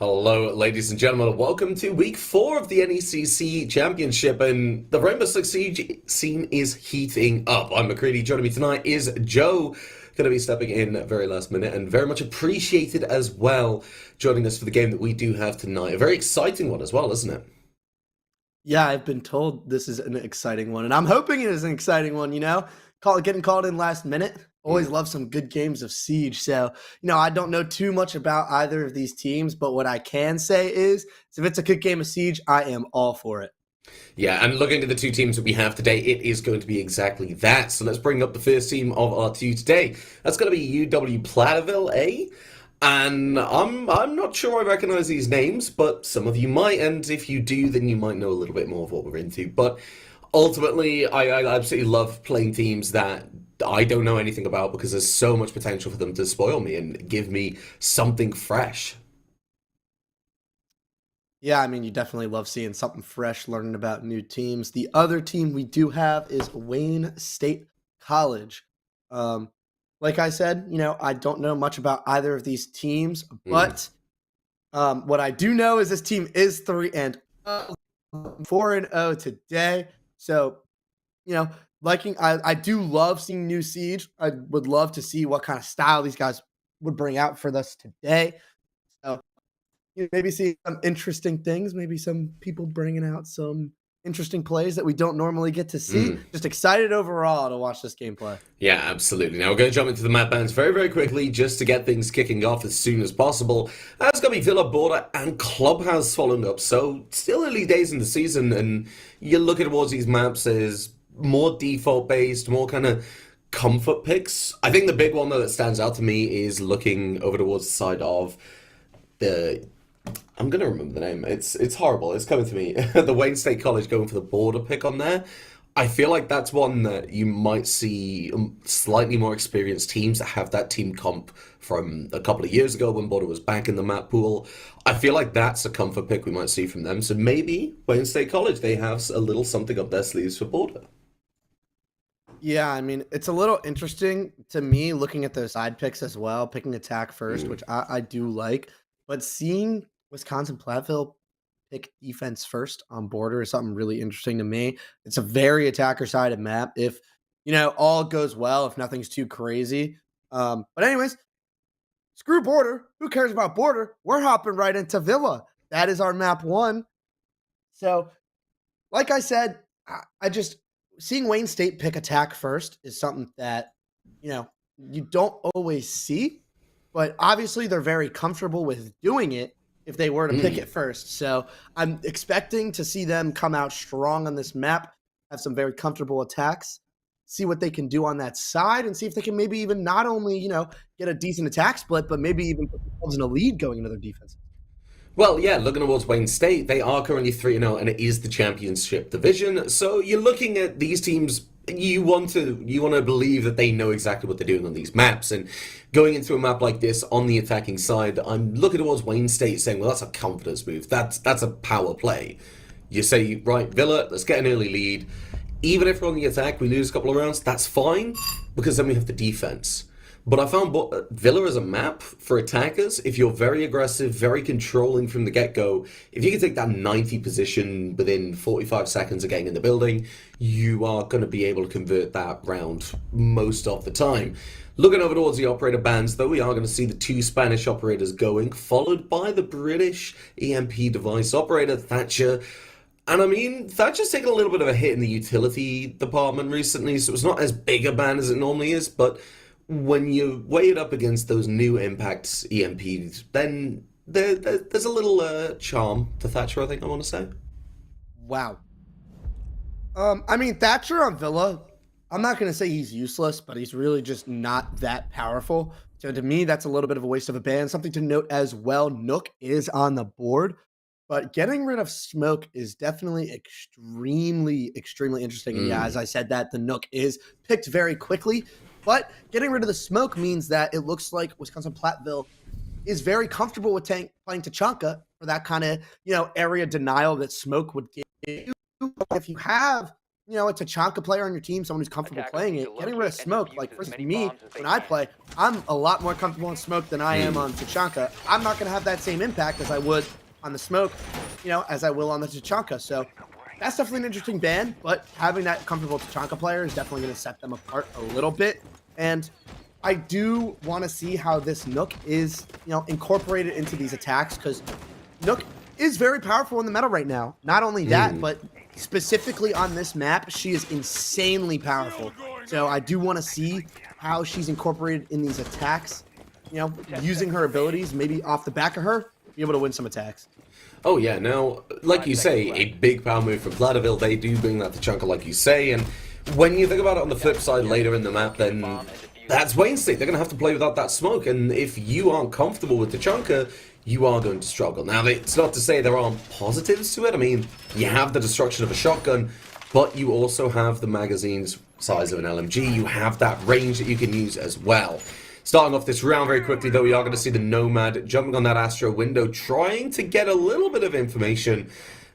Hello, ladies and gentlemen. Welcome to week 4 of the NECC Championship, and the Rainbow Six Siege scene is heating up. I'm McCready. Joining me tonight is Joe, going to be stepping in at very last minute, and very much appreciated as well, joining us for the game that we do have tonight. A very exciting one as well, isn't it? Yeah, I've been told this is an exciting one, and I'm hoping it is an exciting one, getting called in last minute. Always love some good games of Siege. So, I don't know too much about either of these teams, but what I can say is if it's a good game of Siege, I am all for it. Yeah, and looking at the two teams that we have today, it is going to be exactly that. So let's bring up the first team of our two today. That's going to be UW Platteville, eh? And I'm not sure I recognize these names, but some of you might, and if you do, then you might know a little bit more of what we're into. But ultimately, I absolutely love playing teams that I don't know anything about because there's so much potential for them to spoil me and give me something fresh. Yeah, I mean, you definitely love seeing something fresh, learning about new teams. The other team we do have is Wayne State College. Um, like I said, I don't know much about either of these teams, but what I do know is this team is 4-0 today. So, I do love seeing new Siege. I would love to see what kind of style these guys would bring out for us today. So, maybe see some interesting things, maybe some people bringing out some interesting plays that we don't normally get to see. Just excited overall to watch this gameplay. Yeah, absolutely. Now we're going to jump into the map bans very, very quickly just to get things kicking off as soon as possible. It's going to be Villa, Border, and Clubhouse following up. So still early days in the season, and you're looking towards these maps as more default-based, more kind of comfort picks. I think the big one, though, that stands out to me is looking over towards the side of the... I'm going to remember the name. It's horrible. It's coming to me. The Wayne State College going for the border pick on there. I feel like that's one that you might see slightly more experienced teams that have that team comp from a couple of years ago when Border was back in the map pool. I feel like that's a comfort pick we might see from them. So maybe Wayne State College, they have a little something up their sleeves for Border. Yeah, I mean, it's a little interesting to me looking at those side picks as well, picking attack first, which I do like. But seeing Wisconsin Platteville pick defense first on Border is something really interesting to me. It's a very attacker-sided map. If, all goes well, if nothing's too crazy. But anyways, screw Border. Who cares about Border? We're hopping right into Villa. That is our map 1. So, like I said, I just seeing Wayne State pick attack first is something that, you don't always see. But obviously, they're very comfortable with doing it if they were to pick it first. So I'm expecting to see them come out strong on this map, have some very comfortable attacks, see what they can do on that side, and see if they can maybe even not only, get a decent attack split, but maybe even put themselves in a lead going into their defense. Well, yeah, looking towards Wayne State, they are currently 3-0, and it is the championship division. So you're looking at these teams. You want to believe that they know exactly what they're doing on these maps, and going into a map like this on the attacking side, I'm looking towards Wayne State saying, well, that's a confidence move. That's a power play. You say, right, Villa, let's get an early lead. Even if we're on the attack, we lose a couple of rounds, that's fine, because then we have the defense. But I found Villa as a map for attackers, if you're very aggressive, very controlling from the get-go, if you can take that 90 position within 45 seconds of getting in the building, you are going to be able to convert that round most of the time. Looking over towards the operator bans, though, we are going to see the 2 Spanish operators going, followed by the British EMP device operator, Thatcher. And I mean, Thatcher's taken a little bit of a hit in the utility department recently, so it's not as big a ban as it normally is, but when you weigh it up against those new impacts EMPs, then there's a little charm to Thatcher, I think I want to say. Wow. I mean, Thatcher on Villa, I'm not going to say he's useless, but he's really just not that powerful. So to me, that's a little bit of a waste of a ban. Something to note as well, Nook is on the board, but getting rid of Smoke is definitely extremely, extremely interesting. And yeah, as I said that, the Nook is picked very quickly. But getting rid of the Smoke means that it looks like Wisconsin Platteville is very comfortable with playing Tachanka for that kind of, area denial that Smoke would give you. If you have, a Tachanka player on your team, someone who's comfortable playing it, getting rid of smoke, like versus me, when I play, I'm a lot more comfortable in smoke than I am on Tachanka. I'm not going to have that same impact as I would on the smoke, as I will on the Tachanka. So that's definitely an interesting ban, but having that comfortable Tachanka player is definitely going to set them apart a little bit. And I do want to see how this Nook is, incorporated into these attacks, because Nook is very powerful in the meta right now. Not only that, but specifically on this map, she is insanely powerful. So I do want to see how she's incorporated in these attacks, using her abilities, maybe off the back of her, be able to win some attacks. Oh yeah, now, like you say, a big power move from Vladiville. They do bring that to Chunker, like you say, and when you think about it on the flip side later in the map, then that's Wayne State. They're going to have to play without that smoke, and if you aren't comfortable with the Chunker, you are going to struggle. Now, it's not to say there aren't positives to it. I mean, you have the destruction of a shotgun, but you also have the magazine's size of an LMG. You have that range that you can use as well. Starting off this round very quickly, though, we are going to see the Nomad jumping on that Astro window, trying to get a little bit of information,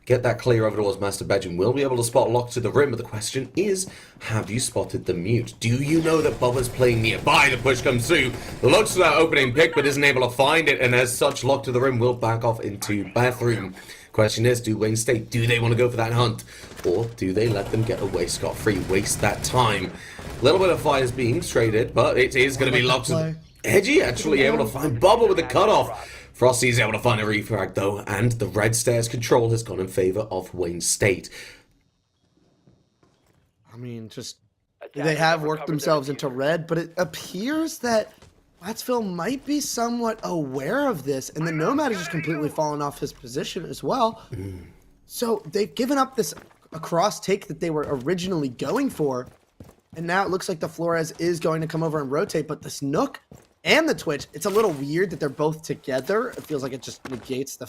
get that clear over towards Master Bedroom. Will be able to spot Lock to the rim, but the question is, have you spotted the mute? Do you know that Bubba's playing nearby? The push comes through, looks for that opening pick, but isn't able to find it, and as such, Lock to the rim will back off into bathroom. Question is, do Wayne State, do they want to go for that hunt? Or do they let them get away scot-free, waste that time? A little bit of fires being traded, but it is going to be Locked. Edgy actually able to find Bubba with the cutoff. Frosty's able to find a refrag though, and the red stairs control has gone in favor of Wayne State. I mean, they have worked themselves into red, but it appears that Plattsville might be somewhat aware of this, and the Nomad has just completely fallen off his position as well. So they've given up this across take that they were originally going for, and now it looks like the Flores is going to come over and rotate, but this Nook and the Twitch, it's a little weird that they're both together. It feels like it just negates the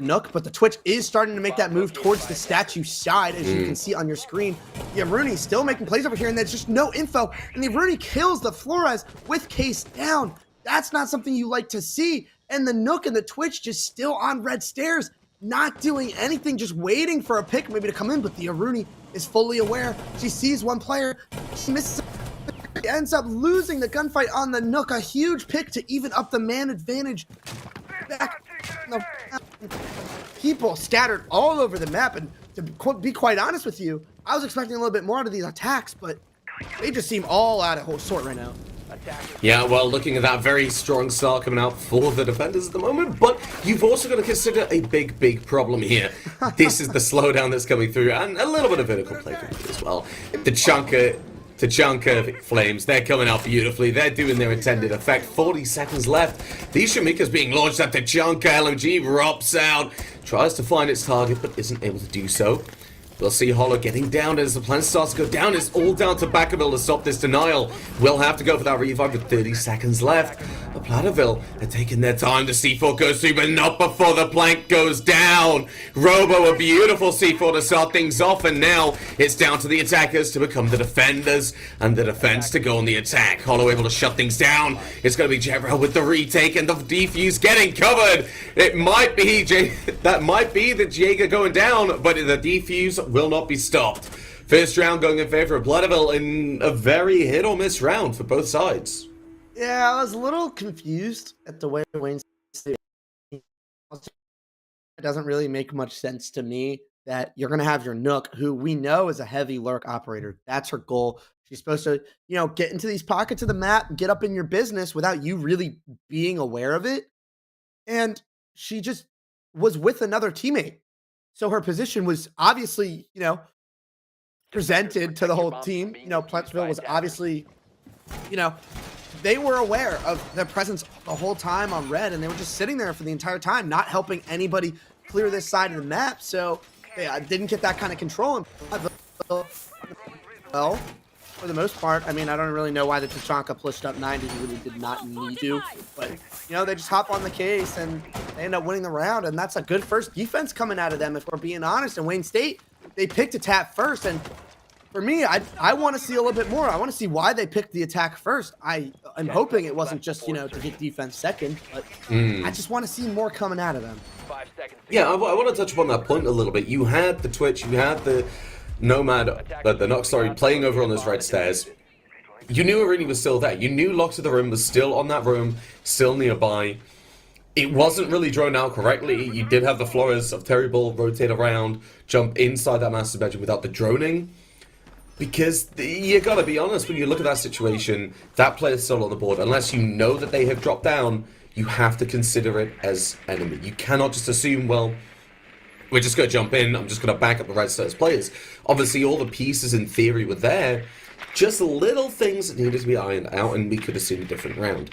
Nook, but the Twitch is starting to make that move towards the statue side, as you can see on your screen. Yeah, Rooney still making plays over here, and there's just no info, and the Rooney kills the Flores with case down. That's not something you like to see, and the Nook and the Twitch just still on red stairs, not doing anything, just waiting for a pick maybe to come in, but the Rooney is fully aware. She sees one player, she misses, ends up losing the gunfight on the Nook. A huge pick to even up the man advantage. Back, people scattered all over the map, and to be quite honest with you, I was expecting a little bit more out of these attacks, but they just seem all out of sort right now. Yeah, well, looking at that very strong start coming out for the defenders at the moment, but you've also got to consider a big problem here. This is the slowdown that's coming through, and a little bit of vertical play as well. The Chunker Flames, they're coming out beautifully. They're doing their intended effect. 40 seconds left. These Shamikas being launched at the Chunker. LMG drops out, tries to find its target, but isn't able to do so. We'll see Hollow getting down as the plan starts to go down. It's all down to Backerville to stop this denial. We'll have to go for that revive with 30 seconds left. But Platterville are taking their time. The C4 goes through, but not before the plank goes down. Robo, a beautiful C4 to start things off, and now it's down to the attackers to become the defenders, and the defense to go on the attack. Hollow able to shut things down. It's going to be Jebra with the retake, and the defuse getting covered. It might be that might be the Jaeger going down, but the defuse will not be stopped. First round going in favor of Bloodville in a very hit or miss round for both sides. Yeah, I was a little confused at the way Wayne State. It doesn't really make much sense to me that you're going to have your Nook, who we know is a heavy lurk operator. That's her goal. She's supposed to, get into these pockets of the map, get up in your business without you really being aware of it. And she just was with another teammate. So her position was obviously, presented to the whole team. Plattsville was obviously, they were aware of their presence the whole time on red, and they were just sitting there for the entire time, not helping anybody clear this side of the map. So they didn't get that kind of control. And well, for the most part, I mean, I don't really know why the Tachanka pushed up 90. He really did not need to. But, they just hop on the case, and they end up winning the round. And that's a good first defense coming out of them, if we're being honest. And Wayne State, they picked attack first. And for me, I want to see a little bit more. I want to see why they picked the attack first. I'm hoping it wasn't just, to get defense second. But I just want to see more coming out of them. Yeah, I want to touch upon that point a little bit. You had the Twitch, you had the Nomad, the Nox, sorry, playing over on those red stairs. You knew Arini was still there. You knew Lock to the Rim was still on that room, still nearby. It wasn't really drawn out correctly. You did have the Flores of Terrible rotate around, jump inside that master bedroom without the droning. Because you gotta be honest, when you look at that situation, that player's still on the board. Unless you know that they have dropped down, you have to consider it as enemy. You cannot just assume, well, we're just gonna jump in, I'm just gonna back up the red stairs players. Obviously, all the pieces in theory were there. Just little things that needed to be ironed out, and we could have seen a different round.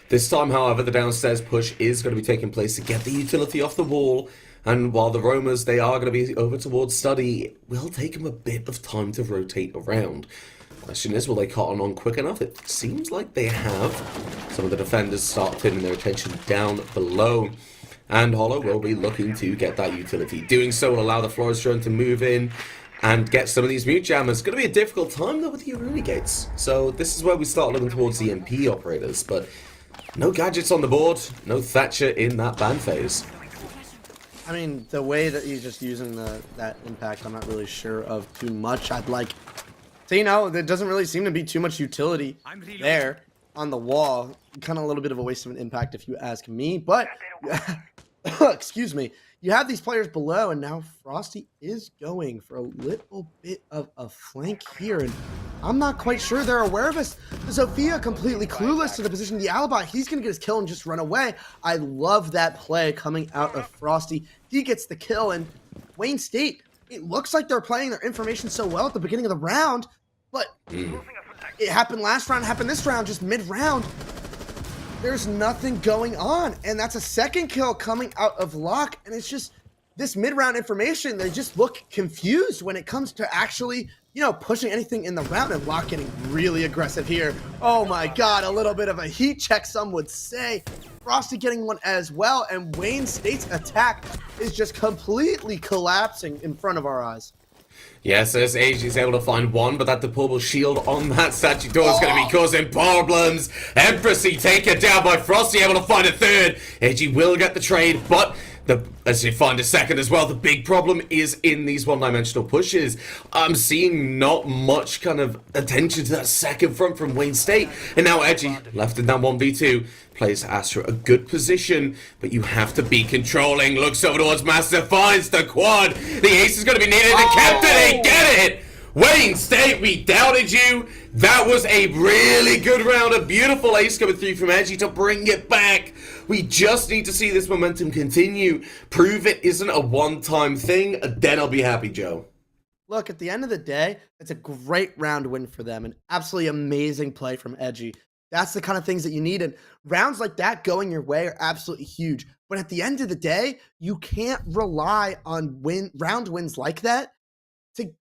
This time, however, the downstairs push is going to be taking place to get the utility off the wall, and while the roamers, they are going to be over towards study, it will take them a bit of time to rotate around. Question is, will they cotton on quick enough? It seems like they have. Some of the defenders start turning their attention down below, and Hollow will be looking to get that utility. Doing so will allow the Flores drone to move in and get some of these mute jammers. It's going to be a difficult time though with the Aruni gates. So this is where we start looking towards the MP operators, but no gadgets on the board, no Thatcher in that ban phase. I mean, the way that he's just using that impact, I'm not really sure of too much. I'd like to, there doesn't really seem to be too much utility there on the wall. Kind of a little bit of a waste of an impact if you ask me, but excuse me. You have these players below, and now Frosty is going for a little bit of a flank here, and I'm not quite sure they're aware of this. Sophia completely clueless to the position of the alibi. He's going to get his kill and just run away. I love that play coming out of Frosty. He gets the kill, and Wayne State, it looks like they're playing their information so well at the beginning of the round, but it happened last round, happened this round, just mid-round. There's nothing going on, and that's a second kill coming out of Locke, and it's just this mid-round information. They just look confused when it comes to actually, pushing anything in the round, and Locke getting really aggressive here. Oh my god, a little bit of a heat check, some would say. Frosty getting one as well, and Wayne State's attack is just completely collapsing in front of our eyes. Yes, as AG is able to find one, but that deployable shield on that statue door is going to be causing problems. Empressy taken down by Frosty, able to find a third. AG will get the trade, but as you find a second as well, the big problem is in these one-dimensional pushes. I'm seeing not much kind of attention to that second front from Wayne State. And now Edgy, left in that 1v2, plays Astra a good position, but you have to be controlling. Looks over towards Master, finds the quad. The ace is going to be needed. The captain, they get it! Wayne State, we doubted you. That was a really good round. A beautiful ace coming through from Edgy to bring it back. We just need to see this momentum continue. Prove it isn't a one-time thing, then I'll be happy, Joe. Look, at the end of the day, it's a great round win for them. An absolutely amazing play from Edgy. That's the kind of things that you need. And rounds like that going your way are absolutely huge. But at the end of the day, you can't rely on round wins like that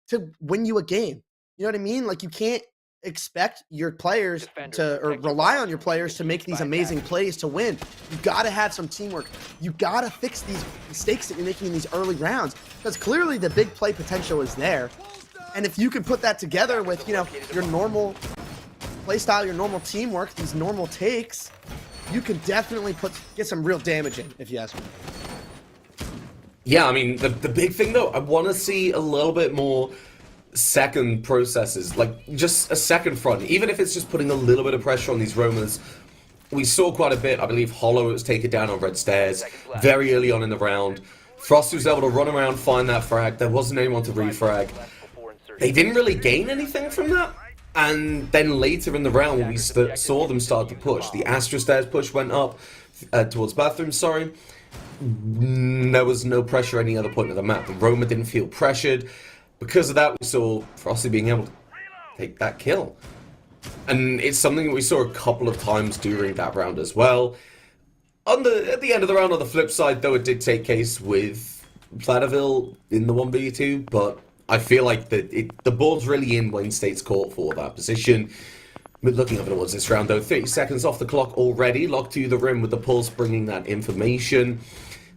to win you a game. You know what I mean? Like, you can't expect your players or rely on your players to make these amazing plays to win. You got to have some teamwork. You got to fix these mistakes that you're making in these early rounds, because clearly the big play potential is there. And if you can put that together with, your normal play style, your normal teamwork, these normal takes, you can definitely get some real damage in, if you ask me. Yeah, I mean, the big thing though, I want to see a little bit more second processes, like just a second front, even if it's just putting a little bit of pressure on these roamers. We saw quite a bit. I believe Hollow was taken down on red stairs very early on in the round. Frost was able to run around, find that frag. There wasn't anyone to refrag. They didn't really gain anything from that. And then later in the round, when we saw them start to push, the Astra stairs push went up towards bathroom, sorry. There was no pressure at any other point of the map. The roamer didn't feel pressured. Because of that, we saw Frosty being able to take that kill. And it's something that we saw a couple of times during that round as well. At the end of the round, on the flip side, though, it did take case with Platteville in the 1v2, but I feel like the ball's really in Wayne State's court for that position. We're looking over towards this round, though. 30 seconds off the clock already. Locked to the rim with the pulse bringing that information.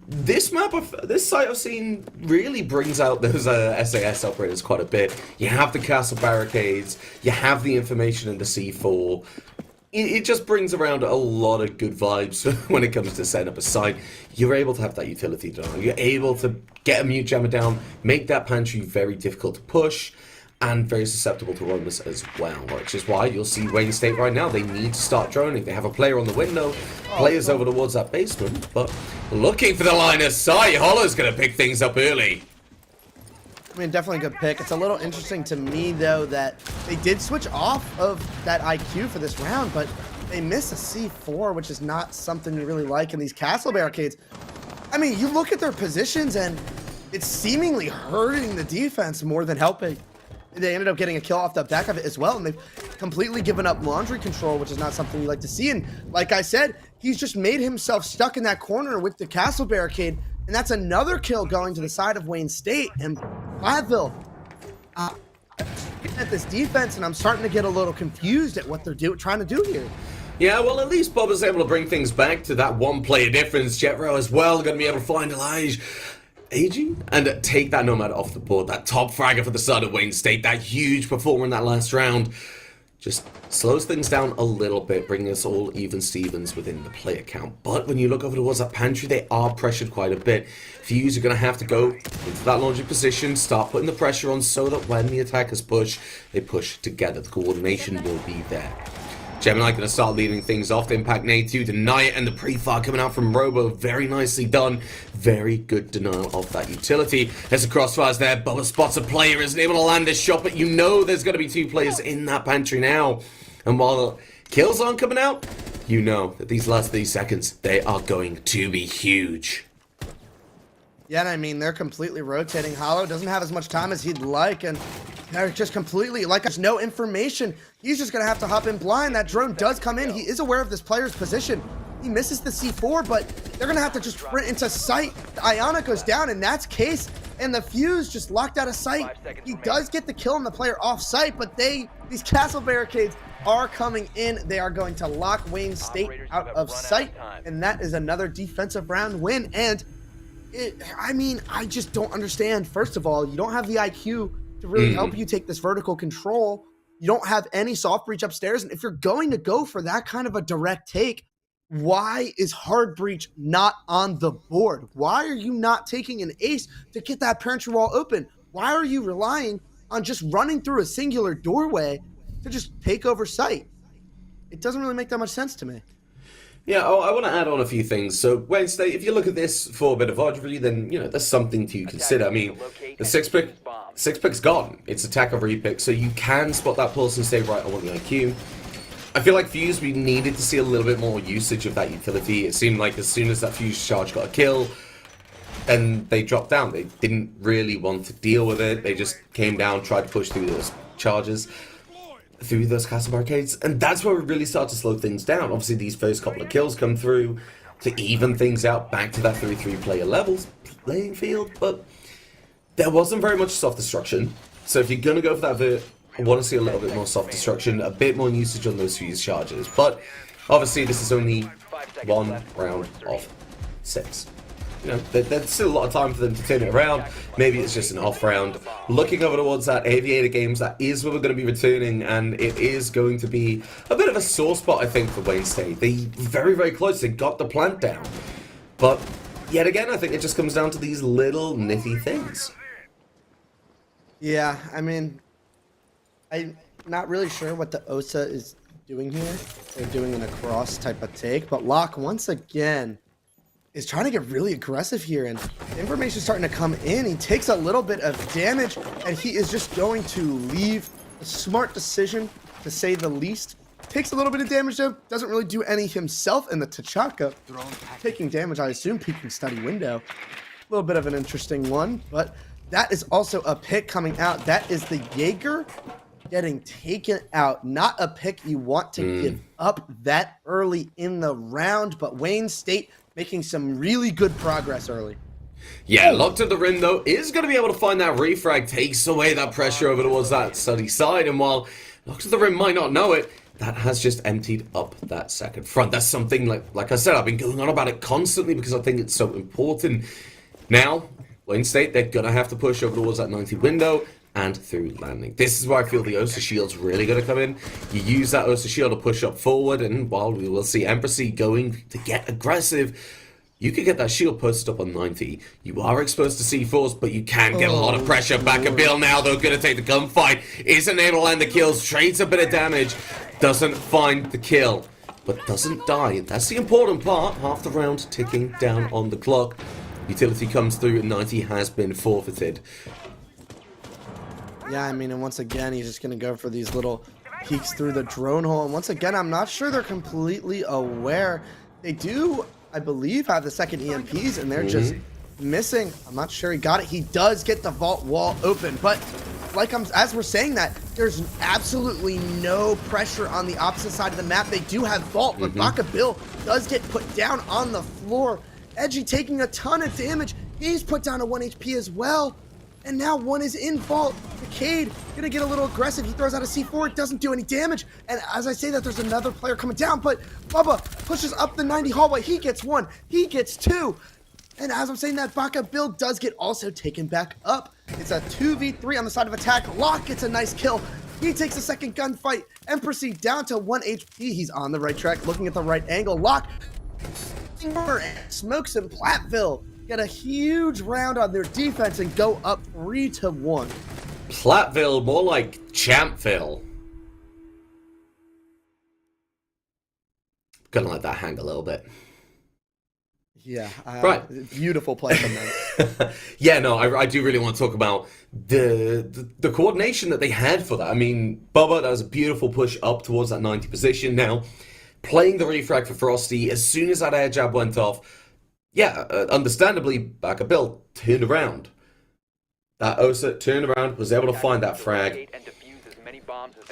This site I've seen really brings out those SAS operators quite a bit. You have the castle barricades, you have the information in the C4. it just brings around a lot of good vibes when it comes to setting up a site. You're able to have that utility down. You're able to get a mute jammer down, make that pantry very difficult to push, and very susceptible to roamers as well, which is why you'll see Wayne State right now. They need to start droning. They have a player on the window, players over towards that basement, but looking for the line of sight. Hollow's going to pick things up early. I mean, definitely a good pick. It's a little interesting to me, though, that they did switch off of that IQ for this round, but they miss a C4, which is not something you really like in these castle barricades. I mean, you look at their positions, and it's seemingly hurting the defense more than helping. They ended up getting a kill off the back of it as well, and they've completely given up laundry control, which is not something you like to see. And like I said, he's just made himself stuck in that corner with the castle barricade, and that's another kill going to the side of Wayne State. And Platteville, at this defense, and I'm starting to get a little confused at what they're trying to do here. Yeah, well, at least Bob is able to bring things back to that one-player difference. Jetro as well going to be able to find Elijah AG and take that nomad off the board. That top fragger for the side of Wayne State, that huge performer in that last round, just slows things down a little bit, bringing us all even Stevens within the player count. But when you look over towards that pantry, they are pressured quite a bit. Fuse are going to have to go into that launching position, start putting the pressure on so that when the attackers push, they push together. The coordination will be there. Gemini going to start leading things off. The impact nade to deny it, and the pre-fire coming out from Robo. Very nicely done. Very good denial of that utility. There's a crossfires there. Bubba spots a player, isn't able to land this shot, but you know there's going to be two players in that pantry now. And while kills aren't coming out, you know that these last 30 seconds, they are going to be huge. Yeah, and I mean, they're completely rotating. Hollow doesn't have as much time as he'd like, and they're just completely, like, there's no information. He's just going to have to hop in blind. That drone does come in. He is aware of this player's position. He misses the C4, but they're going to have to just sprint into sight. The Iona goes down, and that's Case, and the Fuse just locked out of sight. He does get the kill on the player off site, but these castle barricades are coming in. They are going to lock Wayne State out of sight, and that is another defensive round win. And I mean, I just don't understand. First of all, you don't have the IQ to really help you take this vertical control. You don't have any soft breach upstairs. And if you're going to go for that kind of a direct take, why is hard breach not on the board? Why are you not taking an ace to get that pantry wall open? Why are you relying on just running through a singular doorway to just take over sight? It doesn't really make that much sense to me. Yeah, I want to add on a few things. So, Wayne State, if you look at this for a bit of arguably, then, you know, there's something to consider. I mean, the six pick's gone. It's attack over repick, so you can spot that pulse and stay right on the IQ. I feel like Fuse, we needed to see a little bit more usage of that utility. It seemed like as soon as that Fuse charge got a kill, then they dropped down. They didn't really want to deal with it. They just came down, tried to push through those charges, through those castle barricades, and that's where we really start to slow things down. Obviously, these first couple of kills come through to even things out back to that 3-3 player levels playing field, but there wasn't very much soft destruction. So if you're going to go for that vert, I want to see a little bit more soft destruction, a bit more usage on those fuse charges. But obviously, this is only one round of 6. You know, there's still a lot of time for them to turn it around. Maybe it's just an off round. Looking over towards that Aviator Games, that is where we're going to be returning, and it is going to be a bit of a sore spot, I think, for Wayne State. They very, very close. They got the plant down. But yet again, I think it just comes down to these little nitty things. Yeah, I mean, I'm not really sure what the OSA is doing here. They're doing an across type of take, but Locke, once again, is trying to get really aggressive here, and information is starting to come in. He takes a little bit of damage, and he is just going to leave. A smart decision, to say the least. Takes a little bit of damage, though. Doesn't really do any himself, and the T'Chaka taking damage, I assume, peeking study window. A little bit of an interesting one, but that is also a pick coming out. That is the Jaeger getting taken out. Not a pick you want to give up that early in the round, but Wayne State making some really good progress early. Yeah, Locked at the rim, though, is going to be able to find that refrag, takes away that pressure over towards that study side, and while Locked at the rim might not know it, that has just emptied up that second front. That's something, like I said, I've been going on about it constantly because I think it's so important. Now, Wayne State, they're going to have to push over towards that 90 window. and through landing. This is where I feel the Osa Shield's really going to come in. You use that Osa Shield to push up forward, and while we will see Embassy going to get aggressive, you could get that shield posted up on 90. You are exposed to C4s, but you can get a lot of pressure. Back at Bill now, though, going to take the gunfight. Isn't able to land the kills, trades a bit of damage, doesn't find the kill, but doesn't die. That's the important part. Half the round ticking down on the clock. Utility comes through, and 90 has been forfeited. Yeah, I mean, and once again, he's just going to go for these little peeks through the drone hole. And once again, I'm not sure they're completely aware. They do, I believe, have the second EMPs, and they're just missing. I'm not sure he got it. He does get the vault wall open, but like as we're saying that, there's absolutely no pressure on the opposite side of the map. They do have vault, but Baka Bill does get put down on the floor. Edgy taking a ton of damage. He's put down a 1 HP as well. And now one is in vault. Cade gonna get a little aggressive. He throws out a C4. It doesn't do any damage. And as I say that, there's another player coming down, but Bubba pushes up the 90 hallway. He gets one. He gets two. And as I'm saying that, Baka Bill does get also taken back up. It's a 2v3 on the side of attack. Locke gets a nice kill. He takes a second gunfight. Empressy down to 1 HP. He's on the right track, looking at the right angle. Locke smokes in Platteville. Get a huge round on their defense and go up 3-1. Platteville, more like Champville. Gonna let that hang a little bit. Yeah, right. Beautiful play from them. Yeah, no, I do really want to talk about the coordination that they had for that. I mean, Bubba, that was a beautiful push up towards that 90 position. Now, playing the refrag for Frosty, as soon as that air jab went off, yeah, understandably, Baka Bill turned around. That Osa turned around, was able to find that frag.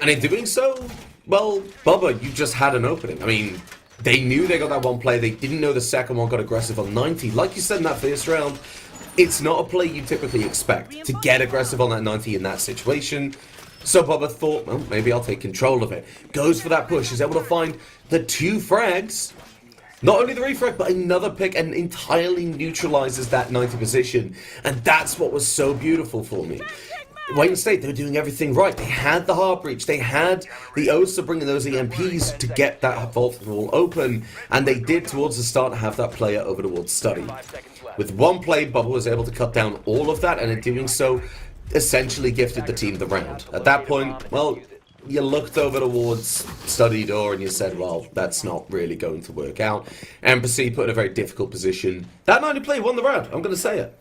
And in doing so, well, Bubba, you just had an opening. I mean, they knew they got that one play. They didn't know the second one got aggressive on 90. Like you said in that first round, it's not a play you typically expect to get aggressive on that 90 in that situation. So Bubba thought, well, maybe I'll take control of it. Goes for that push. He's able to find the two frags. Not only the refrag, but another pick, and entirely neutralizes that 90 position. And that's what was so beautiful for me. Wayne State, they were doing everything right. They had the heart breach. They had the Osa bringing those EMPs to get that vault wall open. And they did, towards the start, have that player over towards Study. With one play, Bubba was able to cut down all of that, and in doing so, essentially gifted the team the round. At that point, well, you looked over towards Study Door and you said, well, that's not really going to work out. Embassy put in a very difficult position. That 90 play won the round. I'm going to say it.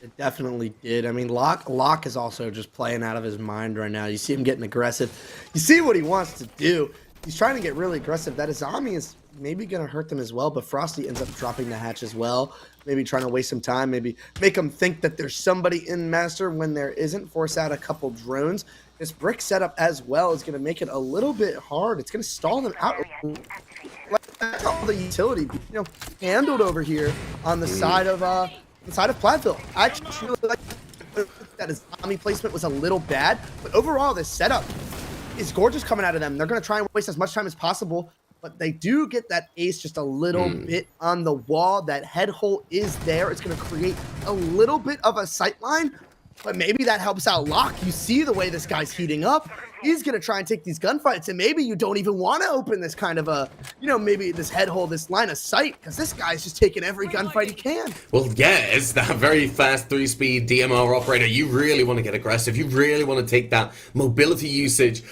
It definitely did. I mean, Locke is also just playing out of his mind right now. You see him getting aggressive. You see what he wants to do. He's trying to get really aggressive. That Izami is maybe going to hurt them as well, but Frosty ends up dropping the hatch as well. Maybe trying to waste some time. Maybe make them think that there's somebody in Master when there isn't. Force out a couple drones. This brick setup as well is going to make it a little bit hard. It's going to stall them out. Like all the utility, handled over here on the side of Platteville. I actually really like that his Izami placement was a little bad, but overall this setup is gorgeous coming out of them. They're going to try and waste as much time as possible, but they do get that ace just a little bit on the wall. That head hole is there. It's going to create a little bit of a sight line, but maybe that helps out Locke. You see the way this guy's heating up. He's going to try and take these gunfights, and maybe you don't even want to open this kind of a, maybe this head hole, this line of sight, because this guy's just taking every gunfight he can. Well, yeah, it's that very fast 3-speed DMR operator. You really want to get aggressive. You really want to take that mobility usage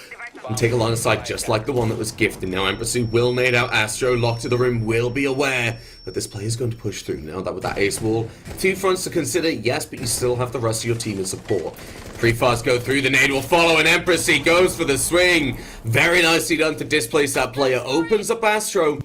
and take a line of sight just like the one that was gifted. Now, Embassy will nade out Astro. Locked to the room will be aware that this play is going to push through. Now that with that ace wall, 2 fronts to consider, yes, but you still have the rest of your team in support. Pre-fires go through, the nade will follow, and Embassy goes for the swing. Very nicely done to displace that player. Opens up Astro,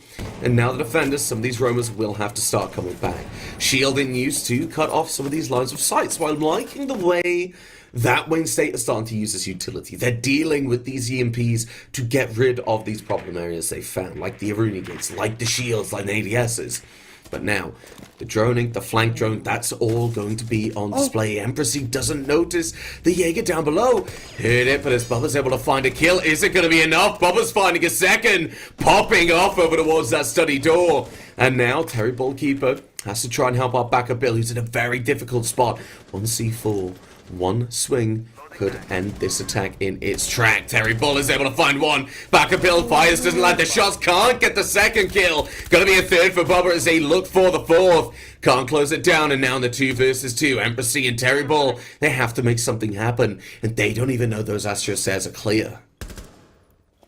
and now the defenders, some of these roamers will have to start coming back. Shield in use to cut off some of these lines of sight. So I'm liking the way that Wayne State is starting to use this utility. They're dealing with these EMPs to get rid of these problem areas they found, like the Aruni gates, like the shields, like the ADSs. But now, the droning, the flank drone, that's all going to be on display. Embassy doesn't notice the Jaeger down below. Hit it, but as Bubba's able to find a kill, is it going to be enough? Bubba's finding a second, popping off over towards that Study Door. And now, Terry Ballkeeper Has to try and help out backup Bill, who's in a very difficult spot. 1C4, one swing could end this attack in its track. Terry Bull is able to find one. Backup Bill fires, doesn't land the shots, can't get the second kill. Gonna be a third for Bubba as they look for the fourth. Can't close it down, and now in the 2 versus 2, Empress C and Terry Bull, they have to make something happen, and they don't even know those Astro stairs are clear.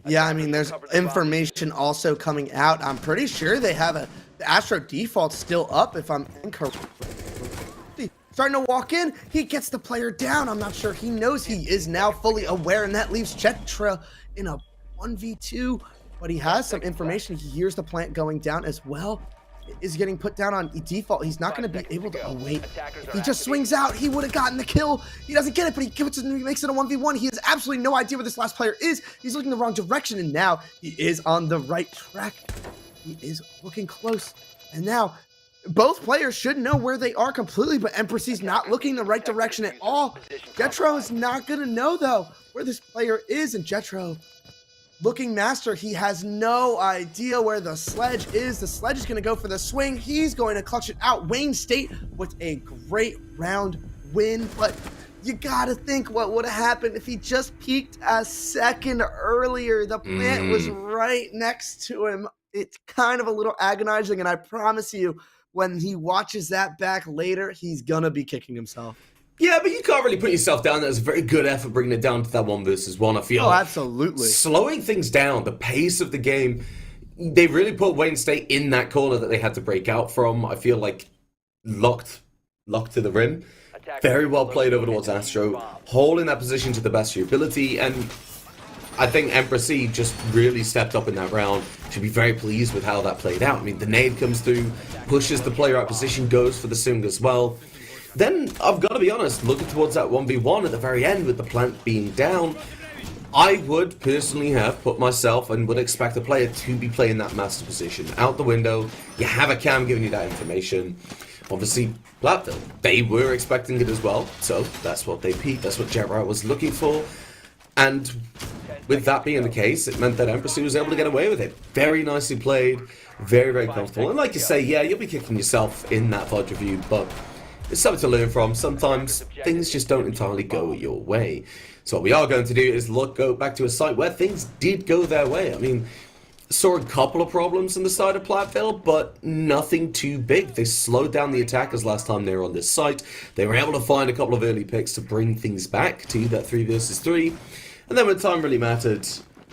Yeah, I mean, there's information also coming out. I'm pretty sure they have the Astro default still up, if I'm incorrect. Starting to walk in, he gets the player down. I'm not sure he knows he is now fully aware, and that leaves Chetra in a 1v2, but he has some information. He hears the plant going down as well. Is getting put down on default. He's not going to be able to wait. If he just swings out, he would have gotten the kill. He doesn't get it, but he makes it a 1v1. He has absolutely no idea where this last player is. He's looking the wrong direction, and now he is on the right track. He is looking close, and now both players should know where they are completely, but Empress is not looking the right direction at all. Jetro is not going to know, though, where this player is, and Jetro, looking master, he has no idea where the sledge is. The sledge is going to go for the swing. He's going to clutch it out. Wayne State with a great round win, but you got to think what would have happened if he just peeked a second earlier. The plant was right next to him. It's kind of a little agonizing, and I promise you, when he watches that back later, he's going to be kicking himself. Yeah, but you can't really put yourself down. That was a very good effort bringing it down to that 1 versus 1. I feel absolutely. Slowing things down, the pace of the game, they really put Wayne State in that corner that they had to break out from. I feel like locked to the rim. Very well played over towards Astro, holding that position to the best of your ability, and I think Empress C just really stepped up in that round. Should be very pleased with how that played out. I mean, the nade comes through, pushes the player out position, goes for the swing as well. Then, I've got to be honest, looking towards that 1v1 at the very end with the plant being down, I would personally have put myself and would expect a player to be playing that master position. Out the window, you have a cam giving you that information. Obviously, Blackville, they were expecting it as well, so that's what they peaked, that's what Jebra was looking for. And with that being the case, it meant that Empress was able to get away with it. Very nicely played, very, very comfortable. And like you say, yeah, you'll be kicking yourself in that VOD review, but it's something to learn from. Sometimes things just don't entirely go your way. So what we are going to do is go back to a site where things did go their way. I mean, saw a couple of problems on the side of Platteville, but nothing too big. They slowed down the attackers last time they were on this site. They were able to find a couple of early picks to bring things back to that 3 versus 3. And then when time really mattered,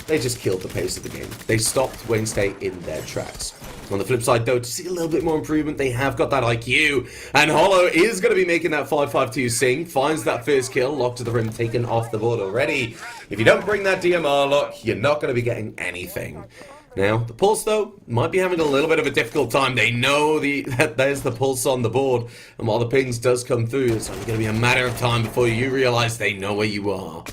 they just killed the pace of the game. They stopped Wayne State in their tracks. On the flip side, though, to see a little bit more improvement, they have got that IQ. And Hollow is going to be making that 5-5-2 sing. Finds that first kill, locked to the rim, taken off the board already. If you don't bring that DMR lock, you're not going to be getting anything. Now, the Pulse, though, might be having a little bit of a difficult time. They know that there's the Pulse on the board. And while the pings does come through, it's only going to be a matter of time before you realize they know where you are.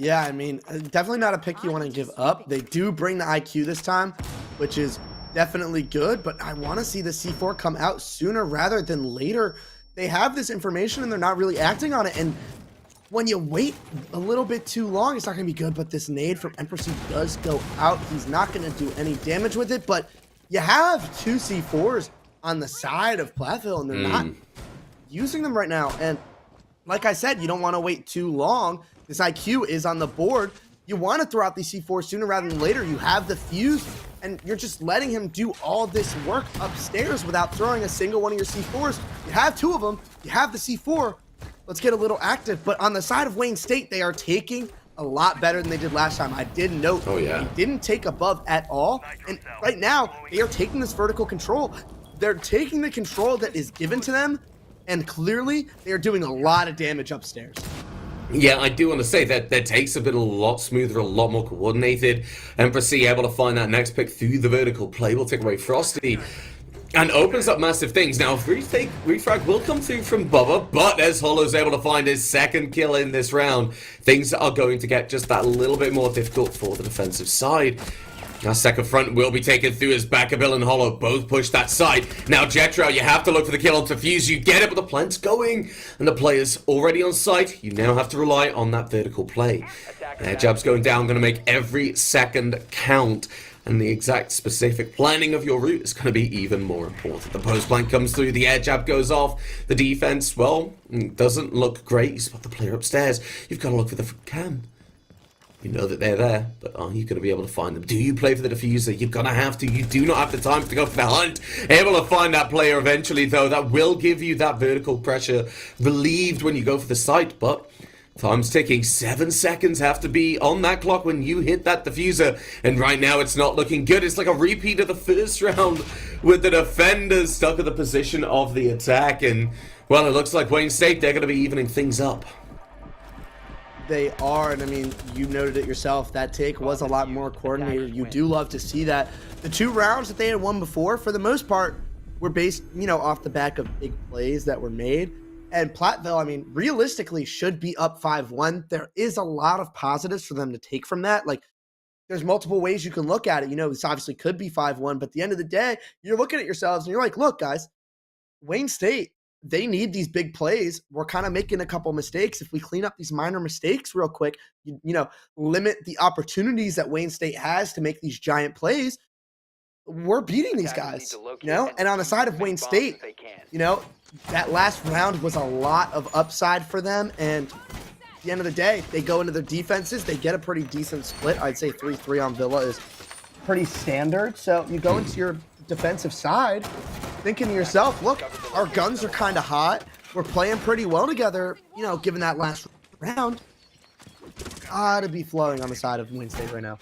Yeah, I mean, definitely not a pick you want to give up. They do bring the IQ this time, which is definitely good, but I want to see the C4 come out sooner rather than later. They have this information and they're not really acting on it, and when you wait a little bit too long, it's not going to be good, but this nade from Empress does go out. He's not going to do any damage with it, but you have 2 C4s on the side of Platteville, and they're not using them right now, and like I said, you don't want to wait too long. This IQ is on the board. You want to throw out these C4s sooner rather than later. You have the fuse, and you're just letting him do all this work upstairs without throwing a single one of your C4s. You have 2 of them. You have the C4. Let's get a little active. But on the side of Wayne State, they are taking a lot better than they did last time. I did note they didn't take above at all. And right now, they are taking this vertical control. They're taking the control that is given to them, and clearly, they are doing a lot of damage upstairs. Yeah, I do want to say that their takes have been a lot smoother, a lot more coordinated. Empress C able to find that next pick through the vertical play will take away Frosty and opens up massive things. Now, refrag will come through from Bubba, but as Hollow's able to find his second kill in this round, things are going to get just that little bit more difficult for the defensive side. Our second front will be taken through as Backabill and Hollow both push that side. Now, Jetro, you have to look for the kill on Fuse. You get it, but the plant's going. And the player's already on site. You now have to rely on that vertical play. Jab's going down, going to make every second count. and the exact specific planning of your route is going to be even more important. The post blank comes through, the air jab goes off, the defense, well, doesn't look great. You spot the player upstairs. You've got to look for the cam. You know that they're there, but are you going to be able to find them? Do you play for the diffuser? You're going to have to. You do not have the time to go for the hunt. Able to find that player eventually, though. That will give you that vertical pressure relieved when you go for the site, but time's ticking. 7 seconds have to be on that clock when you hit that diffuser, and right now it's not looking good. It's like a repeat of the first round with the defenders stuck at the position of the attack, and, well, it looks like Wayne State, they're going to be evening things up. They are, and I mean, you noted it yourself. That take was a lot more coordinated. You do love to see that. The 2 rounds that they had won before, for the most part, were based, off the back of big plays that were made. And Platteville, I mean, realistically should be up 5-1. There is a lot of positives for them to take from that. Like, there's multiple ways you can look at it. This obviously could be 5-1, but at the end of the day, you're looking at yourselves and you're like, look, guys, Wayne State, they need these big plays. We're kind of making a couple mistakes. If we clean up these minor mistakes real quick, limit the opportunities that Wayne State has to make these giant plays, we're beating these guys, And on the side of Wayne State, that last round was a lot of upside for them. And at the end of the day, they go into their defenses. They get a pretty decent split. I'd say 3-3 on Villa is pretty standard. So you go into your defensive side thinking to yourself, look, our guns are kind of hot. We're playing pretty well together, given that last round. Gotta be flowing on the side of Wayne State right now.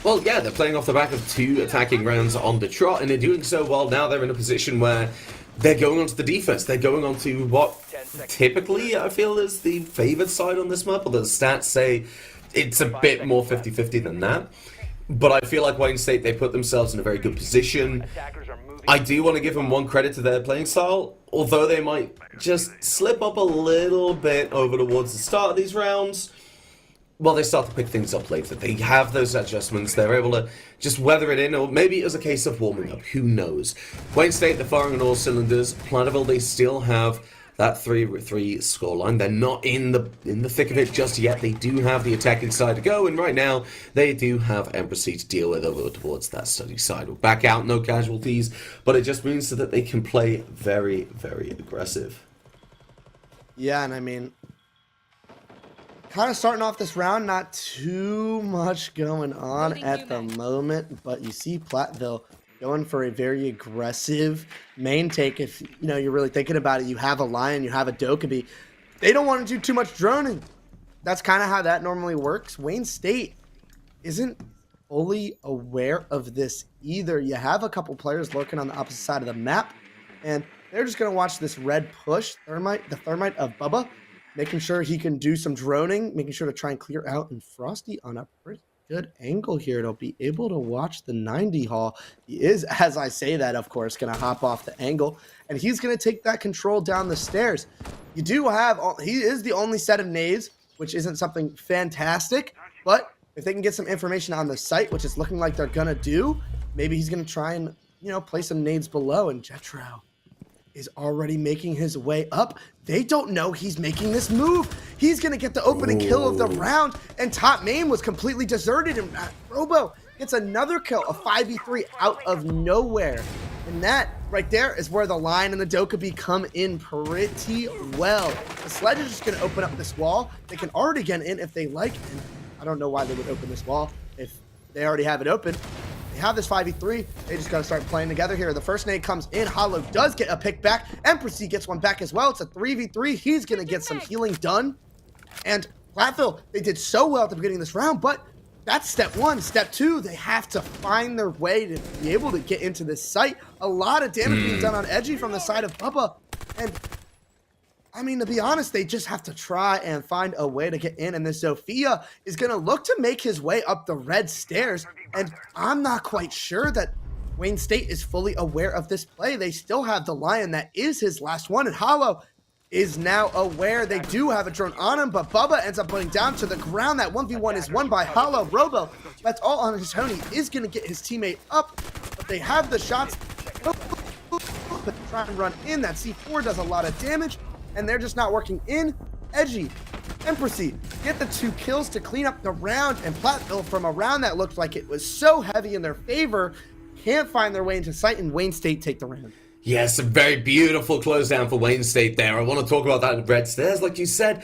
Well, yeah, they're playing off the back of 2 attacking rounds on the trot, and they're doing so well. Now they're in a position where they're going onto the defense. They're going onto what typically I feel is the favored side on this map, although the stats say it's a bit more 50-50 than that. But I feel like Wayne State, they put themselves in a very good position. I do want to give them one credit to their playing style, although they might just slip up a little bit over towards the start of these rounds. Well, they start to pick things up later. They have those adjustments. They're able to just weather it in, or maybe it was a case of warming up. Who knows? Wayne State, they're firing on all cylinders. Platteville, they still have that 3-3 scoreline. They're not in the thick of it just yet. They do have the attacking side to go, and right now they do have Embassy to deal with over towards that study side. We're back out, no casualties, but it just means so that they can play very, very aggressive. Yeah, and I mean, kind of starting off this round, not too much going on at the moment, but you see Platteville going for a very aggressive main take. If you're really thinking about it, you have a Lion, you have a Dokkaebi. They don't want to do too much droning. That's kind of how that normally works. Wayne State isn't fully aware of this either. You have a couple players lurking on the opposite side of the map, and they're just going to watch this red push, the Thermite of Bubba, making sure he can do some droning, making sure to try and clear out, and Frosty on a pretty good angle here to be able to watch the 90 haul. He is, as I say that, of course, going to hop off the angle, and he's going to take that control down the stairs. You do have, he is the only set of nades, which isn't something fantastic, but if they can get some information on the site, which is looking like they're going to do, maybe he's going to try and, play some nades below, and Jetro is already making his way up. They don't know he's making this move. He's going to get the opening kill of the round, and top main was completely deserted, and Robo gets another kill, a 5v3 out of nowhere. And that right there is where the Lion and the Dokkaebi come in pretty well. The Sledge is just going to open up this wall. They can already get in if they like, and I don't know why they would open this wall if they already have it open. They have this 5v3. They just got to start playing together here. The first nade comes in. Hollow does get a pick back. Empress gets one back as well. It's a 3v3. He's going to get some healing done. And Platteville, they did so well at the beginning of this round, but that's step one. Step two, they have to find their way to be able to get into this site. A lot of damage being done on Edgy from the side of Bubba. And I mean, to be honest, they just have to try and find a way to get in. And this Zofia is going to look to make his way up the red stairs. And I'm not quite sure that Wayne State is fully aware of this play. They still have the Lion. That is his last one. And Hollow is now aware. They do have a drone on him, but Bubba ends up putting down to the ground. That 1v1 is won by Hollow. Robo, that's all on his own. He is going to get his teammate up, but they have the shots. But try and run in. That C4 does a lot of damage, and they're just not working in. Edgy Empressy get the 2 kills to clean up the round, and Platteville, from a round that looked like it was so heavy in their favor, can't find their way into sight, and Wayne State take the round. Yes, a very beautiful close down for Wayne State there. I want to talk about that red stairs, like you said.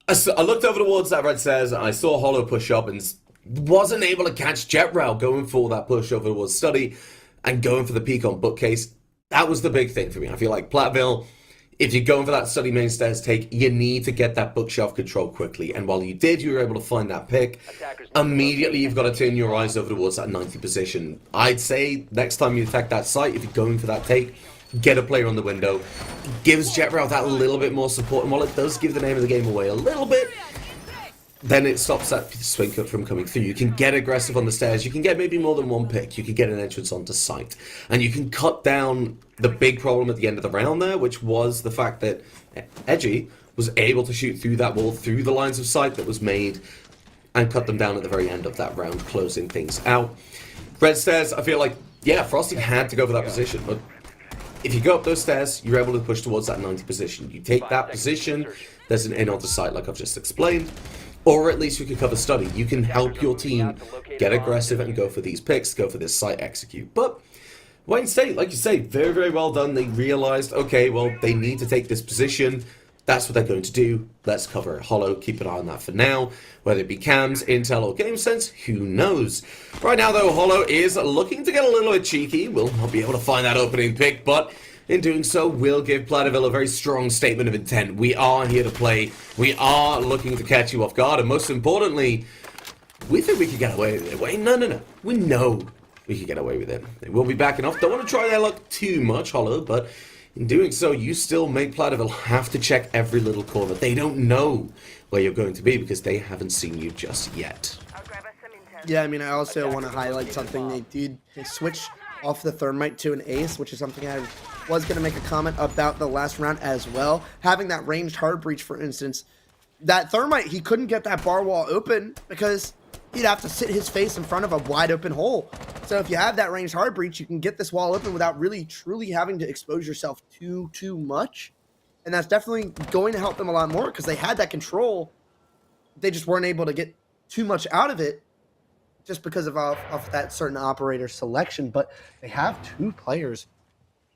I looked over towards that red stairs, and I saw Hollow push up, and wasn't able to catch Jetrail going for that push over towards Study, and going for the peek on Bookcase. That was the big thing for me. I feel like Platteville, if you're going for that Study main stairs take, you need to get that bookshelf control quickly. And while you did, you were able to find that pick. Immediately, you've got to turn your eyes over towards that 90 position. I'd say next time you attack that site, if you're going for that take, get a player on the window. It gives Jetrail that little bit more support. And while it does give the name of the game away a little bit, then it stops that swing cut from coming through. You can get aggressive on the stairs. You can get maybe more than one pick. You can get an entrance onto site. And you can cut down the big problem at the end of the round there, which was the fact that Edgy was able to shoot through that wall, through the lines of sight that was made, and cut them down at the very end of that round, closing things out. Red stairs, I feel like, yeah, Frosty had to go for that position, but if you go up those stairs, you're able to push towards that 90 position. You take that position, there's an in onto site like I've just explained. Or at least you can cover Study. You can help your team get aggressive and go for these picks, go for this site execute. But Wayne State, like you say, very, very well done. They realized, okay, well, they need to take this position. That's what they're going to do. Let's cover it. Hollow, keep an eye on that for now. Whether it be cams, intel, or game sense, who knows? Right now, though, Hollow is looking to get a little bit cheeky. We'll not be able to find that opening pick, but in doing so, we'll give Platteville a very strong statement of intent. We are here to play. We are looking to catch you off guard. And most importantly, we think we can get away with it. Wait, no. We know we can get away with it. They will be backing off. Don't want to try their luck too much, Hollow, but in doing so, you still make Platteville have to check every little corner. They don't know where you're going to be because they haven't seen you just yet. Yeah, I mean, I also want to highlight something they did. They switched off the Thermite to an Ace, which is something I was going to make a comment about the last round as well. Having that ranged hard breach, for instance, that Thermite, he couldn't get that bar wall open because he'd have to sit his face in front of a wide open hole. So if you have that ranged hard breach, you can get this wall open without really truly having to expose yourself too much. And that's definitely going to help them a lot more because they had that control. They just weren't able to get too much out of it just because of that certain operator selection. But they have 2 players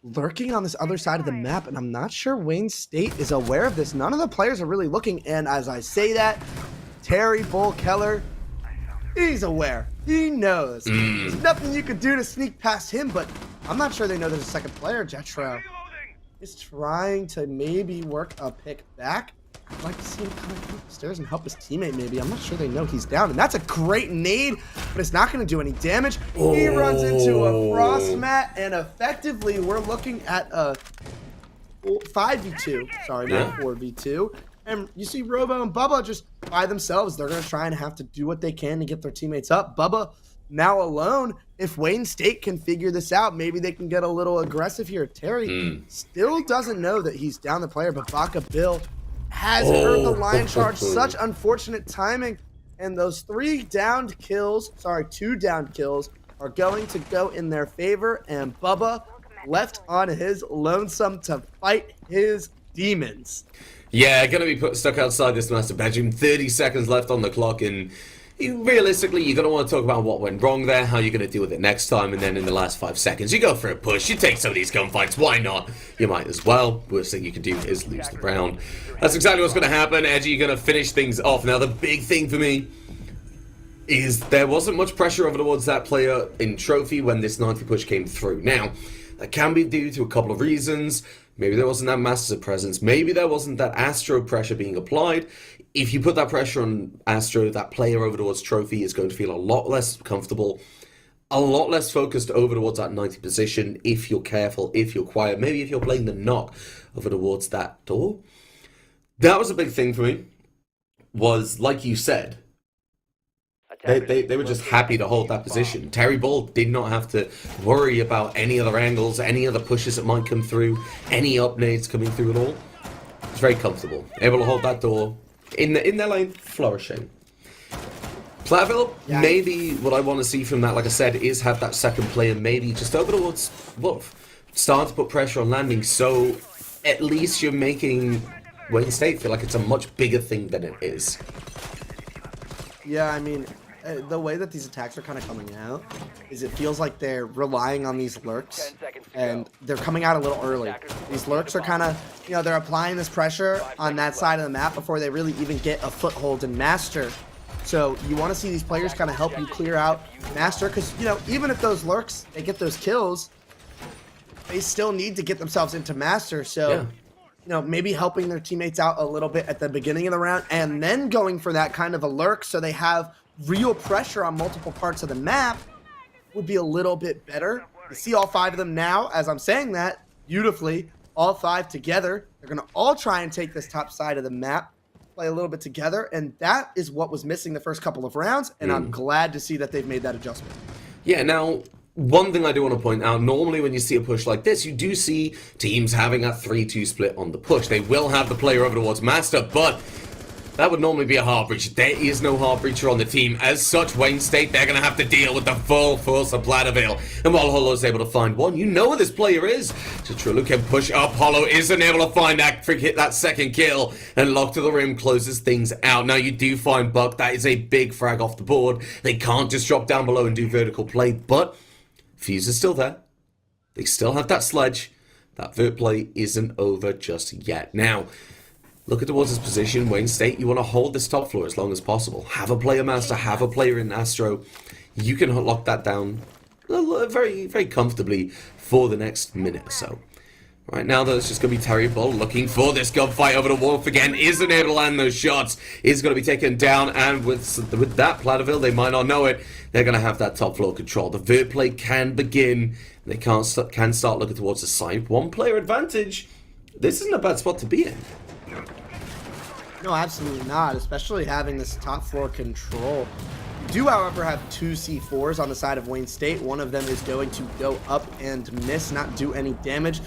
lurking on this other side of the map, and I'm not sure Wayne State is aware of this. None of the players are really looking, and as I say that, Terry Bull Keller, he's aware. He knows. There's nothing you could do to sneak past him, but I'm not sure they know there's a second player. Jetrail is trying to maybe work a pick back. I'd like to see him come up the stairs and help his teammate maybe. I'm not sure they know he's down. And that's a great nade, but it's not going to do any damage. He runs into a frost mat, and effectively we're looking at a 5v2. Sorry, not 4v2. And you see Robo and Bubba just by themselves. They're going to try and have to do what they can to get their teammates up. Bubba now alone. If Wayne State can figure this out, maybe they can get a little aggressive here. Terry still doesn't know that he's down the player, but Baka Bill has heard the line charge. Such unfortunate timing. And those 2 downed kills are going to go in their favor. And Bubba left on his lonesome to fight his demons. Yeah, gonna be stuck outside this master bedroom. 30 seconds left on the clock, and realistically, you're going to want to talk about what went wrong there, how you're going to deal with it next time, and then in the last 5 seconds, you go for a push, you take some of these gunfights, why not? You might as well. Worst thing you can do is lose the round. That's exactly what's going to happen. Edgy going to finish things off. Now, the big thing for me is there wasn't much pressure over towards that player in Trophy when this 90 push came through. Now, that can be due to a couple of reasons. Maybe there wasn't that Masters presence. Maybe there wasn't that Astro pressure being applied. If you put that pressure on Astro, that player over towards Trophy is going to feel a lot less comfortable, a lot less focused over towards that 90 position if you're careful, if you're quiet, maybe if you're playing the knock over towards that door. That was a big thing for me, was, like you said, they were just happy to hold that position. Terry Bull did not have to worry about any other angles, any other pushes that might come through, any up nades coming through at all. It's very comfortable. Able to hold that door in their lane, flourishing. Platteville, maybe what I want to see from that, like I said, is have that second player maybe just over towards Wolf. Start to put pressure on landing, so at least you're making Wayne State feel like it's a much bigger thing than it is. Yeah, I mean, the way that these attacks are kind of coming out is it feels like they're relying on these lurks, and they're coming out a little early. These lurks are kind of, you know, they're applying this pressure on that side of the map before they really even get a foothold in Master. So you want to see these players kind of help you clear out Master, because, you know, even if those lurks, they get those kills, they still need to get themselves into Master. So, you know, maybe helping their teammates out a little bit at the beginning of the round and then going for that kind of a lurk so they have real pressure on multiple parts of the map would be a little bit better. You see all 5 of them now, as I'm saying that, beautifully, all 5 together. They're going to all try and take this top side of the map, play a little bit together, and that is what was missing the first couple of rounds, and I'm glad to see that they've made that adjustment. Yeah, now, one thing I do want to point out, normally when you see a push like this, you do see teams having a 3-2 split on the push. They will have the player over towards Master, but that would normally be a hard breacher. There is no hard breacher on the team. As such, Wayne State, they're going to have to deal with the full force of Platteville. And while Hollow's able to find one, you know where this player is. So Trillu can push up. Hollow isn't able to find that second kill. And Lock to the Rim closes things out. Now you do find Buck. That is a big frag off the board. They can't just drop down below and do vertical play. But Fuse is still there. They still have that sledge. That vert play isn't over just yet. Now, look at towards his position, Wayne State. You want to hold this top floor as long as possible. Have a player Master, have a player in Astro. You can lock that down very, very comfortably for the next minute or so. Right now, though, it's just going to be Terry Bull looking for this gunfight over the Wolf again. Isn't able to land those shots. Is going to be taken down, and with that, Platteville, they might not know it. They're going to have that top floor control. The vert play can begin. They can start looking towards the side. 1 player advantage. This isn't a bad spot to be in. No, absolutely not, especially having this top floor control. You do, however, have 2 C4s on the side of Wayne State. One of them is going to go up and miss, not do any damage.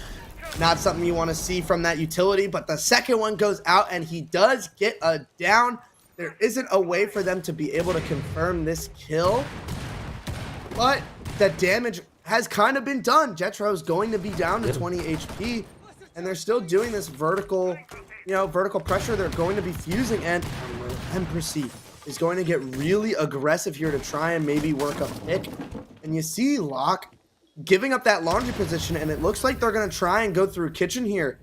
Not something you want to see from that utility, but the second one goes out and he does get a down. There isn't a way for them to be able to confirm this kill, but the damage has kind of been done. Jetro is going to be down to 20 HP, and they're still doing this vertical, you know, vertical pressure. They're going to be fusing, and Empress is going to get really aggressive here to try and maybe work a pick. And you see Locke giving up that laundry position, and it looks like they're going to try and go through kitchen here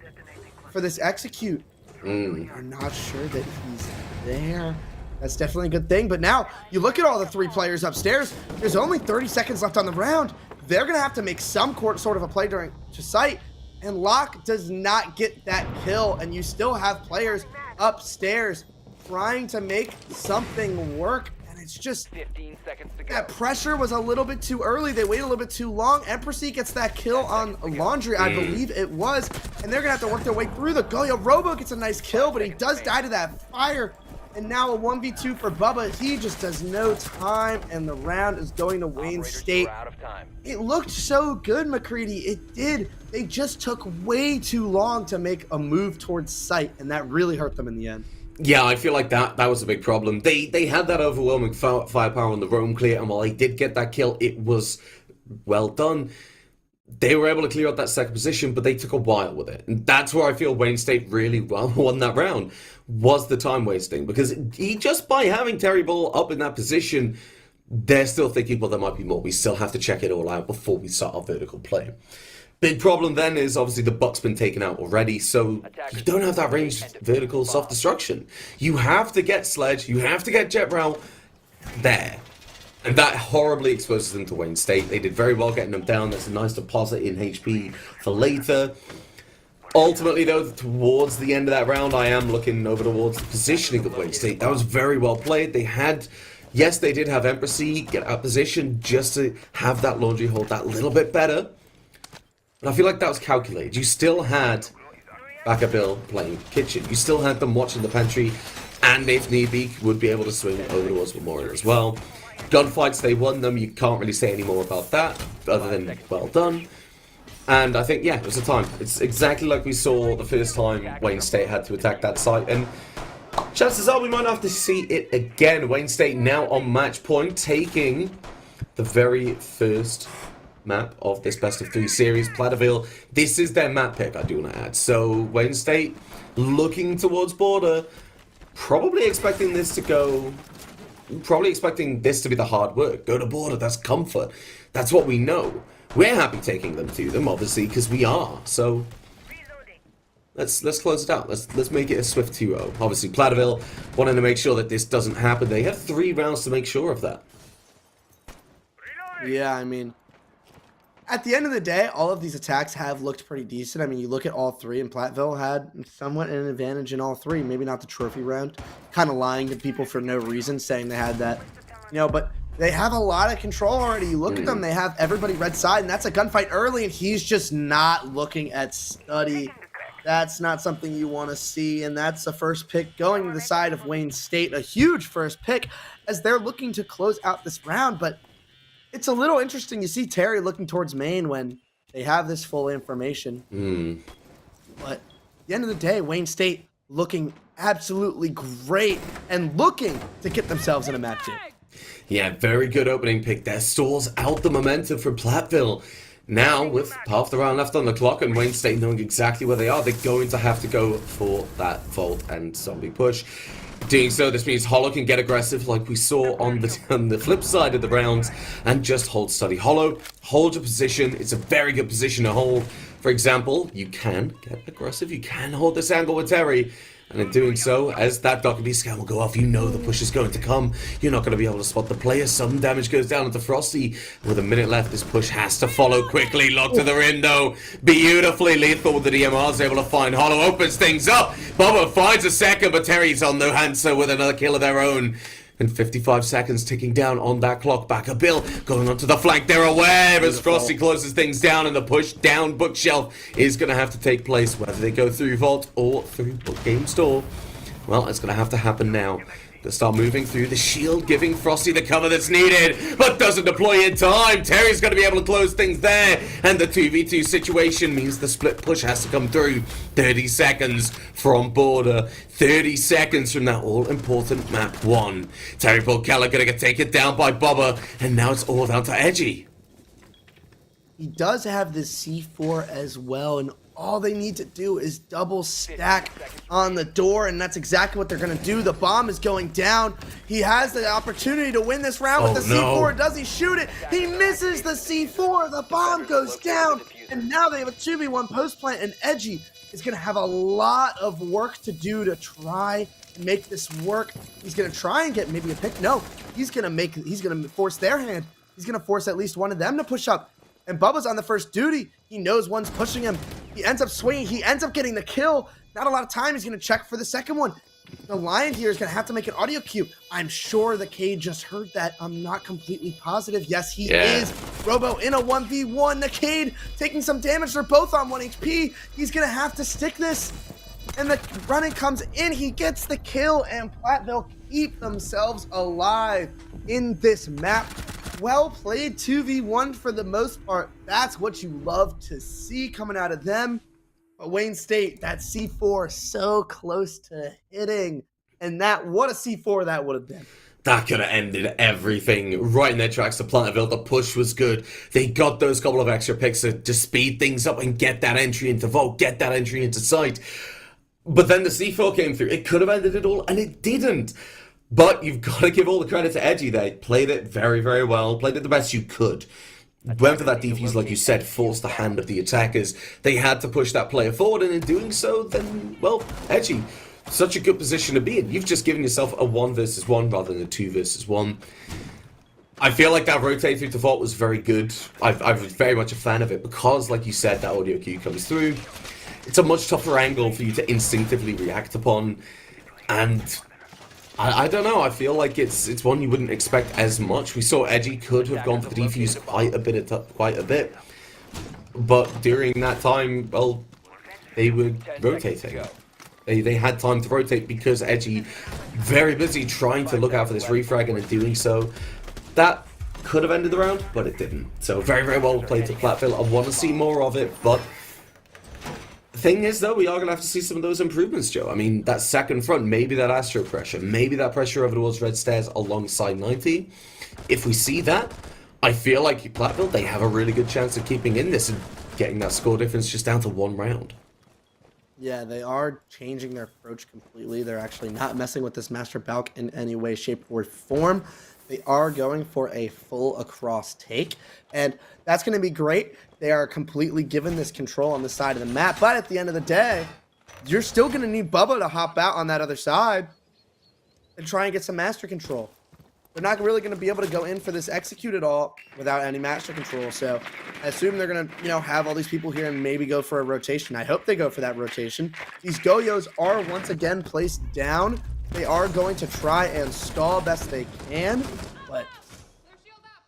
for this execute. We're not sure that he's there. That's definitely a good thing. But now you look at all the 3 players upstairs. There's only 30 seconds left on the round. They're going to have to make some sort of a play during to sight. And Locke does not get that kill. And you still have players upstairs trying to make something work. And it's just 15 seconds to go. that pressure was a little bit too early. They waited a little bit too long. Empress gets that kill on Laundry, I believe it was. And they're going to have to work their way through. The Goya Robo gets a nice kill, but he does die to that fire. And now a 1v2 for Bubba. He just does no time, and the round is going to Wayne State. It looked so good, McCready. It did. They just took way too long to make a move towards sight, and that really hurt them in the end. Yeah, I feel like that was a big problem. They had that overwhelming firepower on the roam clear, and while they did get that kill, it was well done. They were able to clear out that second position, but they took a while with it. And that's where I feel Wayne State really won that round, was the time wasting. Because just by having Terry Bull up in that position, they're still thinking, well, there might be more. We still have to check it all out before we start our vertical play. Big problem then is obviously the Buck's been taken out already, so you don't have that ranged vertical self-destruction. You have to get Sledge, you have to get Jet Brow there. And that horribly exposes them to Wayne State. They did very well getting them down. That's a nice deposit in HP for later. Ultimately, though, towards the end of that round, I am looking over towards the positioning of Wayne State. That was very well played. They had, yes, they did have Empress get out of position just to have that laundry hold that little bit better. But I feel like that was calculated. You still had Backup Bill playing kitchen. You still had them watching the pantry. And if need be, would be able to swing over towards Memorial as well. Gunfights, they won them. You can't really say any more about that, other than well done. And I think, yeah, it was a time. It's exactly like we saw the first time Wayne State had to attack that site. And chances are we might have to see it again. Wayne State now on match point, taking the very first map of this best of 3 series, Platteville. This is their map pick, I do want to add. So Wayne State looking towards border, probably expecting this to be the hard work. Go to border, that's comfort. That's what we know. We're happy taking them to them, obviously, because we are. So let's close it out. Let's make it a swift 2-0. Obviously, Platteville wanting to make sure that this doesn't happen. They have 3 rounds to make sure of that. Yeah, I mean, at the end of the day, all of these attacks have looked pretty decent. I mean, you look at all 3, and Platteville had somewhat an advantage in all 3. Maybe not the trophy round. Kind of lying to people for no reason, saying they had that. But they have a lot of control already. You look at them, they have everybody red side, and that's a gunfight early, and he's just not looking at study. That's not something you want to see, and that's the first pick going to the side of Wayne State. A huge first pick as they're looking to close out this round, but it's a little interesting. You see Terry looking towards Maine when they have this full information. But at the end of the day, Wayne State looking absolutely great and looking to get themselves in a map 2. Yeah, very good opening pick there. Stalls out the momentum for Platteville. Now, with half the round left on the clock and Wayne State knowing exactly where they are, they're going to have to go for that Volt and Zombie push. Doing so, this means Hollow can get aggressive like we saw on the flip side of the rounds and just hold steady. Hollow, hold your position. It's a very good position to hold. For example, you can get aggressive. You can hold this angle with Terry. And in doing so, as that Doherty scan will go off, you know the push is going to come. You're not going to be able to spot the player. Some damage goes down into Frosty. With a minute left, this push has to follow quickly. Lock to the window. Beautifully lethal with the DMRs able to find Hollow. Opens things up. Bubba finds a second, but Terry's on the answer with another kill of their own. And 55 seconds ticking down on that clock. Back of Bill going onto the flank. They're aware as Frosty closes things down, and the push down bookshelf is going to have to take place. Whether they go through Vault or through Book Game Store, well, it's going to have to happen now. To start moving through the shield, giving Frosty the cover that's needed, but doesn't deploy in time. Terry's going to be able to close things there, and the 2v2 situation means the split push has to come through. 30 seconds from border, 30 seconds from that all-important map 1. Terry Paul Keller going to get taken down by Bubba, and now it's all down to Edgy. He does have the C4 as well, and all they need to do is double stack on the door, and that's exactly what they're going to do. The bomb is going down. He has the opportunity to win this round with the C4. Does he shoot it? He misses the C4. The bomb goes down, and now they have a 2v1 post plant, and Edgy is going to have a lot of work to do to try and make this work. He's going to try and get maybe a pick. No, he's going to force their hand. He's going to force at least one of them to push up. And Bubba's on the first duty. He knows one's pushing him. He ends up swinging. He ends up getting the kill. Not a lot of time. He's going to check for the second one. The Lion here is going to have to make an audio cue. I'm sure the Cade just heard that. I'm not completely positive. Yes, he is. Robo in a 1v1. The Cade taking some damage. They're both on 1 HP. He's going to have to stick this. And the running comes in. He gets the kill. And Platteville keep themselves alive in this map. Well played 2v1 for the most part. That's what you love to see coming out of them. But Wayne State, that C4 so close to hitting. And what a C4 that would have been. That could have ended everything right in their tracks to Platteville. The push was good. They got those couple of extra picks to speed things up and get that entry into Vault, get that entry into sight. But then the C4 came through. It could have ended it all, and it didn't. But you've got to give all the credit to Edgy. They played it very, very well. Played it the best you could. Went for that defuse, like you said, forced the hand of the attackers. They had to push that player forward, and in doing so, then, well, Edgy, such a good position to be in. You've just given yourself a 1 versus 1 rather than a 2 versus 1. I feel like that rotate through to Vault was very good. I was very much a fan of it because, like you said, that audio cue comes through. It's a much tougher angle for you to instinctively react upon, and I don't know, I feel like it's one you wouldn't expect as much. We saw Edgy could have gone for the defuse quite a bit, but during that time, well, they were rotating. They had time to rotate because Edgy, very busy trying to look out for this refrag, and in doing so, that could have ended the round, but it didn't. So very, very well played to Platteville. I want to see more of it, but the thing is, though, we are going to have to see some of those improvements, Joe. I mean, that second front, maybe that Astro pressure, maybe that pressure over towards Red Stairs alongside 90. If we see that, I feel like Platteville, they have a really good chance of keeping in this and getting that score difference just down to 1 round. Yeah, they are changing their approach completely. They're actually not messing with this Master Balk in any way, shape, or form. They are going for a full across take, and that's going to be great. They are completely given this control on the side of the map, but at the end of the day, you're still going to need Bubba to hop out on that other side and try and get some master control. They're not really going to be able to go in for this execute at all without any master control. So I assume they're going to, have all these people here and maybe go for a rotation. I hope they go for that rotation. These Goyos are once again placed down. They are going to try and stall best they can, but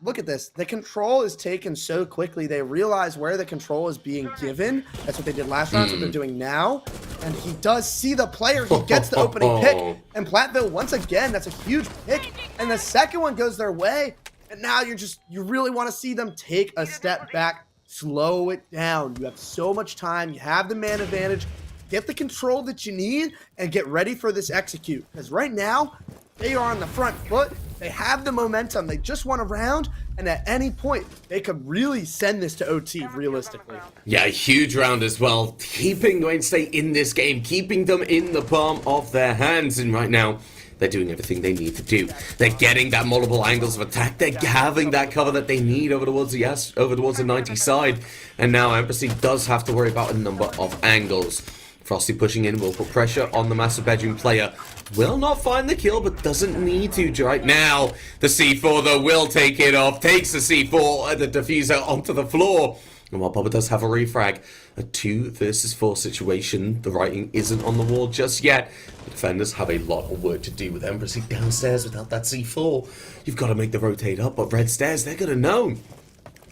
look at this. The control is taken so quickly. They realize where the control is being given. That's what they did last round. That's what they're doing now. And he does see the player. He gets the opening pick. And Platteville, once again, that's a huge pick. And the second one goes their way. And now you really want to see them take a step back, slow it down. You have so much time. You have the man advantage. Get the control that you need and get ready for this execute. Because right now, they are on the front foot. They have the momentum. They just won a round, and at any point, they could really send this to OT, realistically. Yeah, a huge round as well. Keeping Wayne State in this game, keeping them in the palm of their hands, and right now, they're doing everything they need to do. They're getting that multiple angles of attack. They're having that cover that they need over towards the 90 side, and now Embassy does have to worry about a number of angles. Frosty pushing in will put pressure on the master bedroom player. Will not find the kill, but doesn't need to right now. The C4, though, will take it off. Takes the C4, the diffuser onto the floor. And while Bubba does have a refrag, a 2 versus 4 situation, the writing isn't on the wall just yet. The defenders have a lot of work to do with Embassy downstairs without that C4. You've got to make the rotate up, but red stairs, they're going to know.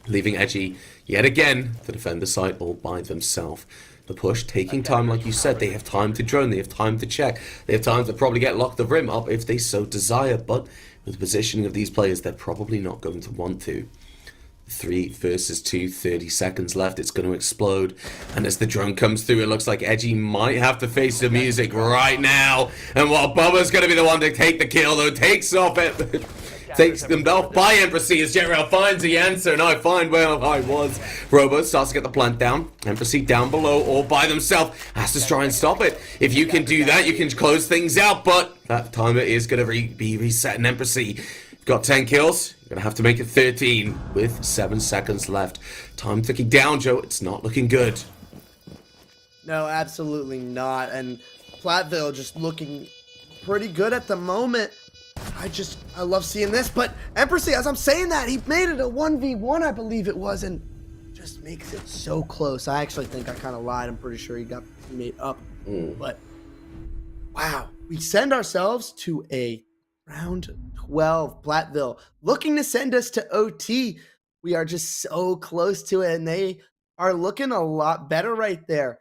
Leaving Edgy, yet again, the defender side all by themselves. The push taking time, like you said. They have time to drone, they have time to check, they have time to probably get Lock the Rim up if they so desire, but with the positioning of these players, they're probably not going to want to. 3 versus 2, 30 seconds left, it's going to explode, and as the drone comes through, it looks like Edgy might have to face the music right now, and while Bubba's going to be the one to take the kill, though, takes off it. Takes them off by Embassy as Jetrail finds the answer, and I find where I was. Robo starts to get the plant down. Embassy down below all by themselves. Has to try and stop it. If you can do that, you can close things out, but that timer is going to be reset in Embassy. Got 10 kills. You're going to have to make it 13 with 7 seconds left. Time ticking down, Joe. It's not looking good. No, absolutely not. And Platteville just looking pretty good at the moment. I love seeing this, but Embassy, as I'm saying that, he made it a 1v1, I believe it was, and just makes it so close. I actually think I kind of lied. I'm pretty sure he got made up. But, wow. We send ourselves to a round 12. Platteville looking to send us to OT. We are just so close to it, and they are looking a lot better right there.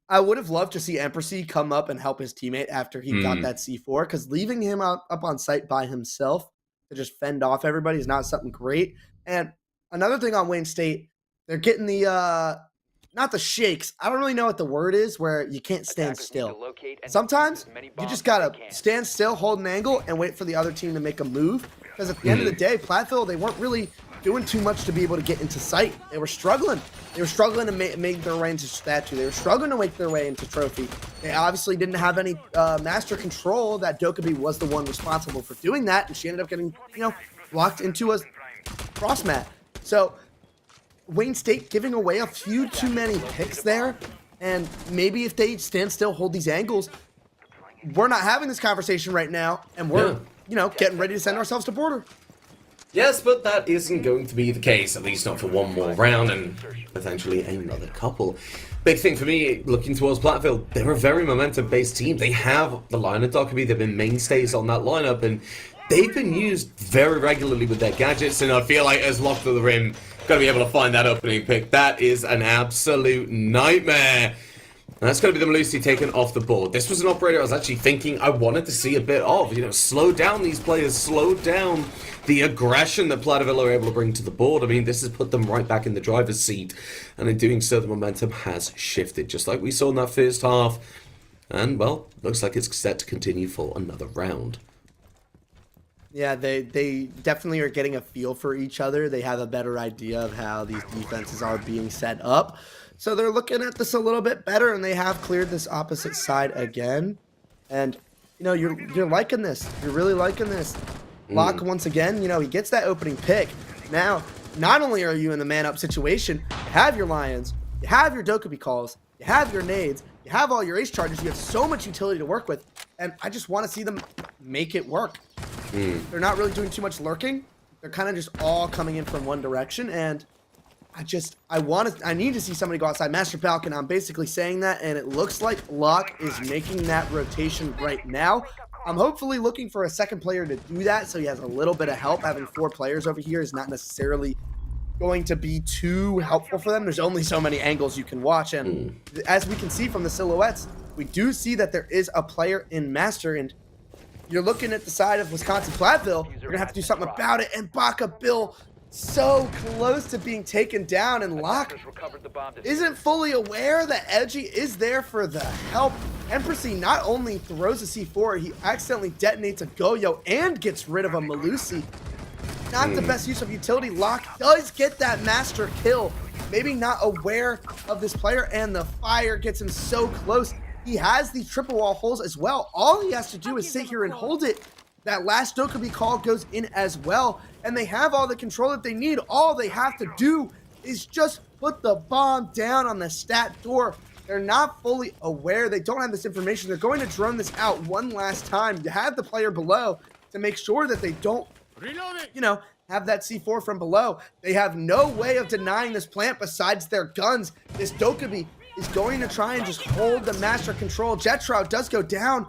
I would have loved to see Embassy come up and help his teammate after he got that C4, because leaving him up on site by himself to just fend off everybody is not something great. And another thing on Wayne State, they're getting the, not the shakes. I don't really know what the word is where you can't stand still. Sometimes you just got to stand still, hold an angle, and wait for the other team to make a move. Because at the end of the day, Platteville, they weren't really doing too much to be able to get into sight. They were struggling. They were struggling to make their way into statue. They were struggling to make their way into trophy. They obviously didn't have any master control. That Dokkaebi was the one responsible for doing that, and she ended up getting, locked into a cross mat. So Wayne State giving away a few too many picks there, and maybe if they stand still, hold these angles, we're not having this conversation right now, and we're, getting ready to send ourselves to border. Yes, but that isn't going to be the case, at least not for one more round, and potentially another couple. Big thing for me, looking towards Platteville, they're a very momentum-based team. They have the lineup Dokkaebi, they've been mainstays on that lineup, and they've been used very regularly with their gadgets, and I feel like as Lock to the Rim, going to be able to find that opening pick. That is an absolute nightmare. And that's going to be the Melusi taken off the board. This was an operator I was actually thinking I wanted to see a bit of. Slow down these players, slow down the aggression that Platteville are able to bring to the board. I mean, this has put them right back in the driver's seat. And in doing so, the momentum has shifted, just like we saw in that first half. And, well, looks like it's set to continue for another round. Yeah, they definitely are getting a feel for each other. They have a better idea of how these defenses are being set up. So they're looking at this a little bit better, and they have cleared this opposite side again. And you're liking this. You're really liking this. Lock once again, he gets that opening pick. Now, not only are you in the man up situation, you have your Lions, you have your Dokkaebi calls, you have your nades, you have all your ace charges, you have so much utility to work with, and I just want to see them make it work. They're not really doing too much lurking. They're kind of just all coming in from one direction, and I need to see somebody go outside. Master Falcon, I'm basically saying that, and it looks like Locke is making that rotation right now. I'm hopefully looking for a second player to do that, so he has a little bit of help. Having 4 players over here is not necessarily going to be too helpful for them. There's only so many angles you can watch, and as we can see from the silhouettes, we do see that there is a player in Master, and you're looking at the side of Wisconsin-Platteville. You're going to have to do something about it, and Baka Bill so close to being taken down, and Locke isn't fully aware that Edgy is there for the help. Empressy not only throws a C4, he accidentally detonates a Goyo and gets rid of a Malusi. Not the best use of utility. Locke does get that master kill. Maybe not aware of this player, and the fire gets him so close. He has these triple wall holes as well. All he has to do is sit here and hold it. That last Dokkaebi call goes in as well, and they have all the control that they need. All they have to do is just put the bomb down on the stat door. They're not fully aware. They don't have this information. They're going to drone this out one last time to have the player below to make sure that they don't, have that C4 from below. They have no way of denying this plant besides their guns. This Dokkaebi is going to try and just hold the master control. Jet Shroud does go down.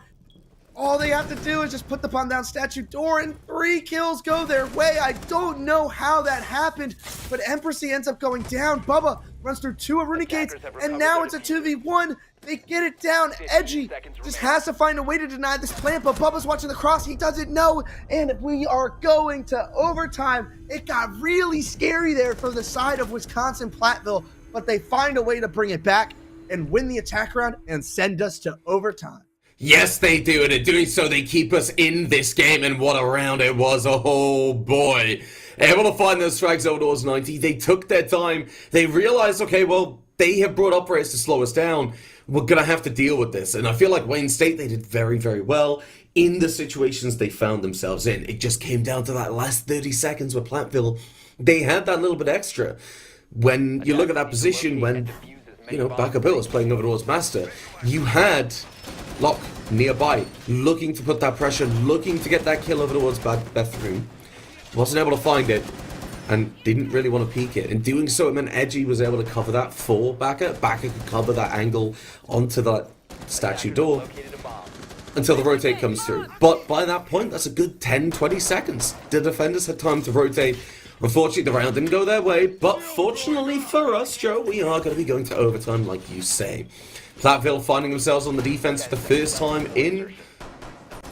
All they have to do is just put the bomb down statue door, and 3 kills go their way. I don't know how that happened, but Empressy ends up going down. Bubba runs through 2 of Runegates, and now it's a 2v1. They get it down. Edgy just has to find a way to deny this plant, but Bubba's watching the cross. He doesn't know, and we are going to overtime. It got really scary there for the side of Wisconsin-Platteville, but they find a way to bring it back and win the attack round and send us to overtime. Yes, they do, and in doing so, they keep us in this game, and what a round it was. Oh boy. Able to find those frags over towards 90. They took their time. They realized, okay, well, they have brought operators to slow us down. We're going to have to deal with this. And I feel like Wayne State, they did very, very well in the situations they found themselves in. It just came down to that last 30 seconds with Platteville. They had that little bit extra. When you look at that position, when, Baka Bill was playing over towards Master, you had Locke nearby, looking to put that pressure, looking to get that kill over towards Bathroom. Wasn't able to find it, and didn't really want to peek it. In doing so, it meant Edgy was able to cover that for Baka. Baka could cover that angle onto that statue door until the rotate comes through. But by that point, that's a good 10-20 seconds. The defenders had time to rotate. Unfortunately, the round didn't go their way, but fortunately for us, Joe, we are going to be going to overtime, like you say. Platteville finding themselves on the defense for the first time in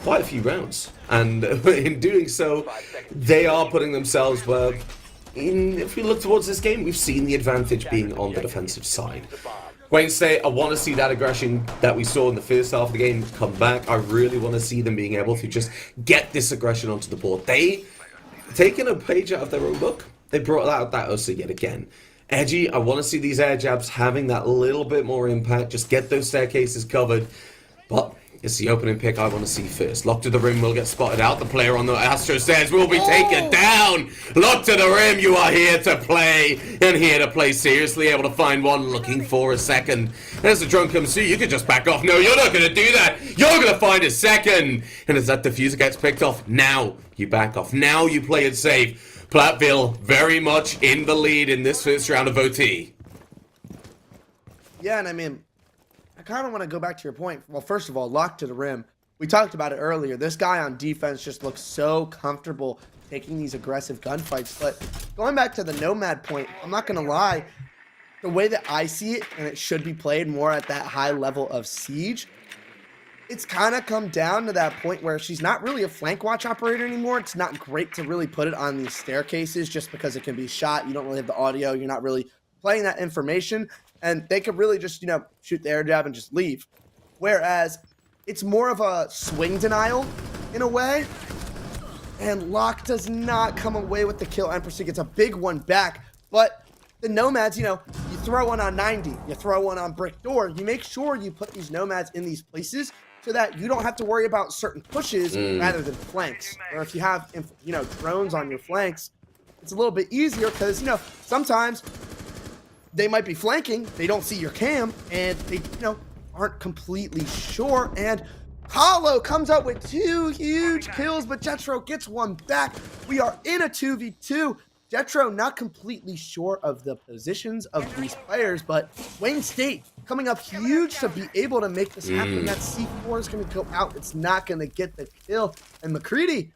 quite a few rounds. And in doing so, they are putting themselves where, if we look towards this game, we've seen the advantage being on the defensive side. Wayne State, I want to see that aggression that we saw in the first half of the game come back. I really want to see them being able to just get this aggression onto the board. They, taking a page out of their own book, they brought out that OSA yet again. Edgy, I want to see these air jabs having that little bit more impact. Just get those staircases covered. But it's the opening pick I want to see first. Lock to the rim will get spotted out. The player on the Astro stairs will be taken down. Lock to the rim. You are here to play. And here to play seriously. Able to find one. Looking for a second. As the drone comes through, you can just back off. No, you're not going to do that. You're going to find a second. And as that diffuser gets picked off, now you back off. Now you play it safe. Platteville very much in the lead in this first round of OT. Yeah, and I mean, I kind of want to go back to your point. Well, first of all, Lock to the rim. We talked about it earlier. This guy on defense just looks so comfortable taking these aggressive gunfights. But going back to the Nomad point, I'm not going to lie. The way that I see it, and it should be played more at that high level of Siege, it's kind of come down to that point where she's not really a flank watch operator anymore. It's not great to really put it on these staircases just because it can be shot. You don't really have the audio. You're not really playing that information. And they could really just, shoot the air jab and just leave. Whereas it's more of a swing denial in a way. And Locke does not come away with the kill. Empress gets a big one back. But the Nomads, you throw one on 90, you throw one on brick door, you make sure you put these nomads in these places so that you don't have to worry about certain pushes rather than flanks. Or if you have, drones on your flanks, it's a little bit easier because, sometimes they might be flanking, they don't see your cam, and they, aren't completely sure. And Hollow comes out with 2 huge kills, but Jetro gets one back. We are in a 2v2. Jetro not completely sure of the positions of these players, but Wayne State coming up huge to be able to make this happen. That C4 is going to go out. It's not going to get the kill. And McCready,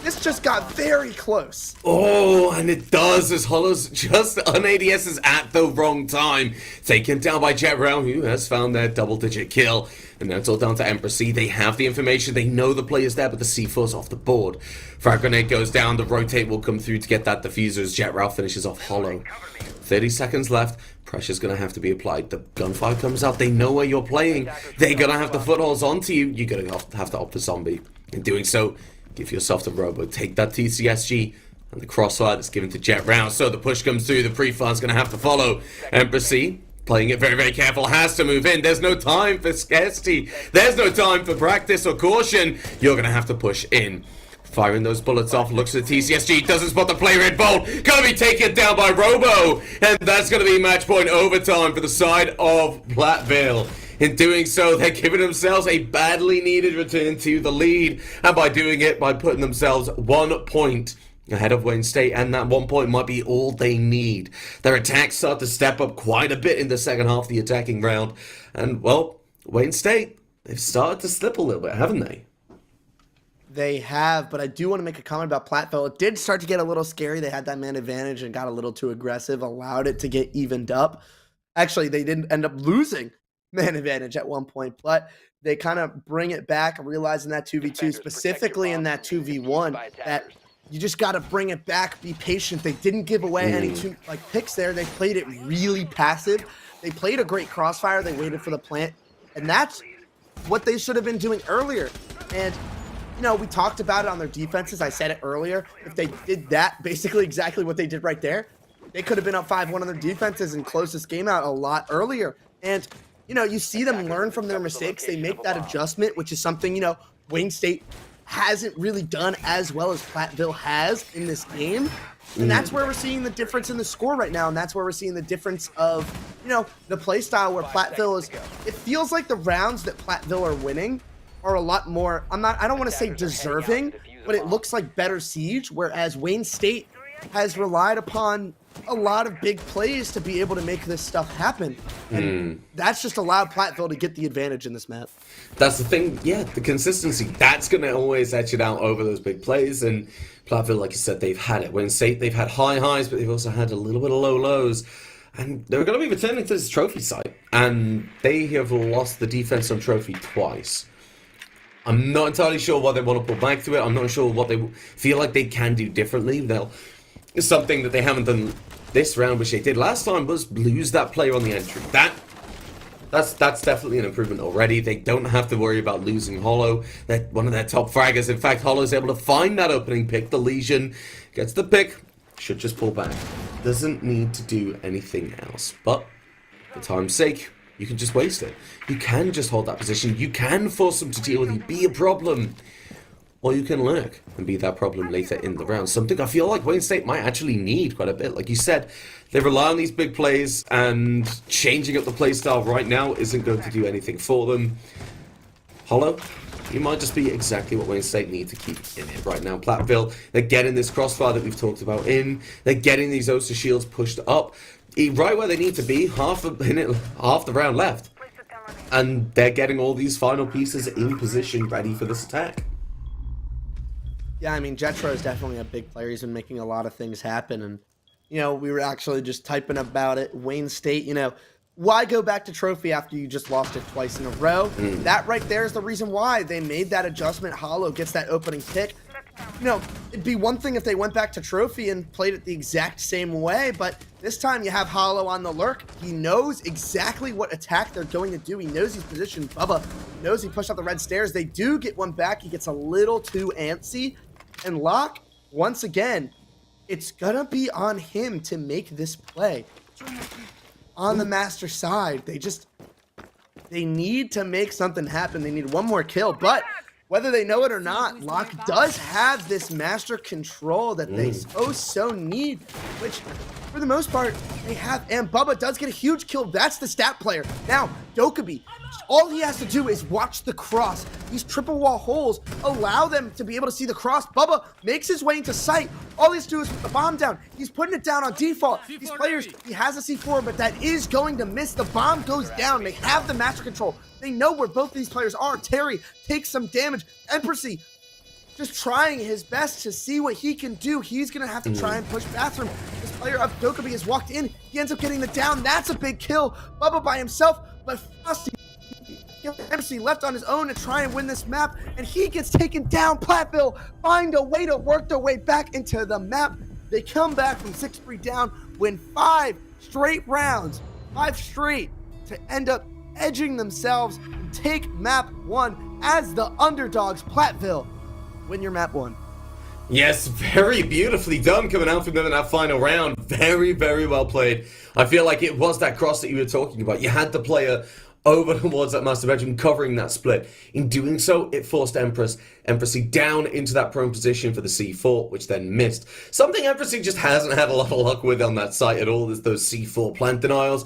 this just got very close. Oh, and it does, as Hollow's just on ADSs at the wrong time. Taken down by Jetrow, who has found their double-digit kill. And now it's all down to Emperor C. They have the information, they know the player's there, but the C4's off the board. Frag grenade goes down, the rotate will come through to get that diffuser as Jetrow finishes off Hollow. 30 seconds left. Pressure's going to have to be applied. The gunfire comes out. They know where you're playing. They're going to have the footholds onto you. You're going to have to opt for zombie. In doing so, give yourself the robo. Take that TCSG and the crossfire that's given to Jetrow. So the push comes through. The pre-fire's going to have to follow. Emperor C, playing it very, very careful, has to move in. There's no time for scarcity. There's no time for practice or caution. You're going to have to push in. Firing those bullets off, looks at the TCSG, doesn't spot the player in bolt, gonna be taken down by Robo, and that's gonna be match point overtime for the side of Platteville. In doing so, they're giving themselves a badly needed return to the lead, and by doing it, by putting themselves 1 point ahead of Wayne State, and that 1 point might be all they need. Their attacks start to step up quite a bit in the second half of the attacking round, and well, Wayne State, they've started to slip a little bit, haven't they? They have, but I do want to make a comment about Platteville. It did start to get a little scary. They had that man advantage and got a little too aggressive, allowed it to get evened up. Actually, they didn't end up losing man advantage at one point, but they kind of bring it back, realizing that 2v2, specifically in that 2v1, that you just got to bring it back, be patient. They didn't give away any picks there. They played it really passive. They played a great crossfire. They waited for the plant, and that's what they should have been doing earlier. And we talked about it on their defenses. I said it earlier. If they did that, basically exactly what they did right there, they could have been up 5-1 on their defenses and closed this game out a lot earlier. And, you see them learn from their mistakes. They make that adjustment, which is something, Wayne State hasn't really done as well as Platteville has in this game. And that's where we're seeing the difference in the score right now. And that's where we're seeing the difference of, the play style where Platteville is, it feels like the rounds that Platteville are winning are a lot more, I don't want to say deserving, but it looks like better siege, whereas Wayne State has relied upon a lot of big plays to be able to make this stuff happen. And that's just allowed Platteville to get the advantage in this map. That's the thing, yeah, the consistency. That's going to always edge it out over those big plays. And Platteville, like you said, they've had it. Wayne State, they've had high highs, but they've also had a little bit of low lows. And they're going to be returning to this trophy site. And they have lost the defense on trophy twice. I'm not entirely sure why they want to pull back to it. I'm not sure what they feel like they can do differently. It's something that they haven't done this round, which they did last time, was lose that player on the entry. That's definitely an improvement already. They don't have to worry about losing Hollow. They're one of their top fraggers. In fact, Hollow is able to find that opening pick. The Legion gets the pick. Should just pull back. Doesn't need to do anything else. But for time's sake, you can just waste it. You can just hold that position. You can force them to deal with you. Be a problem. Or you can lurk and be that problem later in the round. Something I feel like Wayne State might actually need quite a bit. Like you said, they rely on these big plays, and changing up the play style right now isn't going to do anything for them. Hollow, you might just be exactly what Wayne State need to keep in it right now. Platteville, they're getting this crossfire that we've talked about in. They're getting these Osa shields pushed up. Right where they need to be, half the round left. And they're getting all these final pieces in position ready for this attack. Yeah, I mean, Jetro is definitely a big player. He's been making a lot of things happen. And, we were actually just typing about it. Wayne State, why go back to trophy after you just lost it twice in a row? That right there is the reason why they made that adjustment. Hollow gets that opening pick. It'd be one thing if they went back to trophy and played it the exact same way, but this time you have Hollow on the lurk. He knows exactly what attack they're going to do. He knows he's positioned. Bubba knows he pushed up the red stairs. They do get one back. He gets a little too antsy. And Locke, once again, it's going to be on him to make this play. on the master side. They need to make something happen. They need one more kill, but whether they know it or not, Locke does have this master control that they so need, which for the most part they have. And Bubba does get a huge kill. That's the stat player. Now, Dokkaebi, all he has to do is watch the cross. These triple wall holes allow them to be able to see the cross. Bubba makes his way into sight. All he has to do is put the bomb down. He's putting it down on default. These players, he has a C4, but that is going to miss. The bomb goes down. They have the master control. They know where both these players are. Terry takes some damage. Empressy just trying his best to see what he can do. He's going to have to try and push bathroom. This player of Dokkaebi has walked in. He ends up getting the down. That's a big kill. Bubba by himself, but Frosty Empressy left on his own to try and win this map, and he gets taken down. Platteville find a way to work their way back into the map. They come back from 6-3 down, win 5 straight rounds, 5 straight, to end up edging themselves and take map 1 as the underdogs. Platteville, win your map 1. Yes, very beautifully done coming out from them in that final round. Very, very well played. I feel like it was that cross that you were talking about. You had the player over towards that master bedroom, covering that split. In doing so, it forced Empressy down into that prone position for the C4, which then missed. Something Empressy just hasn't had a lot of luck with on that site at all is those C4 plant denials.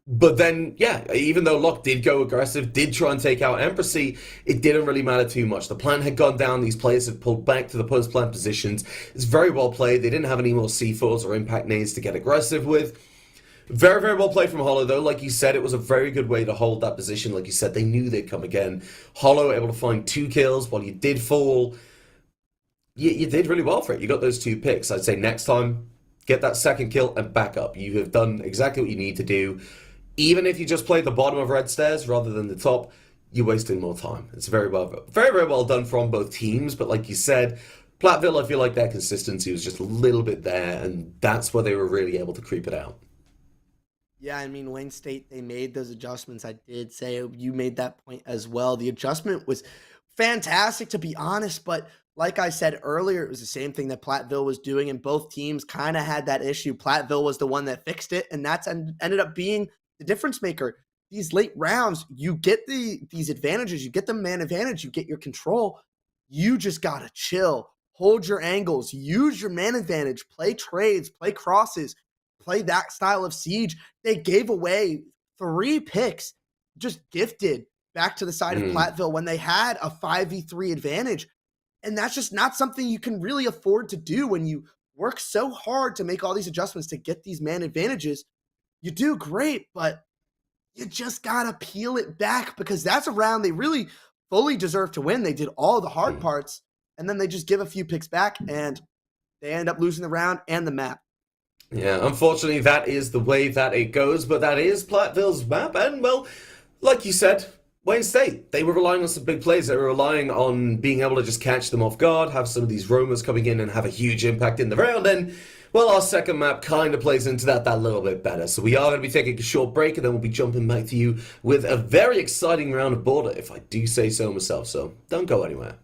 But then, yeah, even though Locke did go aggressive, did try and take out Empressy, it didn't really matter too much. The plant had gone down, these players had pulled back to the post-plant positions. It's very well played. They didn't have any more C4s or impact nades to get aggressive with. Very, very well played from Hollow, though. Like you said, it was a very good way to hold that position. Like you said, they knew they'd come again. Hollow able to find 2 kills while you did fall. You did really well for it. You got those 2 picks. I'd say next time, get that second kill and back up. You have done exactly what you need to do. Even if you just play the bottom of red stairs rather than the top, you're wasting more time. It's very, very well done from both teams. But like you said, Platteville, I feel like their consistency was just a little bit there, and that's where they were really able to creep it out. Yeah, I mean, Wayne State, they made those adjustments. I did say you made that point as well. The adjustment was fantastic, to be honest, but like I said earlier, it was the same thing that Platteville was doing, and both teams kind of had that issue. Platteville was the one that fixed it, and that's ended up being the difference maker. These late rounds, you get these advantages, you get the man advantage, you get your control. You just got to chill, hold your angles, use your man advantage, play trades, play crosses, play that style of siege. They gave away 3 picks, just gifted back to the side of Platteville when they had a 5v3 advantage. And that's just not something you can really afford to do when you work so hard to make all these adjustments to get these man advantages. You do great, but you just got to peel it back, because that's a round they really fully deserve to win. They did all the hard parts, and then they just give a few picks back, and they end up losing the round and the map. Yeah, unfortunately, that is the way that it goes, but that is Platteville's map, and, well, like you said, Wayne State, they were relying on some big plays. They were relying on being able to just catch them off guard, have some of these roamers coming in and have a huge impact in the round, and, well, our second map kind of plays into that little bit better. So we are going to be taking a short break, and then we'll be jumping back to you with a very exciting round of Border, if I do say so myself, so don't go anywhere.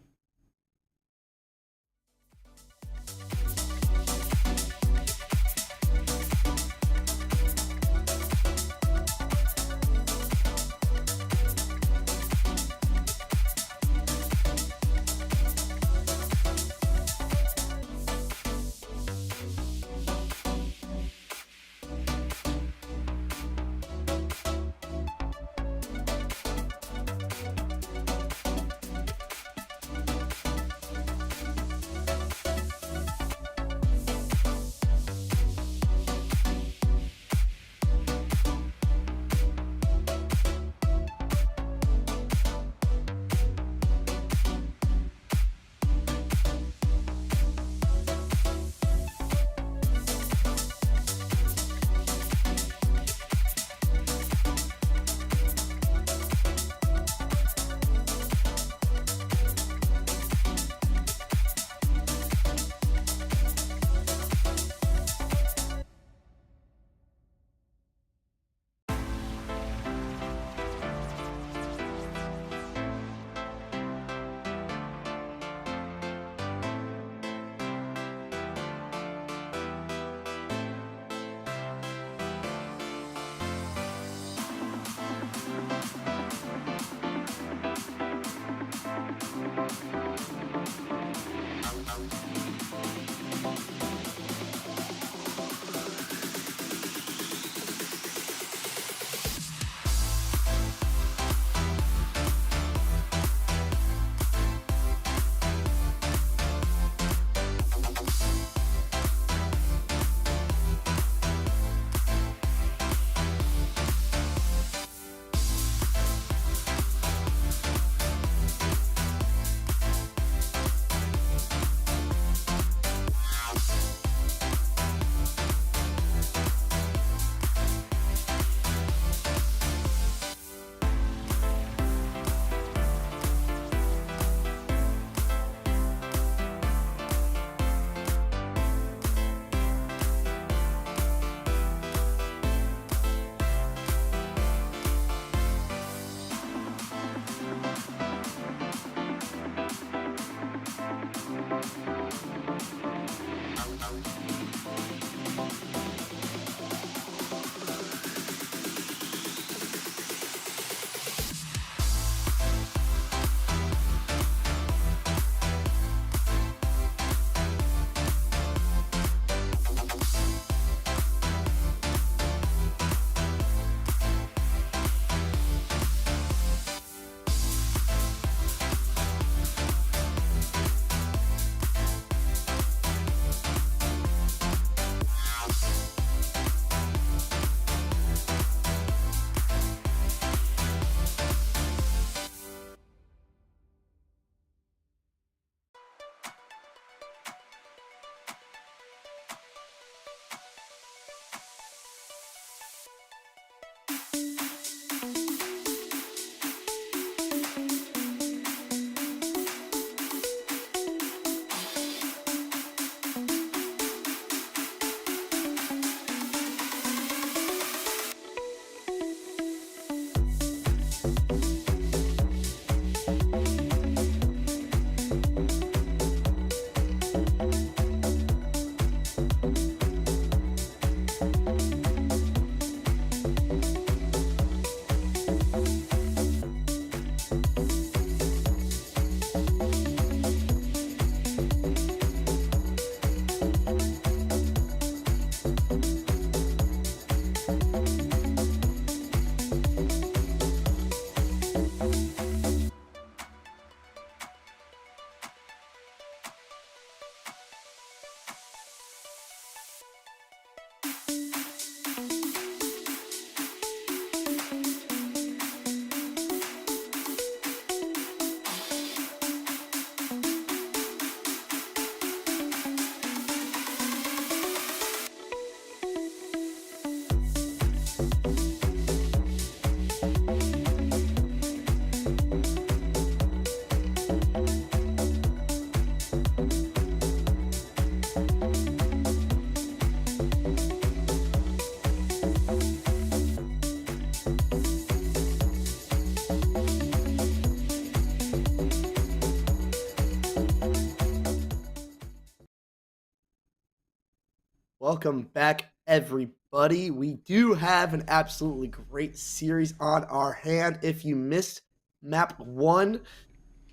Welcome back, everybody. We do have an absolutely great series on our hand. If you missed map 1,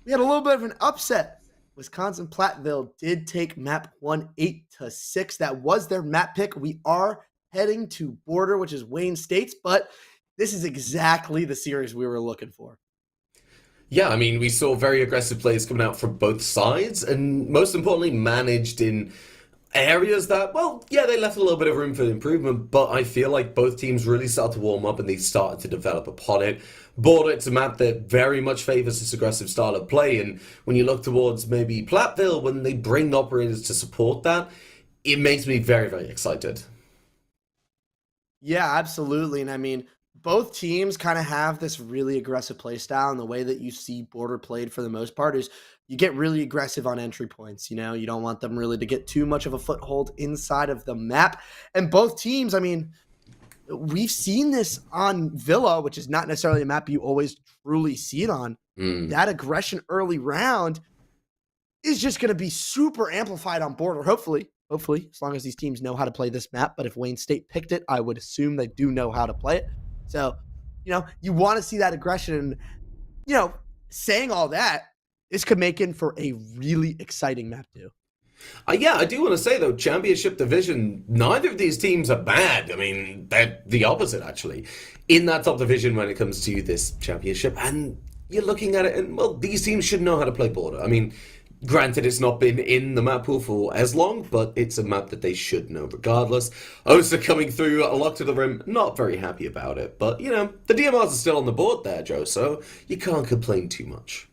we had a little bit of an upset. Wisconsin-Platteville did take map 1 8-6. That was their map pick. We are heading to Border, which is Wayne State's, but this is exactly the series we were looking for. Yeah, I mean, we saw very aggressive plays coming out from both sides, and most importantly, managed in areas that, well, yeah, they left a little bit of room for improvement, but I feel like both teams really started to warm up and they started to develop upon it. Border, it's a map that very much favors this aggressive style of play, and when you look towards maybe Platteville, when they bring operators to support that, it makes me very, very excited. Yeah, absolutely. And I mean, both teams kind of have this really aggressive play style, and the way that you see Border played for the most part is you get really aggressive on entry points. You don't want them really to get too much of a foothold inside of the map. And both teams, I mean, we've seen this on Villa, which is not necessarily a map you always truly see it on. That aggression early round is just going to be super amplified on Border, hopefully, as long as these teams know how to play this map. But if Wayne State picked it, I would assume they do know how to play it. So, you want to see that aggression. And, saying all that, this could make it for a really exciting map too. Yeah, I do want to say though, championship division, neither of these teams are bad. I mean, they're the opposite actually. In that top division when it comes to this championship, and you're looking at it and, well, these teams should know how to play border. I mean, granted, it's not been in the map pool for as long, but it's a map that they should know regardless. Osa coming through, a lock to the rim, not very happy about it. But, you know, the DMRs are still on the board there, Joe, so you can't complain too much.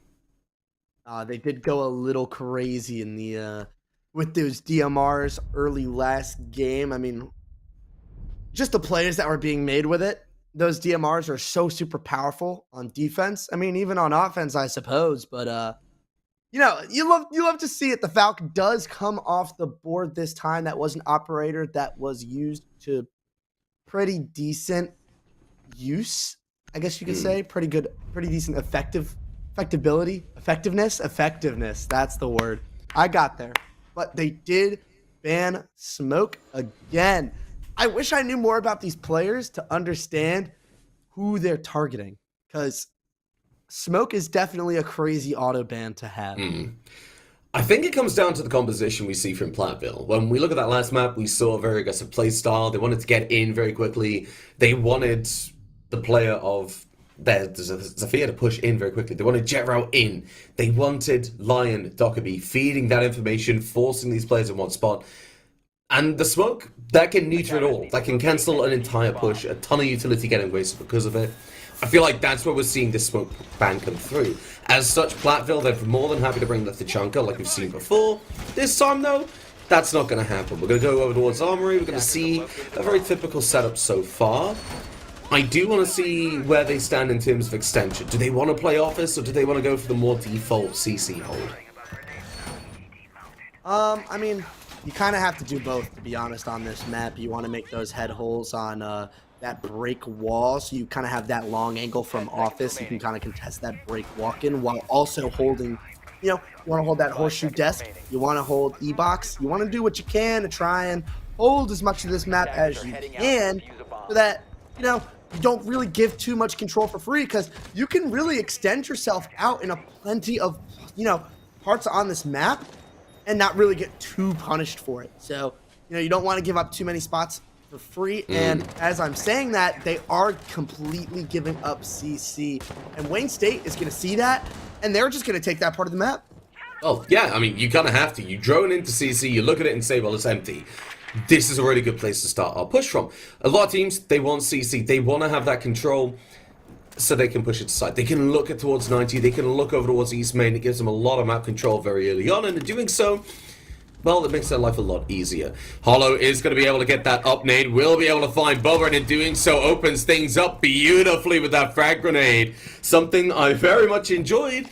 They did go a little crazy in the with those DMRs early last game. I mean, just the plays that were being made with it. Those DMRs are so super powerful on defense. I mean, even on offense, I suppose. But you know, you love to see it. The Falcon does come off the board this time. That was an operator that was used to pretty decent use, I guess you could say. Pretty good, pretty decent effectiveness. That's the word. I got there. But they did ban Smoke again. I wish I knew more about these players to understand who they're targeting, because Smoke is definitely a crazy auto ban to have. I think it comes down to the composition we see from Platteville. When we look at that last map, we saw a very aggressive play style. They wanted to get in very quickly. They wanted the player of Zafir to push in very quickly. They wanted Jet Route in. They wanted Lion, Dockerby feeding that information, forcing these players in one spot. And the Smoke, that can neuter it all. That can cancel an entire push, a ton of utility getting wasted because of it. I feel like that's where we're seeing this Smoke ban come through. As such, Platteville, they're more than happy to bring the Tachanka like we've seen before. This time, though, that's not going to happen. We're going to go over towards Armory. We're going to see a very typical setup so far. I do want to see where they stand in terms of extension. Do they want to play Office, or do they want to go for the more default CC hold? I mean, you kind of have to do both, to be honest, on this map. You want to make those head holes on that break wall, so you kind of have that long angle from Office. You can kind of contest that break walk-in while also holding, you know, you want to hold that horseshoe desk. You want to hold E-box. You want to do what you can to try and hold as much of this map as you can so that, you know, you don't really give too much control for free, because you can really extend yourself out in a plenty of, you know, parts on this map and not really get too punished for it. So, you know, you don't want to give up too many spots for free. And as I'm saying that, they are completely giving up CC. And Wayne State is going to see that, and they're just going to take that part of the map. Oh, yeah, I mean, you kind of have to. You drone into CC, you look at it and say, well, it's empty. This is a really good place to start our push from. A lot of teams, they want CC. They want to have that control so they can push it aside. They can look it towards 90. They can look over towards East Main. It gives them a lot of map control very early on. And in doing so, well, it makes their life a lot easier. Hollow is going to be able to get that up nade. Will be able to find Boba, and in doing so, opens things up beautifully with that frag grenade. Something I very much enjoyed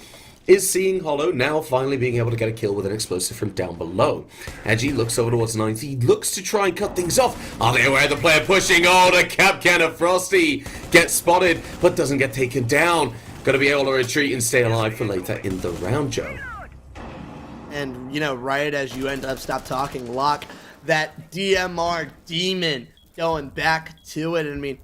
is seeing Hollow now finally being able to get a kill with an explosive from down below. Edgy looks over towards 90, looks to try and cut things off. Are they aware of the player pushing? Oh, the cap can of Frosty gets spotted, but doesn't get taken down. Gonna be able to retreat and stay alive for later in the round, Joe. And, you know, right as you end up stop talking, Locke, that DMR demon going back to it. I mean,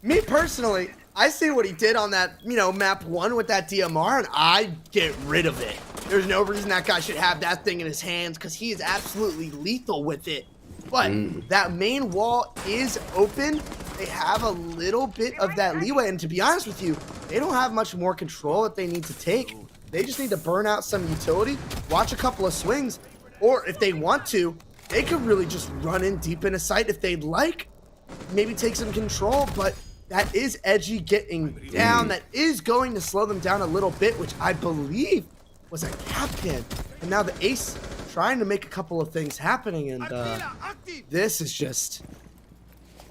me personally, I see what he did on that, you know, map 1 with that DMR, and I get rid of it. There's no reason that guy should have that thing in his hands, because he is absolutely lethal with it. But that main wall is open. They have a little bit of that leeway, and to be honest with you, they don't have much more control that they need to take. They just need to burn out some utility, watch a couple of swings, or if they want to, they could really just run in deep in a site if they'd like. Maybe take some control, but that is Edgy getting down. That is going to slow them down a little bit, which I believe was a captain. And now the ace trying to make a couple of things happening. And this is just,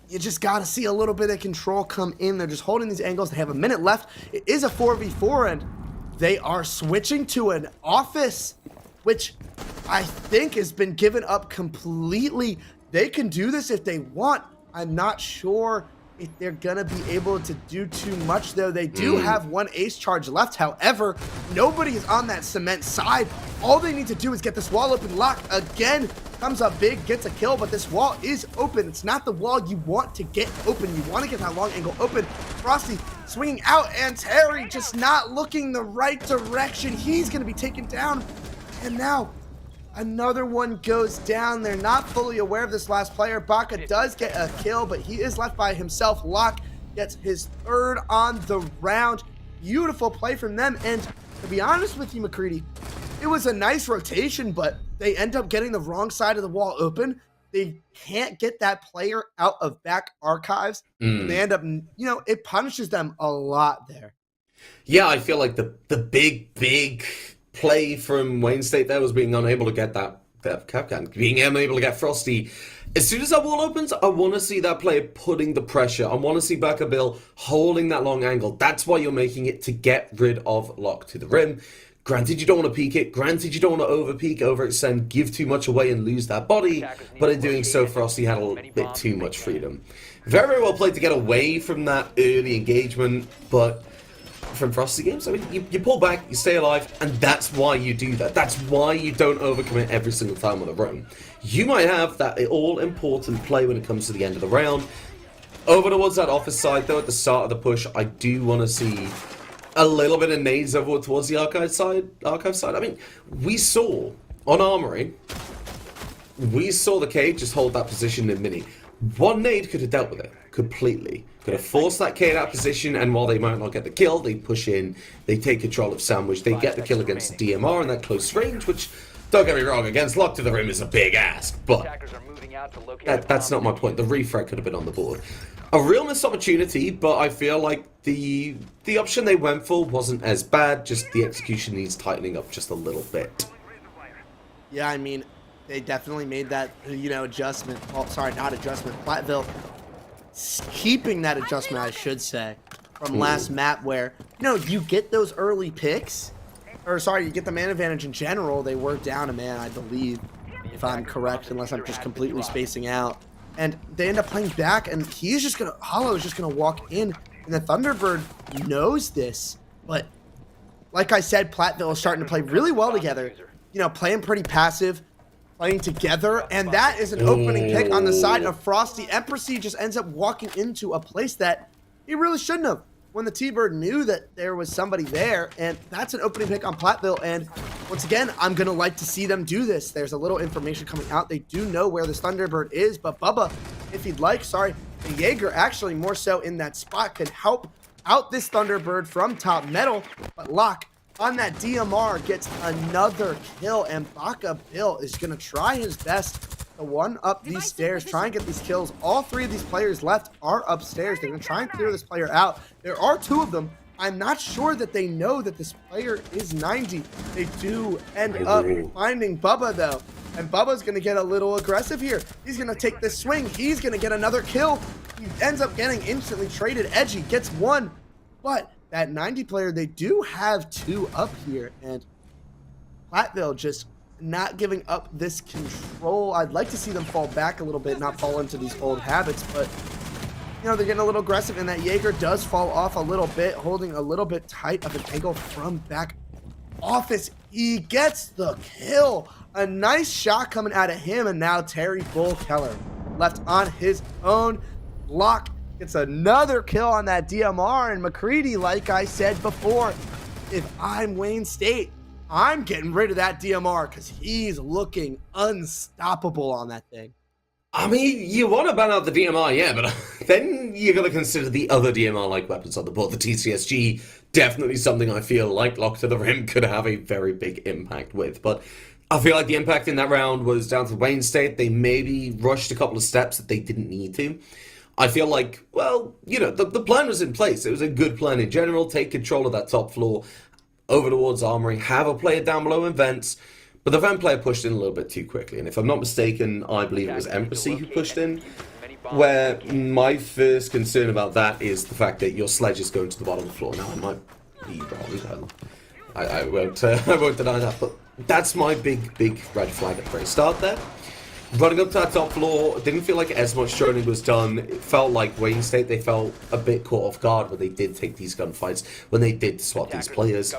you just got to see a little bit of control come in. They're just holding these angles. They have a minute left. It is a 4v4, and they are switching to an Office, which I think has been given up completely. They can do this if they want. I'm not sure if they're gonna be able to do too much, though. They do have one ace charge left. However, nobody is on that cement side. All they need to do is get this wall open. Lock again comes up big, gets a kill, but this wall is open. It's not the wall you want to get open. You want to get that long angle open. Frosty swinging out, and Terry just not looking the right direction. He's going to be taken down, and now another one goes down. They're not fully aware of this last player. Baka does get a kill, but he is left by himself. Locke gets his third on the round. Beautiful play from them, and to be honest with you, McCready, it was a nice rotation, but they end up getting the wrong side of the wall open. They can't get that player out of back archives. And they end up, it punishes them a lot there. Yeah, I feel like the big play from Wayne State there was being unable to get that Capcan, being unable to get Frosty. As soon as that wall opens, I want to see that player putting the pressure. I want to see Baka Bill holding that long angle. That's why you're making it, to get rid of Locke to the rim. Granted, you don't want to peek it. Granted, you don't want to over-peek, overextend, give too much away and lose that body. But in doing so, Frosty had a little bit too much freedom. Very, very well played to get away from that early engagement. But from Frosty games, I mean, you pull back, you stay alive, and that's why you do that. That's why you don't overcommit every single time on a run. You might have that all-important play when it comes to the end of the round. Over towards that office side, though, at the start of the push, I do want to see a little bit of nades over towards the archive side. I mean, we saw on Armory, we saw the Cade just hold that position in mini. One nade could have dealt with it completely. Could have forced that Cade out of position, and while they might not get the kill, they push in, they take control of Sandwich, they get the kill against the DMR in that close range, which, don't get me wrong, against Lock to the Rim is a big ask, but that's not my point. The refrag could have been on the board. A real missed opportunity, but I feel like the option they went for wasn't as bad, just the execution needs tightening up just a little bit. Yeah, I mean, they definitely made that, adjustment. Oh, sorry, not adjustment. Platteville keeping that adjustment, I should say, from last map where, you get those early picks, or sorry, you get the man advantage in general. They were down a man, I believe, if I'm correct, unless I'm just completely spacing out. And they end up playing back, and Hollow is just gonna walk in, and the Thunderbird knows this. But like I said, Platteville is starting to play really well together. Playing pretty passive, playing together, and that is an opening pick on the side of Frosty. Empressy just ends up walking into a place that he really shouldn't have, when the T-Bird knew that there was somebody there, and that's an opening pick on Platteville. And once again, I'm going to like to see them do this. There's a little information coming out. They do know where this Thunderbird is, but Bubba, if he'd like, the Jaeger actually more so in that spot could help out this Thunderbird from top metal, but Locke on that DMR gets another kill, and Baka Bill is going to try his best to one up these stairs, try and get these kills. All three of these players left are upstairs. They're going to try and clear this player out. There are two of them. I'm not sure that they know that this player is 90. They do end up finding Bubba, though. And Bubba's going to get a little aggressive here. He's going to take this swing. He's going to get another kill. He ends up getting instantly traded. Edgy gets one. But that 90 player, they do have two up here. And Platteville just not giving up this control. I'd like to see them fall back a little bit, not fall into these old habits, but they're getting a little aggressive, and that Jaeger does fall off a little bit, holding a little bit tight of an angle from back office. He gets the kill. A nice shot coming out of him, and now Terry Bull Keller left on his own. Locke gets another kill on that DMR, and McCready, like I said before, if I'm Wayne State, I'm getting rid of that DMR because he's looking unstoppable on that thing. I mean, you want to ban out the DMR, yeah, but then you got to consider the other DMR-like weapons on the board. The TCSG, definitely something I feel like Lock to the Rim could have a very big impact with. But I feel like the impact in that round was down to Wayne State. They maybe rushed a couple of steps that they didn't need to. I feel like, well, the plan was in place. It was a good plan in general. Take control of that top floor, over towards Armory, have a player down below in Vents, but the Vent player pushed in a little bit too quickly, and if I'm not mistaken, I believe it was Empressy who pushed in, where my first concern about that is the fact that your sledge is going to the bottom of the floor. Now, I might be wrong, I won't deny that, but that's my big red flag at the very start there. running up to that top floor, didn't feel like as much droning was done. It felt like Wayne State, they felt a bit caught off guard when they did take these gunfights, when they did swap these players.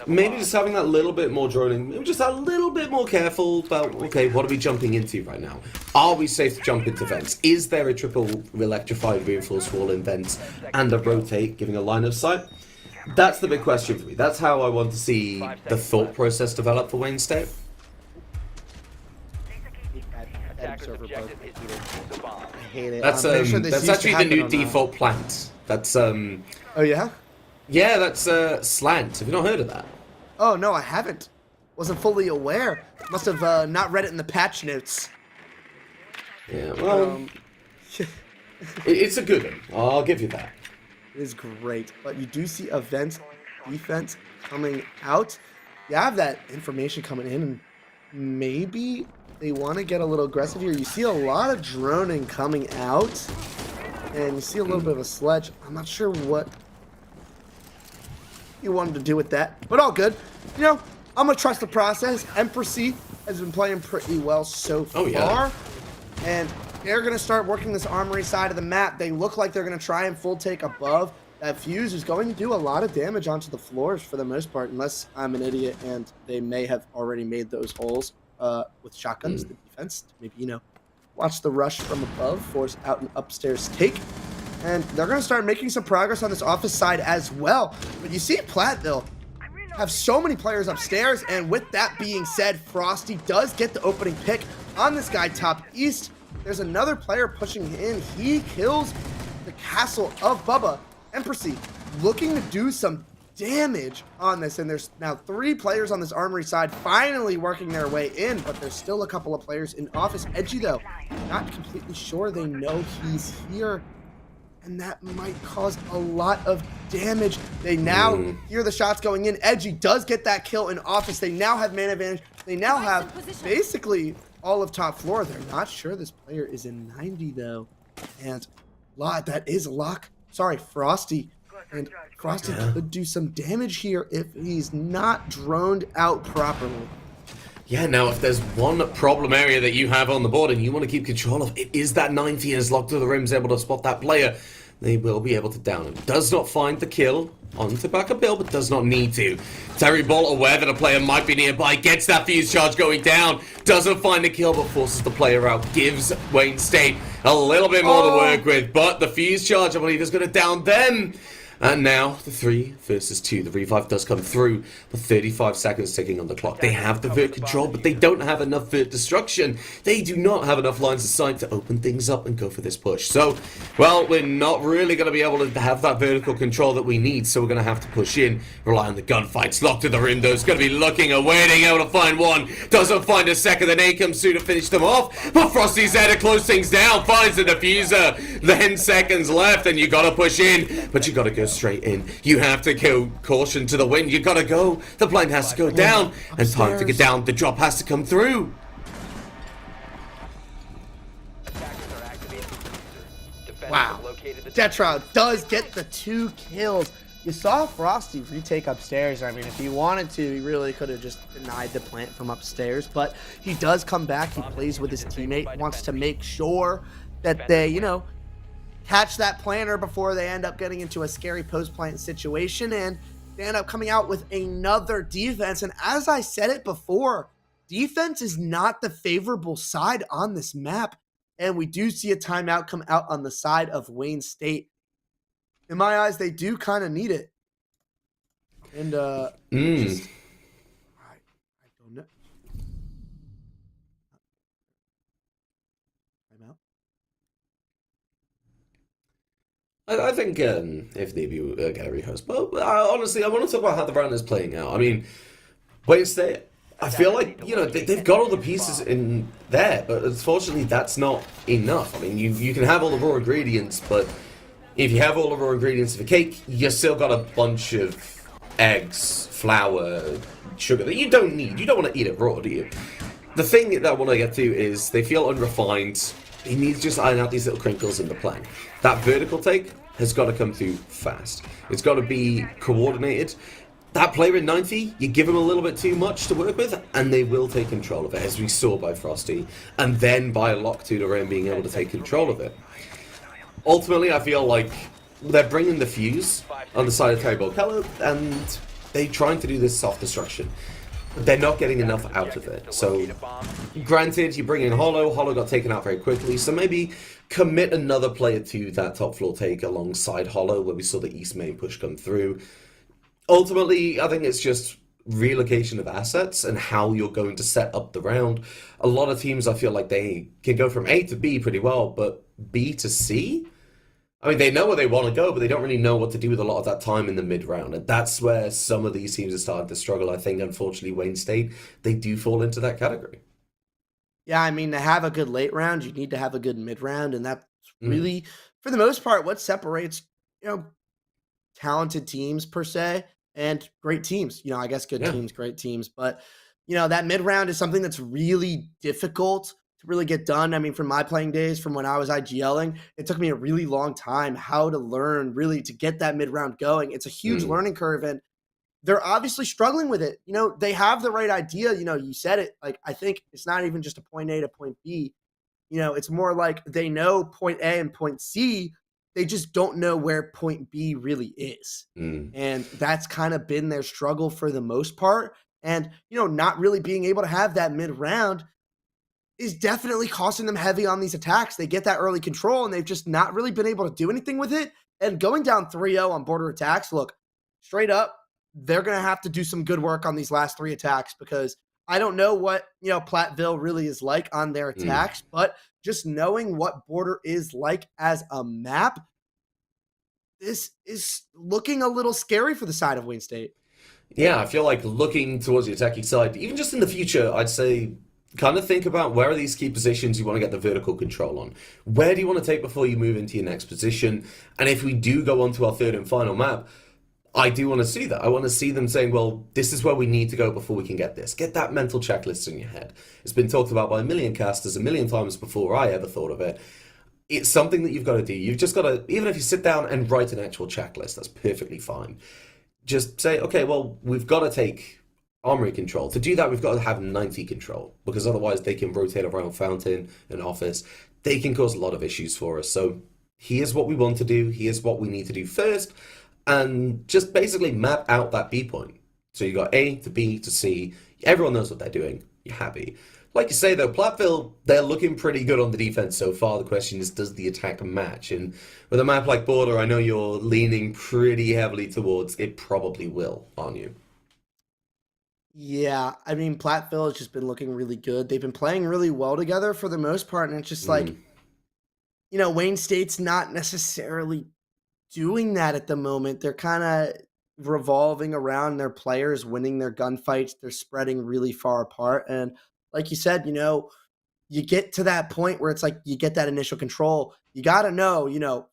Maybe just having that little bit more droning, maybe just a little bit more careful about, okay, what are we jumping into right now? Are we safe to jump into vents? Is there a triple electrified reinforced wall in vents and a rotate giving a line of sight? That's the big question for me. That's how I want to see the thought process develop for Wayne State. I hate it. That's that's actually the new default plant. That's Oh yeah? Yeah, that's slant. Have you not heard of that? Oh no, I haven't. Wasn't fully aware. Must have not read it in the patch notes. Yeah, well, it's a good one. I'll give you that. It is great, but you do see event defense coming out. You have that information coming in, and maybe they want to get a little aggressive here. You see a lot of droning coming out, and you see a little bit of a sledge. I'm not sure what you wanted to do with that, but all good. You know, I'm going to trust the process. Empress has been playing pretty well so far. Oh, yeah. And they're going to start working this armory side of the map. They look like they're going to try and full take above. That fuse is going to do a lot of damage onto the floors for the most part, unless I'm an idiot and they may have already made those holes with shotguns, the defense. Maybe, you know, watch the rush from above, force out an upstairs take. And they're going to start making some progress on this office side as well. But you see Platteville have so many players upstairs, and with that being said, Frosty does get the opening pick on this guy top east. There's another player pushing in. He kills the castle of Bubba. Empress looking to do some damage on this, and there's now 3 players on this armory side finally working their way in, but there's still a couple of players in office. Edgy, though, not completely sure they know he's here, and that might cause a lot of damage. They now hear the shots going in. Edgy does get that kill in office. They now have man advantage. They now have basically all of top floor. They're not sure this player is in 90, though. And that is Lock. Sorry, Frosty. And Frosty could do some damage here if he's not droned out properly. Yeah, now if there's one problem area that you have on the board and you want to keep control of, it is that 90 as Locked to the Rim's able to spot that player. They will be able to down him. Does not find the kill onto backup bill, but does not need to. Terry Ball, aware that a player might be nearby, gets that fuse charge going down, doesn't find the kill, but forces the player out, gives Wayne State a little bit more to work with, but the fuse charge, I believe, is going to down them. And now, the 3 versus 2. The revive does come through, but 35 seconds ticking on the clock. They have the vert control, but they don't have enough vert destruction. They do not have enough lines of sight to open things up and go for this push. So, well, we're not really going to be able to have that vertical control that we need, so we're going to have to push in, rely on the gunfights. Locked to the Rim, though, is going to be looking and waiting, able to find one. Doesn't find a second, then A comes through to finish them off, but Frosty's there to close things down, finds the diffuser. 10 seconds left, and you got to push in, but you got to go straight in. You have to go caution to the wind. You gotta go. The blind has to go down, and time to get down. The drop has to come through. Wow. Detra does get the 2 kills. You saw Frosty retake upstairs. I mean, if he wanted to, he really could have just denied the plant from upstairs, but he does come back. He plays with his teammate, wants to make sure that they, you know, catch that planter before they end up getting into a scary post-plant situation, and they end up coming out with another defense. And as I said it before, defense is not the favorable side on this map, and we do see a timeout come out on the side of Wayne State. In my eyes, they do kind of need it. And I don't know. Timeout. I think if maybe get a rehost, but honestly, I want to talk about how the round is playing out. I mean, Wayne State, I feel like, you know, they've got all the pieces in there, but unfortunately, that's not enough. I mean, you can have all the raw ingredients, but if you have all the raw ingredients of a cake, you still got a bunch of eggs, flour, sugar that you don't need. You don't want to eat it raw, do you? The thing that I want to get to is they feel unrefined. They need to just iron out these little crinkles in the plan. That vertical take has got to come through fast. It's got to be coordinated. that player in 90, you give them a little bit too much to work with, and they will take control of it, as we saw by Frosty, and then by Lock to the Rim being able to take control of it. Ultimately, I feel like they're bringing the fuse on the side of Terry Keller, and they're trying to do this soft destruction. They're not getting enough out of it. So, granted, you bring in Hollow. Hollow got taken out very quickly, so maybe commit another player to that top floor take alongside Hollow, where we saw the East main push come through. Ultimately, I think it's just relocation of assets and how you're going to set up the round. A lot of teams, I feel like they can go from A to B pretty well, but B to C? I mean, they know where they want to go, but they don't really know what to do with a lot of that time in the mid-round. And that's where some of these teams are starting to struggle. I think, unfortunately, Wayne State, they do fall into that category. Yeah, I mean, to have a good late round, you need to have a good mid-round, and that's really, for the most part, what separates, talented teams per se and great teams. I guess good teams, great teams. But, that mid-round is something that's really difficult to really get done. I mean, from my playing days, from when I was IGLing, it took me a really long time how to learn really to get that mid-round going. It's a huge learning curve, and they're obviously struggling with it. They have the right idea. You said it. Like, I think it's not even just a point A to point B. It's more like they know point A and point C. They just don't know where point B really is. And that's kind of been their struggle for the most part. And, not really being able to have that mid-round is definitely costing them heavy on these attacks. They get that early control, and they've just not really been able to do anything with it. And going down 3-0 on border attacks, look, straight up, they're going to have to do some good work on these last 3 attacks, because I don't know what, Platteville really is like on their attacks, but just knowing what border is like as a map, this is looking a little scary for the side of Wayne State. Yeah, I feel like looking towards the attacking side, even just in the future, I'd say kind of think about where are these key positions you want to get the vertical control on. Where do you want to take before you move into your next position? And if we do go on to our third and final map, I do want to see that. I want to see them saying, well, this is where we need to go before we can get this. Get that mental checklist in your head. It's been talked about by a million casters a million times before I ever thought of it. It's something that you've got to do. You've just got to, even if you sit down and write an actual checklist, that's perfectly fine. Just say, okay, well, we've got to take Armory control. To do that, we've got to have 90 control, because otherwise they can rotate around Fountain and Office. They can cause a lot of issues for us. So here's what we want to do. Here's what we need to do first. And just basically map out that B point. So you got A to B to C. Everyone knows what they're doing. You're happy. Like you say, though, Platteville, they're looking pretty good on the defense so far. The question is, does the attack match? And with a map like Border, I know you're leaning pretty heavily towards it probably will, aren't you? Yeah, I mean, Platteville has just been looking really good. They've been playing really well together for the most part, and it's just like, Wayne State's not necessarily doing that at the moment. They're kind of revolving around their players, winning their gunfights. They're spreading really far apart. And like you said, you get to that point where it's like you get that initial control. You got to know,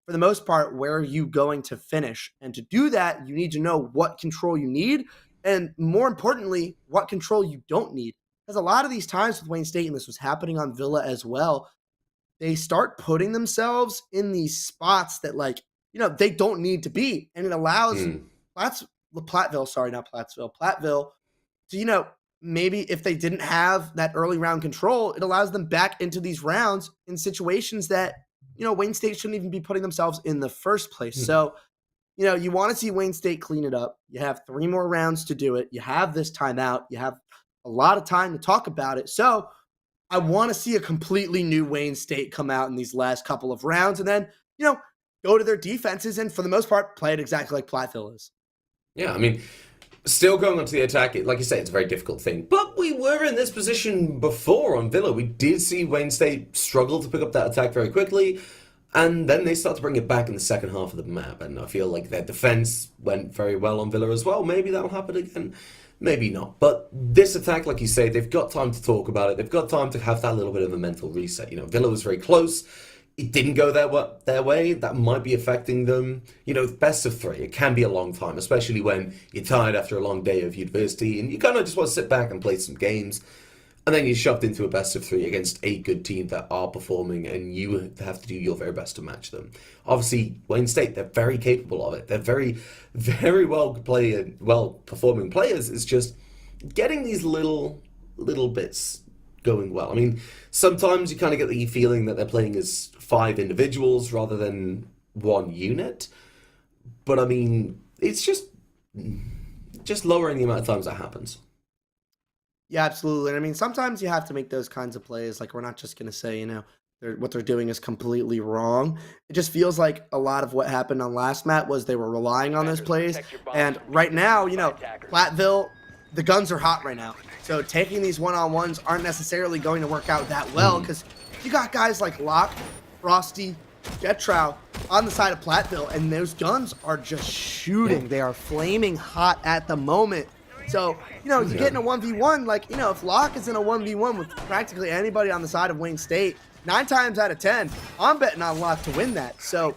for the most part, where are you going to finish? And to do that, you need to know what control you need. And more importantly, what control you don't need. Because a lot of these times with Wayne State, and this was happening on Villa as well, they start putting themselves in these spots that, like, they don't need to be. And it allows Platteville to, maybe if they didn't have that early round control, it allows them back into these rounds in situations that, Wayne State shouldn't even be putting themselves in the first place. So, you want to see Wayne State clean it up. You have 3 more rounds to do it. You have this timeout. You have a lot of time to talk about it. So I want to see a completely new Wayne State come out in these last couple of rounds and then, go to their defenses and, for the most part, play it exactly like Platteville is. Yeah, I mean, still going on to the attack, like you say, it's a very difficult thing. But we were in this position before on Villa. We did see Wayne State struggle to pick up that attack very quickly. And then they start to bring it back in the second half of the map. And I feel like their defense went very well on Villa as well. Maybe that'll happen again. Maybe not. But this attack, like you say, they've got time to talk about it. They've got time to have that little bit of a mental reset. Villa was very close. It didn't go their way. That might be affecting them. Best of 3. It can be a long time, especially when you're tired after a long day of university and you kind of just want to sit back and play some games. And then you're shoved into a best of three against a good team that are performing, and you have to do your very best to match them. Obviously, Wayne State, they're very capable of it. They're very, very well performing players. It's just getting these little bits going well. I mean, sometimes you kind of get the feeling that they're playing as 5 individuals rather than one unit. But I mean, it's just lowering the amount of times that happens. Yeah, absolutely. And I mean, sometimes you have to make those kinds of plays. Like, we're not just going to say, what they're doing is completely wrong. It just feels like a lot of what happened on last map was they were relying on those plays. And right now, Platteville, the guns are hot right now. So taking these one-on-ones aren't necessarily going to work out that well because you got guys like Locke, Frosty, Jetrow on the side of Platteville, and those guns are just shooting. They are flaming hot at the moment. So, you get in a 1v1, like, if Locke is in a 1v1 with practically anybody on the side of Wayne State, 9 times out of 10, I'm betting on Locke to win that. So,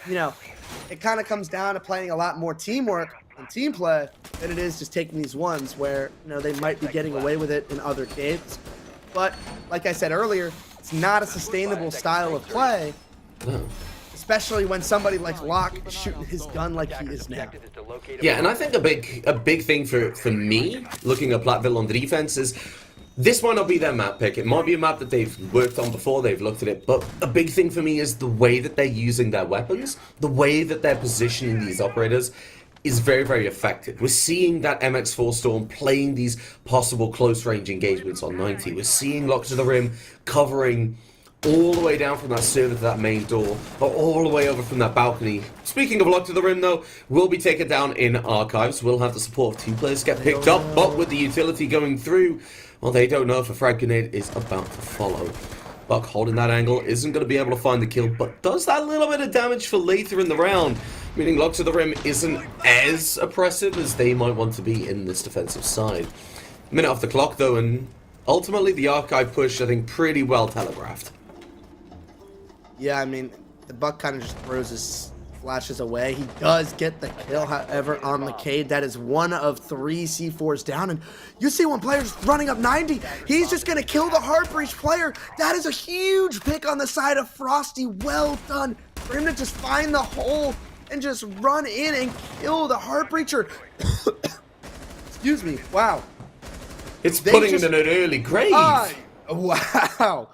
it kind of comes down to playing a lot more teamwork and team play than it is just taking these ones where, they might be getting away with it in other games. But, like I said earlier, it's not a sustainable style of play. Especially when somebody like Locke is shooting his gun like he is now. Yeah, and I think a big thing for me, looking at Platteville on the defense, is this might not be their map pick. It might be a map that they've worked on before, they've looked at it, but a big thing for me is the way that they're using their weapons, the way that they're positioning these operators is very, very effective. We're seeing that MX4 Storm playing these possible close-range engagements on 90. We're seeing Lock to the Rim covering all the way down from that server to that main door, or all the way over from that balcony. Speaking of Lock to the Rim, though, will be taken down in archives. We'll have the support of 2 players get picked up, but with the utility going through, well, they don't know if a frag grenade is about to follow. Buck holding that angle isn't going to be able to find the kill, but does that little bit of damage for later in the round, meaning Lock to the Rim isn't as oppressive as they might want to be in this defensive side. Minute off the clock, though, and ultimately the archive push, I think, pretty well telegraphed. Yeah, I mean, the Buck kind of just throws his flashes away. He does get the kill, however, on the Cade. That is 1 of 3 C4s down. And you see one player's running up 90. He's just going to kill the Heart Breach player. That is a huge pick on the side of Frosty. Well done for him to just find the hole and just run in and kill the Heart Breacher. Excuse me. Wow. It's putting him in an early grave. Wow.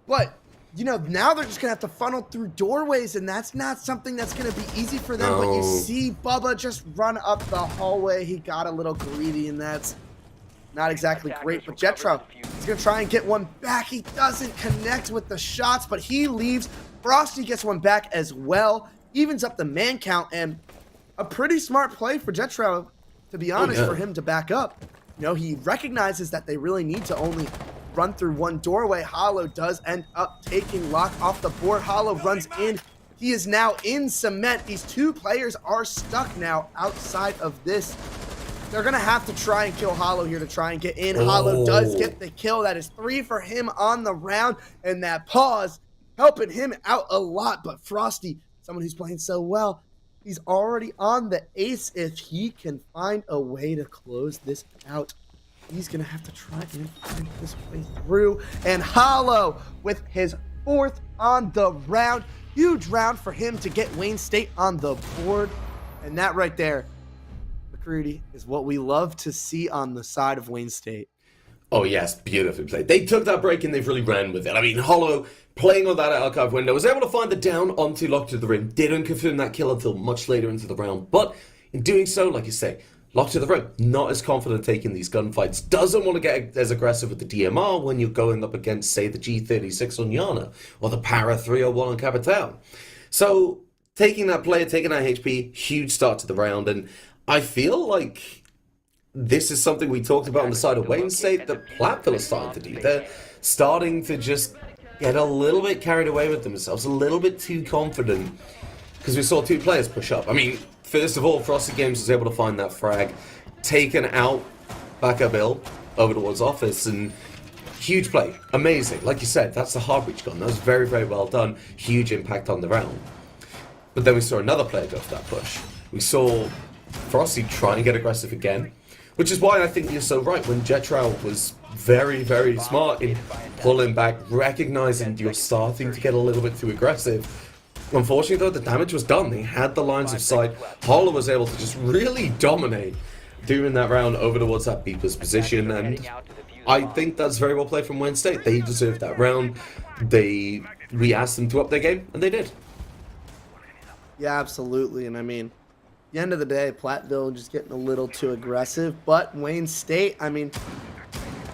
But now they're just going to have to funnel through doorways, and that's not something that's going to be easy for them. No. But you see Bubba just run up the hallway. He got a little greedy, and that's not exactly great. But Jetrow is going to try and get one back. He doesn't connect with the shots, but he leaves. Frosty gets one back as well. Evens up the man count, and a pretty smart play for Jetrow, to be honest, for him to back up. He recognizes that they really need to only run through one doorway. Hollow does end up taking Locke off the board. Hollow runs in. He is now in cement. These 2 players are stuck now outside of this. They're going to have to try and kill Hollow here to try and get in. Hollow does get the kill. That is 3 for him on the round, and that pause helping him out a lot. But Frosty, someone who's playing so well, he's already on the ace. If he can find a way to close this out, he's going to have to try and find his way through. And Hollow with his 4th on the round. Huge round for him to get Wayne State on the board. And that right there, McCready, is what we love to see on the side of Wayne State. Oh, yes, beautifully played. They took that break and they've really ran with it. I mean, Hollow, playing on that archive window, was able to find the down onto Lock to the Rim. Didn't confirm that kill until much later into the round. But in doing so, like you say, Lock to the Rim, not as confident taking these gunfights. Doesn't want to get as aggressive with the DMR when you're going up against, say, the G36 on Yana or the Para 301 on Capital. So, taking that player, taking that HP, huge start to the round. And I feel like this is something we talked about on the side of Wayne State that Platteville is starting to do. They're starting to just get a little bit carried away with themselves, a little bit too confident, because we saw 2 players push up. I mean, first of all, Frosty Games was able to find that frag, taken out Backup Bill over towards office, and huge play. Amazing. Like you said, that's the Heart Breach gun. That was very, very well done. Huge impact on the round. But then we saw another player go for that push. We saw Frosty try and get aggressive again. Which is why I think you're so right when Jetral was very, very smart in pulling back, recognizing you're starting to get a little bit too aggressive. Unfortunately, though, the damage was done. They had the lines of sight. Holler was able to just really dominate during that round over towards that Beeper's position, and I think that's very well played from Wayne State. They deserved that round. We asked them to up their game, and they did. Yeah, absolutely. And I mean, at the end of the day, Platteville just getting a little too aggressive. But Wayne State, I mean,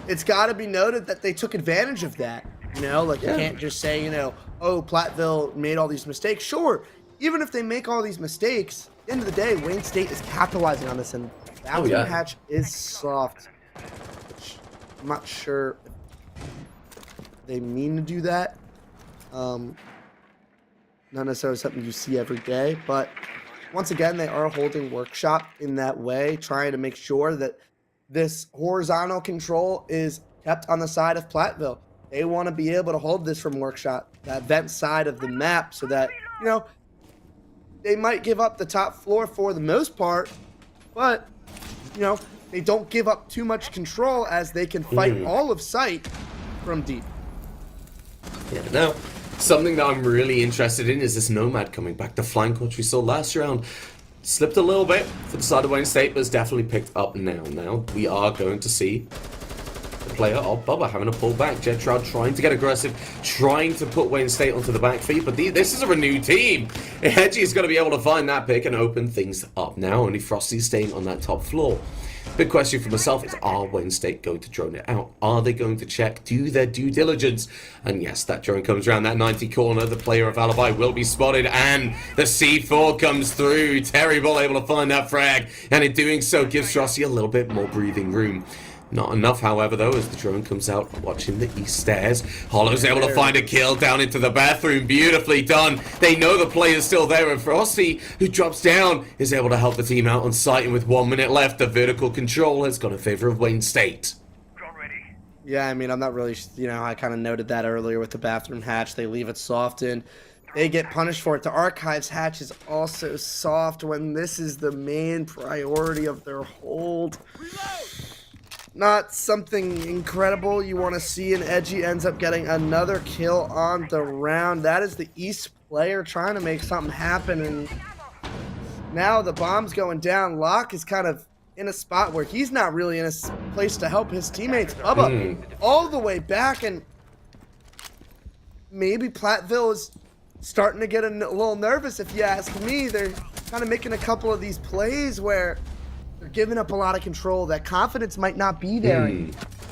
it's got to be noted that they took advantage of that. You know, like you can't just say, you know, oh, Platteville made all these mistakes. Sure, even if they make all these mistakes, at the end of the day, Wayne State is capitalizing on this. And Bathroom Hatch is soft, which I'm not sure if they mean to do that. Not necessarily something you see every day, but once again, they are holding Workshop in that way, trying to make sure that this horizontal control is kept on the side of Platteville. They want to be able to hold this from Workshop, that vent side of the map, so that, you know, they might give up the top floor for the most part, but, you know, they don't give up too much control as they can fight all of sight from deep. Yeah, now, something that I'm really interested in is this Nomad coming back. The flank, which we saw last round, slipped a little bit for the side of Wayne State, but it's definitely picked up now. Now, we are going to see the player of Bubba having to pull back. Jetrod trying to get aggressive, trying to put Wayne State onto the back feet, but this is a renewed team. Hedgie's going to be able to find that pick and open things up now. Only Frosty's staying on that top floor. Big question for myself is, are Wayne State going to drone it out? Are they going to check, do their due diligence? And yes, that drone comes around that 90 corner. The player of Alibi will be spotted, and the C4 comes through. Terrible able to find that frag, and in doing so gives Frosty a little bit more breathing room. Not enough, however, though, as the drone comes out watching the east stairs. Hollow's able to find a kill down into the bathroom. Beautifully done. They know the player's still there, and Frosty, who drops down, is able to help the team out on site. And with 1 minute left, the vertical control has gone in favor of Wayne State. Yeah, I mean, I'm not really, you know, I kind of noted that earlier with the bathroom hatch. They leave it soft and they get punished for it. The archives hatch is also soft when this is the main priority of their hold. Not something incredible you want to see, and Edgy ends up getting another kill on the round. That is the East player trying to make something happen, and now the bomb's going down. Locke is kind of in a spot where he's not really in a place to help his teammates. Bubba all the way back, and maybe Platteville is starting to get a little nervous, if you ask me. They're kind of making a couple of these plays where they're giving up a lot of control. That confidence might not be there.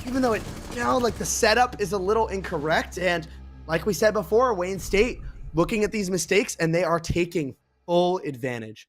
Even though it, you know, like the setup is a little incorrect. And like we said before, Wayne State looking at these mistakes and they are taking full advantage.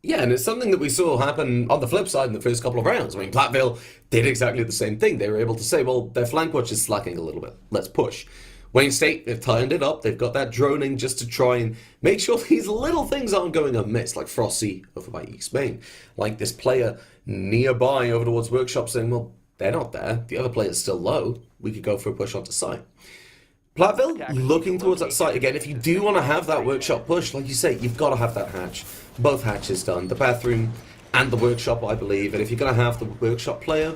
Yeah, and it's something that we saw happen on the flip side in the first couple of rounds. I mean, Platteville did exactly the same thing. They were able to say, well, their flank watch is slacking a little bit. Let's push. Wayne State, they've tightened it up. They've got that droning just to try and make sure these little things aren't going amiss, like Frosty over by East Main. Like this player nearby over towards Workshop saying, well, they're not there. The other player's still low. We could go for a push onto site. Platteville looking towards that site again. If you do want to have that Workshop push, like you say, you've got to have that hatch. Both hatches done. The bathroom and the Workshop, I believe. And if you're going to have the Workshop player,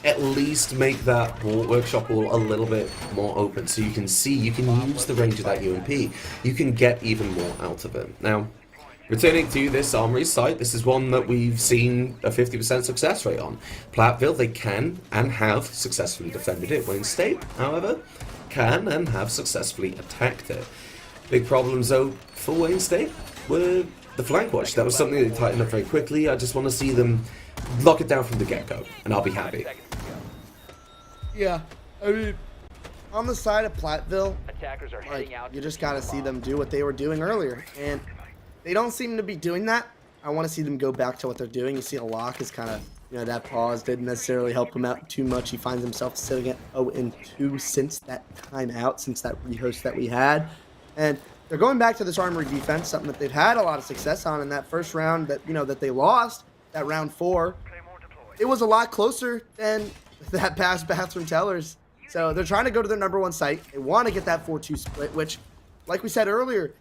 at least make that Workshop wall a little bit more open so you can see, you can use the range of that UMP. You can get even more out of it. Now, returning to this Armory site, this is one that we've seen a 50% success rate on. Platteville, they can and have successfully defended it. Wayne State, however, can and have successfully attacked it. Big problems, though, for Wayne State were the flank watch. That was something they tightened up very quickly. I just want to see them lock it down from the get-go, and I'll be happy. Yeah, I mean, on the side of Platteville, like, you just got to see them do what they were doing earlier, and they don't seem to be doing that. I want to see them go back to what they're doing. You see a Locke is kind of, you know, that pause didn't necessarily help him out too much. He finds himself sitting at 0-2 since that timeout, since that rehost that we had, and they're going back to this Armory defense, something that they've had a lot of success on in that first round that, you know, that they lost, that round 4. It was a lot closer than that past Bathroom Tellers. So they're trying to go to their #1 site. They want to get that 4-2 split, which, like we said earlier,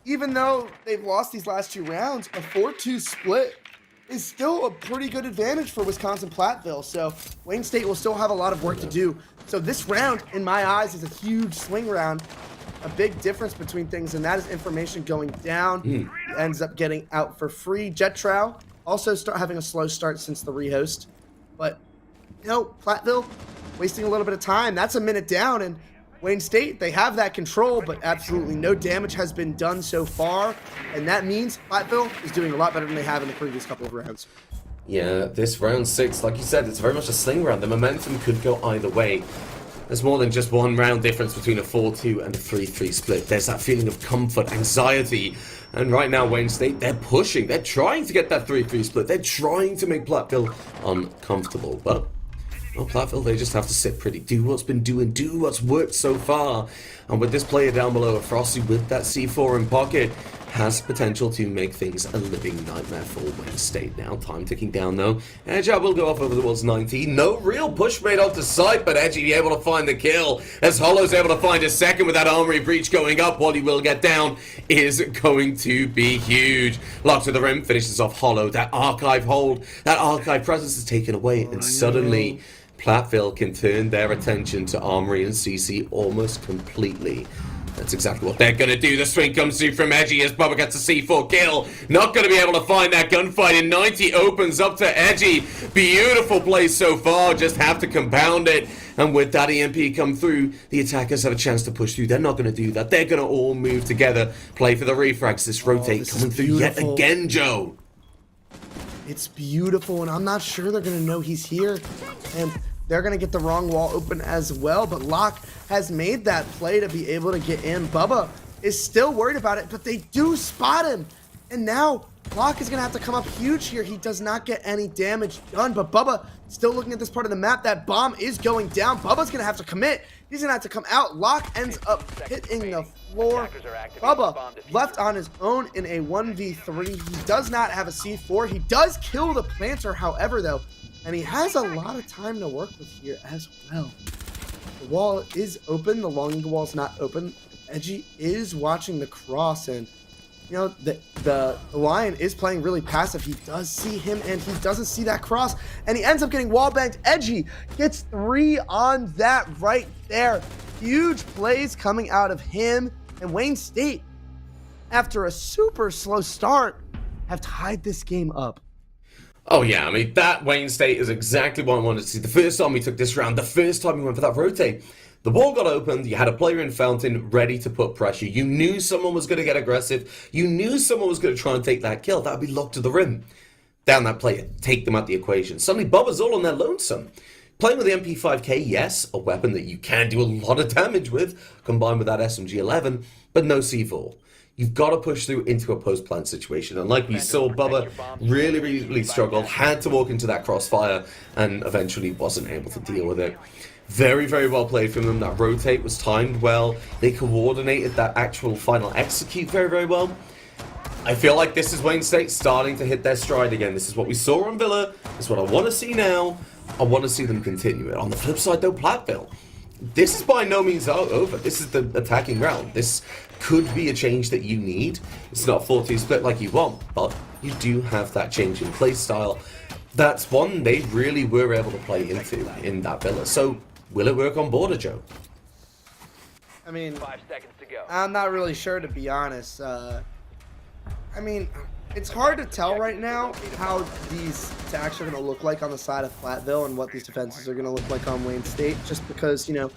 even though they've lost these last 2 rounds, a 4-2 split is still a pretty good advantage for Wisconsin-Platteville. So Wayne State will still have a lot of work to do. So this round, in my eyes, is a huge swing round. A big difference between things, and that is information going down. Ends up getting out for free. Jet Trow also start having a slow start since the rehost. But, you know, Platteville wasting a little bit of time. That's a minute down, and Wayne State, they have that control, but absolutely no damage has been done so far. And that means Platteville is doing a lot better than they have in the previous couple of rounds. Yeah, this round 6, like you said, it's very much a sling round. The momentum could go either way. There's more than just one round difference between a 4-2 and a 3-3 split. There's that feeling of comfort, anxiety. And right now, Wayne State, they're pushing. They're trying to get that 3-3 split. They're trying to make Platteville uncomfortable. But, well, Platteville, they just have to sit pretty. Do what's been doing. Do what's worked so far. And with this player down below, Frosty with that C4 in pocket, has potential to make things a living nightmare for Wayne State now. Time ticking down, though. Edge will go off over towards 19. No real push made off the side, but Edgy able to find the kill. As Hollow's able to find a second with that armory breach going up. What he will get down is going to be huge. Locked to the rim, finishes off Hollow. That archive hold, that archive presence is taken away, and suddenly Platteville can turn their attention to Armory and CC almost completely. That's exactly what they're going to do. The swing comes through from Edgy as Bubba gets a C4 kill. Not going to be able to find that gunfight, and 90 opens up to Edgy. Beautiful play so far, just have to compound it. And with that EMP come through, the attackers have a chance to push through. They're not going to do that. They're going to all move together, play for the refrags. This rotate coming through yet again, Joe. It's beautiful, and I'm not sure they're going to know he's here. And they're going to get the wrong wall open as well, but Locke has made that play to be able to get in. Bubba is still worried about it, but they do spot him. And now Locke is going to have to come up huge here. He does not get any damage done, but Bubba still looking at this part of the map. That bomb is going down. Bubba's going to have to commit. He's going to have to come out. Locke ends up hitting the floor. Bubba left on his own in a 1v3. He does not have a C4. He does kill the planter, however, though. And he has a lot of time to work with here as well. The wall is open. The long eagle wall is not open. Edgy is watching the cross, and you know the Lion is playing really passive. He does see him, and he doesn't see that cross, and he ends up getting wall banged. Edgy gets 3 on that right there. Huge plays coming out of him, and Wayne State, after a super slow start, have tied this game up. Oh yeah, I mean, that Wayne State is exactly what I wanted to see. The first time we took this round, the first time we went for that rotate, the ball got opened, you had a player in Fountain ready to put pressure. You knew someone was going to get aggressive. You knew someone was going to try and take that kill. That would be locked to the rim. Down that player, take them out the equation. Suddenly, Bubba's all on their lonesome. Playing with the MP5K, yes, a weapon that you can do a lot of damage with, combined with that SMG-11, but no C4. You've got to push through into a post-plant situation. And like we saw, Bubba really struggled, had to walk into that crossfire, and eventually wasn't able to deal with it. Very, very well played from them. That rotate was timed well. They coordinated that actual final execute very, very well. I feel like this is Wayne State starting to hit their stride again. This is what we saw on Villa. This is what I want to see now. I want to see them continue it. On the flip side, though, Platteville, this is by no means over. This is the attacking round. This could be a change that you need. It's not 4-2 split like you want, but you do have that change in play style. That's one they really were able to play into in that Villa. So, will it work on Border, Joe? I mean, 5 seconds to go. I'm not really sure, to be honest. I mean, it's hard to tell right now how these attacks are going to look like on the side of Platteville and what these defenses are going to look like on Wayne State, just because, you know,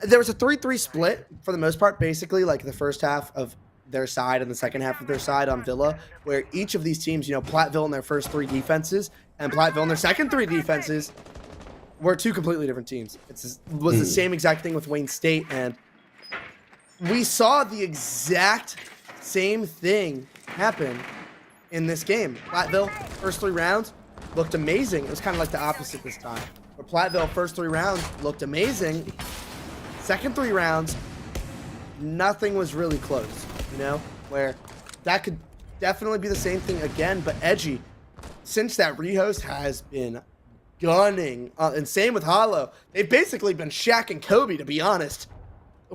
there was a 3-3 split for the most part, basically, like the first half of their side and the second half of their side on Villa, where each of these teams, you know, Platteville in their first 3 defenses and Platteville in their second 3 defenses were 2 completely different teams. It was the same exact thing with Wayne State, and we saw the exact same thing happen in this game. Platteville, first 3 rounds, looked amazing. It was kind of like the opposite this time. Where Platteville, first 3 rounds, looked amazing. Second 3 rounds, nothing was really close, you know? Where that could definitely be the same thing again, but Edgy, since that rehost has been gunning, and same with Hollow, they've basically been Shaq and Kobe, to be honest,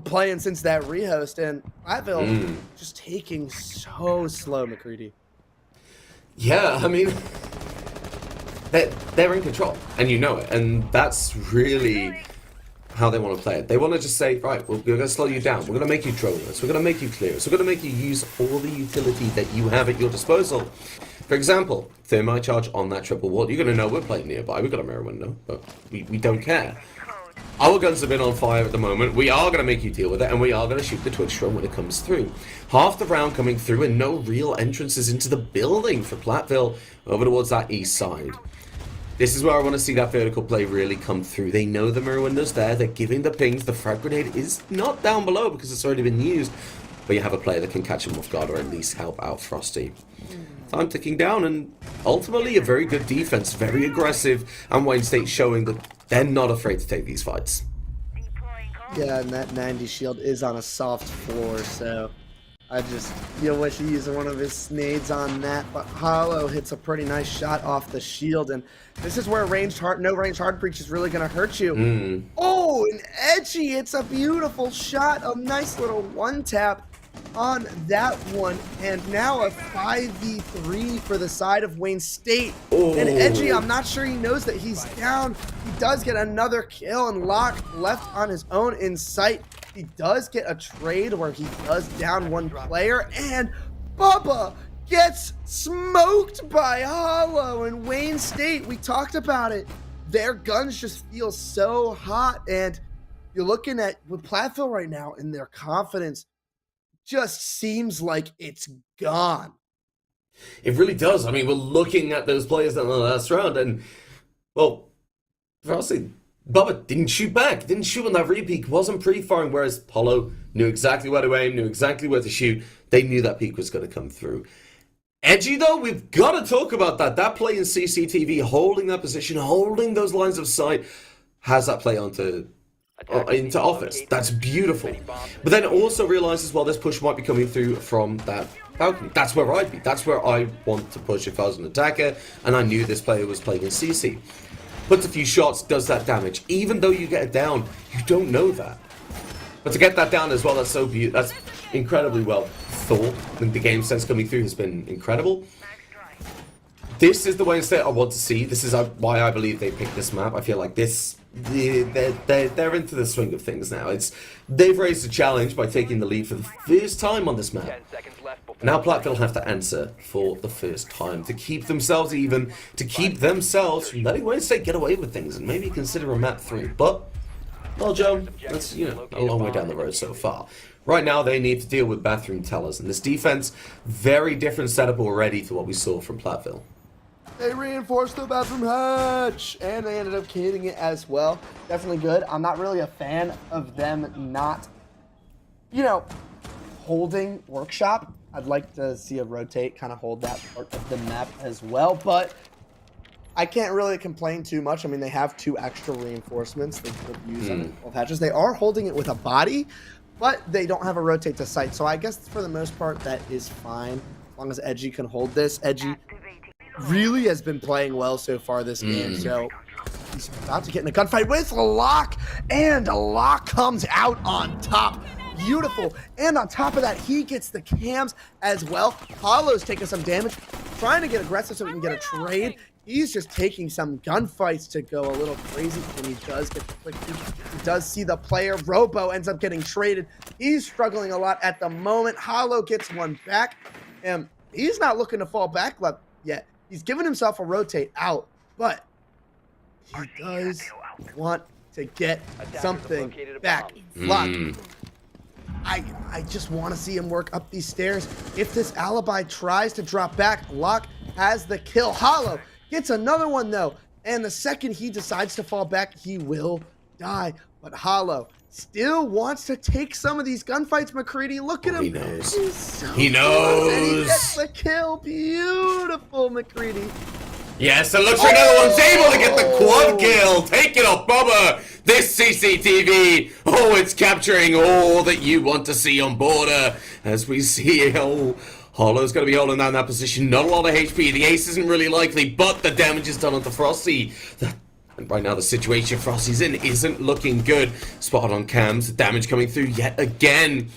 playing since that rehost, and Platteville just taking so slow, McCready. Yeah, I mean, they're in control, and you know it, and that's really how they want to play it. They want to just say, right, we're going to slow you down. We're going to make you drone this. We're going to make you clear this. We're going to make you use all the utility that you have at your disposal. For example, thermite charge on that triple wall. You're going to know we're playing nearby. We've got a mirror window, but we don't care. Our guns have been on fire at the moment. We are going to make you deal with it, and we are going to shoot the Twitch drone when it comes through. Half the round coming through, and no real entrances into the building for Platteville over towards that east side. This is where I want to see that vertical play really come through. They know the mirror window's there. They're giving the pings. The frag grenade is not down below because it's already been used. But you have a player that can catch him off guard or at least help out Frosty. Time ticking down, and ultimately a very good defense. Very aggressive. And Wayne State showing that they're not afraid to take these fights. Yeah, and that 90 shield is on a soft floor, so you wish he used one of his snades on that, but Hollow hits a pretty nice shot off the shield, and this is where no range hard breach is really going to hurt you. Oh, and Edgy, it's a beautiful shot, a nice little one tap on that one, and now a 5v3 for the side of Wayne State. Oh. And Edgy, I'm not sure he knows that he's down. He does get another kill, and Locke left on his own in sight. He does get a trade where he does down one player, and Bubba gets smoked by Hollow and Wayne State. We talked about it. Their guns just feel so hot, and you're looking at with Platteville right now, and their confidence just seems like it's gone. It really does. I mean, we're looking at those players in the last round, and, well, honestly, Bubba didn't shoot back, didn't shoot on that repeat, wasn't pre-firing, whereas Hollow knew exactly where to aim, knew exactly where to shoot. They knew that peak was going to come through. Edgy, though, we've got to talk about that. That play in CCTV, holding that position, holding those lines of sight, has that play into office. That's beautiful. But then also realizes, well, this push might be coming through from that balcony. That's where I'd be. That's where I want to push if I was an attacker, and I knew this player was playing in CC. Puts a few shots, does that damage. Even though you get it down, you don't know that. But to get that down as well, that's incredibly well thought. I think the game sense coming through has been incredible. This is the Wayne State I want to see. This is why I believe they picked this map. I feel like they're into the swing of things now. They've raised a challenge by taking the lead for the first time on this map. Now Platteville have to answer for the first time to keep themselves even, to keep themselves from letting Wayne State get away with things and maybe consider a map 3. But, well, Joe, that's, a long way down the road so far. Right now, they need to deal with bathroom tellers, and this defense, very different setup already to what we saw from Platteville. They reinforced the bathroom hatch, and they ended up hitting it as well. Definitely good. I'm not really a fan of them not, holding workshop. I'd like to see a rotate kind of hold that part of the map as well, but I can't really complain too much. I mean, they have 2 extra reinforcements they could use on both hatches. They are holding it with a body, but they don't have a rotate to sight. So I guess for the most part, that is fine. As long as Edgy can hold this. Edgy really has been playing well so far this game. So he's about to get in a gunfight with Locke, and Locke comes out on top. Beautiful. And on top of that, he gets the cams as well. Hollow's taking some damage, trying to get aggressive so he can get a trade. He's just taking some gunfights to go a little crazy, and he does get the quick peek. He does see the player. Robo ends up getting traded. He's struggling a lot at the moment. Hollow gets one back, and he's not looking to fall back yet. He's giving himself a rotate out, but he does want to get something back. Locke. I just want to see him work up these stairs. If this alibi tries to drop back, Locke has the kill. Hollow gets another one, though. And the second he decides to fall back, he will die. But Hollow still wants to take some of these gunfights, McCready. Look at him. He knows. He knows. And he gets the kill. Beautiful, McCready. Yes, and looks like another one's able to get the quad kill. Take it off, Bubba. This CCTV, it's capturing all that you want to see on border. As we see, Hollow's going to be holding down that position. Not a lot of HP. The ace isn't really likely, but the damage is done onto Frosty. And right now the situation Frosty's in isn't looking good. Spotted on cams, the damage coming through yet again.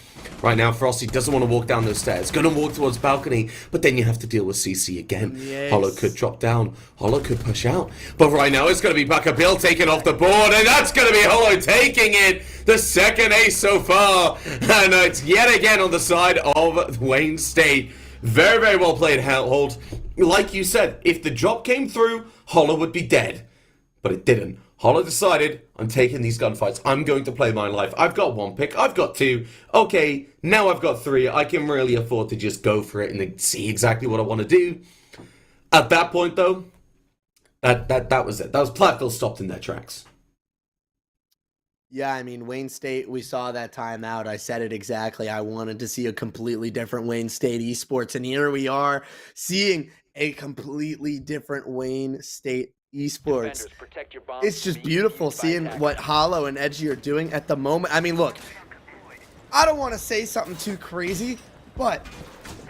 Right now Frosty doesn't want to walk down those stairs. Gonna walk towards balcony, but then you have to deal with CC again. Yes. Hollow could drop down. Hollow could push out. But right now it's gonna be Baka Bill taken off the board, and that's gonna be Hollow taking it. The second ace so far. And it's yet again on the side of Wayne State. Very, very well played, Hold. Like you said, if the drop came through, Hollow would be dead. But it didn't. Hollow decided, I'm taking these gunfights. I'm going to play my life. I've got 1 pick. I've got 2. Okay, now I've got 3. I can really afford to just go for it and see exactly what I want to do. At that point, though, that was it. That was Platteville stopped in their tracks. Yeah, I mean, Wayne State, we saw that timeout. I said it exactly. I wanted to see a completely different Wayne State esports, and here we are seeing a completely different Wayne State esports. It's just beautiful seeing what Hollow and Edgy are doing at the moment. I mean, look, I don't want to say something too crazy, but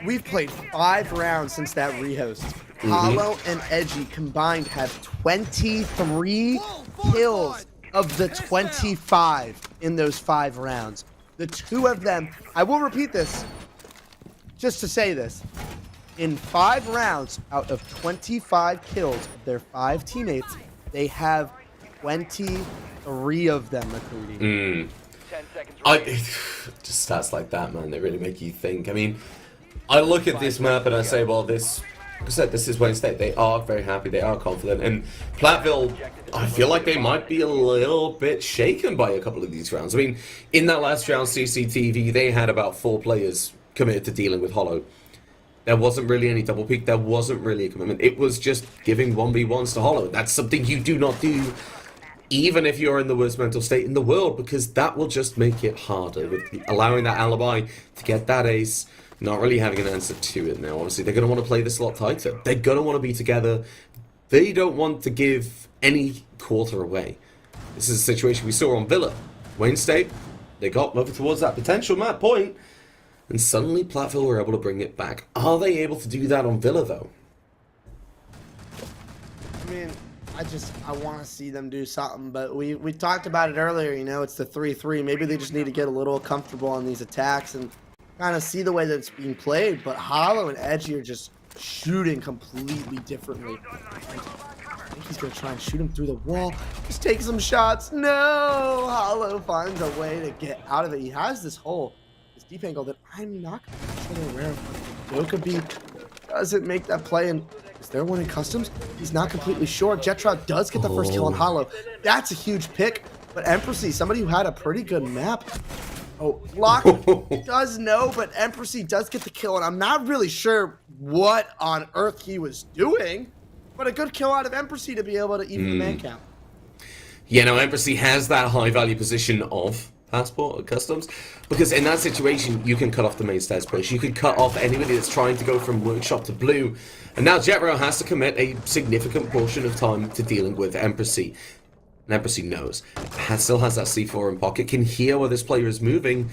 we've played 5 rounds since that rehost. Hollow and Edgy combined have 23 kills of the 25 in those 5 rounds. The 2 of them, I will repeat this just to say this. In 5 rounds, out of 25 kills of their 5 teammates, they have 23 of them, McCready. Just stats like that, man, they really make you think. I mean, I look at this map and I say, well, this, like I said, this is Wayne State. They are very happy, they are confident, and Platteville, I feel like they might be a little bit shaken by a couple of these rounds. I mean, in that last round, CCTV, they had about 4 players committed to dealing with Hollow. There wasn't really any double peak. There wasn't really a commitment. It was just giving 1v1s to Hollow. That's something you do not do, even if you're in the worst mental state in the world, because that will just make it harder. With allowing that alibi to get that ace, not really having an answer to it now. Obviously, they're going to want to play this a lot tighter. They're going to want to be together. They don't want to give any quarter away. This is a situation we saw on Villa. Wayne State, they got over towards that potential map point, and suddenly Platteville were able to bring it back. Are they able to do that on Villa, though? I mean, I want to see them do something, but we talked about it earlier, you know, it's the 3-3. Maybe they just need to get a little comfortable on these attacks and kind of see the way that it's being played, but Hollow and Edgy are just shooting completely differently. I think he's going to try and shoot him through the wall. Just take some shots. No! Hollow finds a way to get out of it. He has this hole. Deep angle that I'm not sure aware of. Dokkaebi doesn't make that play, and is there one in customs? He's not completely sure. Jetrout does get the first kill on Hollow. That's a huge pick, but Empressy, somebody who had a pretty good map. Oh, Block does know, but Empressy does get the kill, and I'm not really sure what on earth he was doing, but a good kill out of Empressy to be able to even the man count. Yeah, no, Empressy has that high value position of passport or customs, because in that situation you can cut off the main stairs push, you can cut off anybody that's trying to go from workshop to blue, and now Jetro has to commit a significant portion of time to dealing with Empressy. And Empressy knows, still has that C4 in pocket, can hear where this player is moving,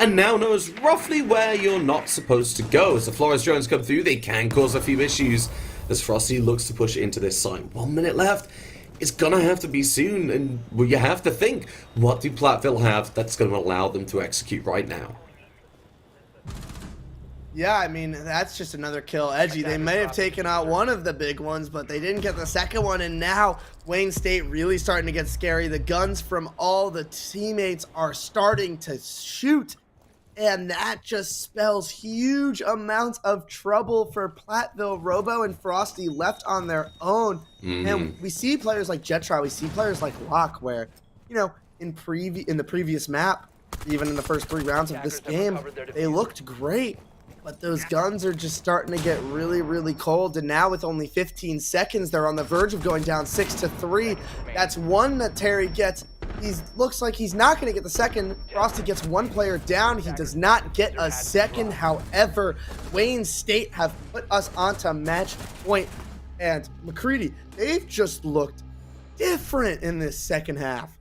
and now knows roughly where you're not supposed to go. As the Flores drones come through, they can cause a few issues as Frosty looks to push into this site. 1 minute left. It's gonna have to be soon, and well, you have to think, what do Platteville have that's gonna allow them to execute right now? Yeah, I mean, that's just another kill. Edgy, they may have taken out one of the big ones, but they didn't get the second one, and now Wayne State really starting to get scary. The guns from all the teammates are starting to shoot, and that just spells huge amounts of trouble for Platteville. Robo and Frosty left on their own. And we see players like Jetro, we see players like Locke, where, you know, in the previous map, even in the first 3 rounds of this game, they looked great. But those guns are just starting to get really, really cold. And now with only 15 seconds, they're on the verge of going down 6-3. That's one that Terry gets. He looks like he's not going to get the second. Frosty gets 1 player down. He does not get a second. However, Wayne State have put us onto match point. And McCready, they've just looked different in this second half.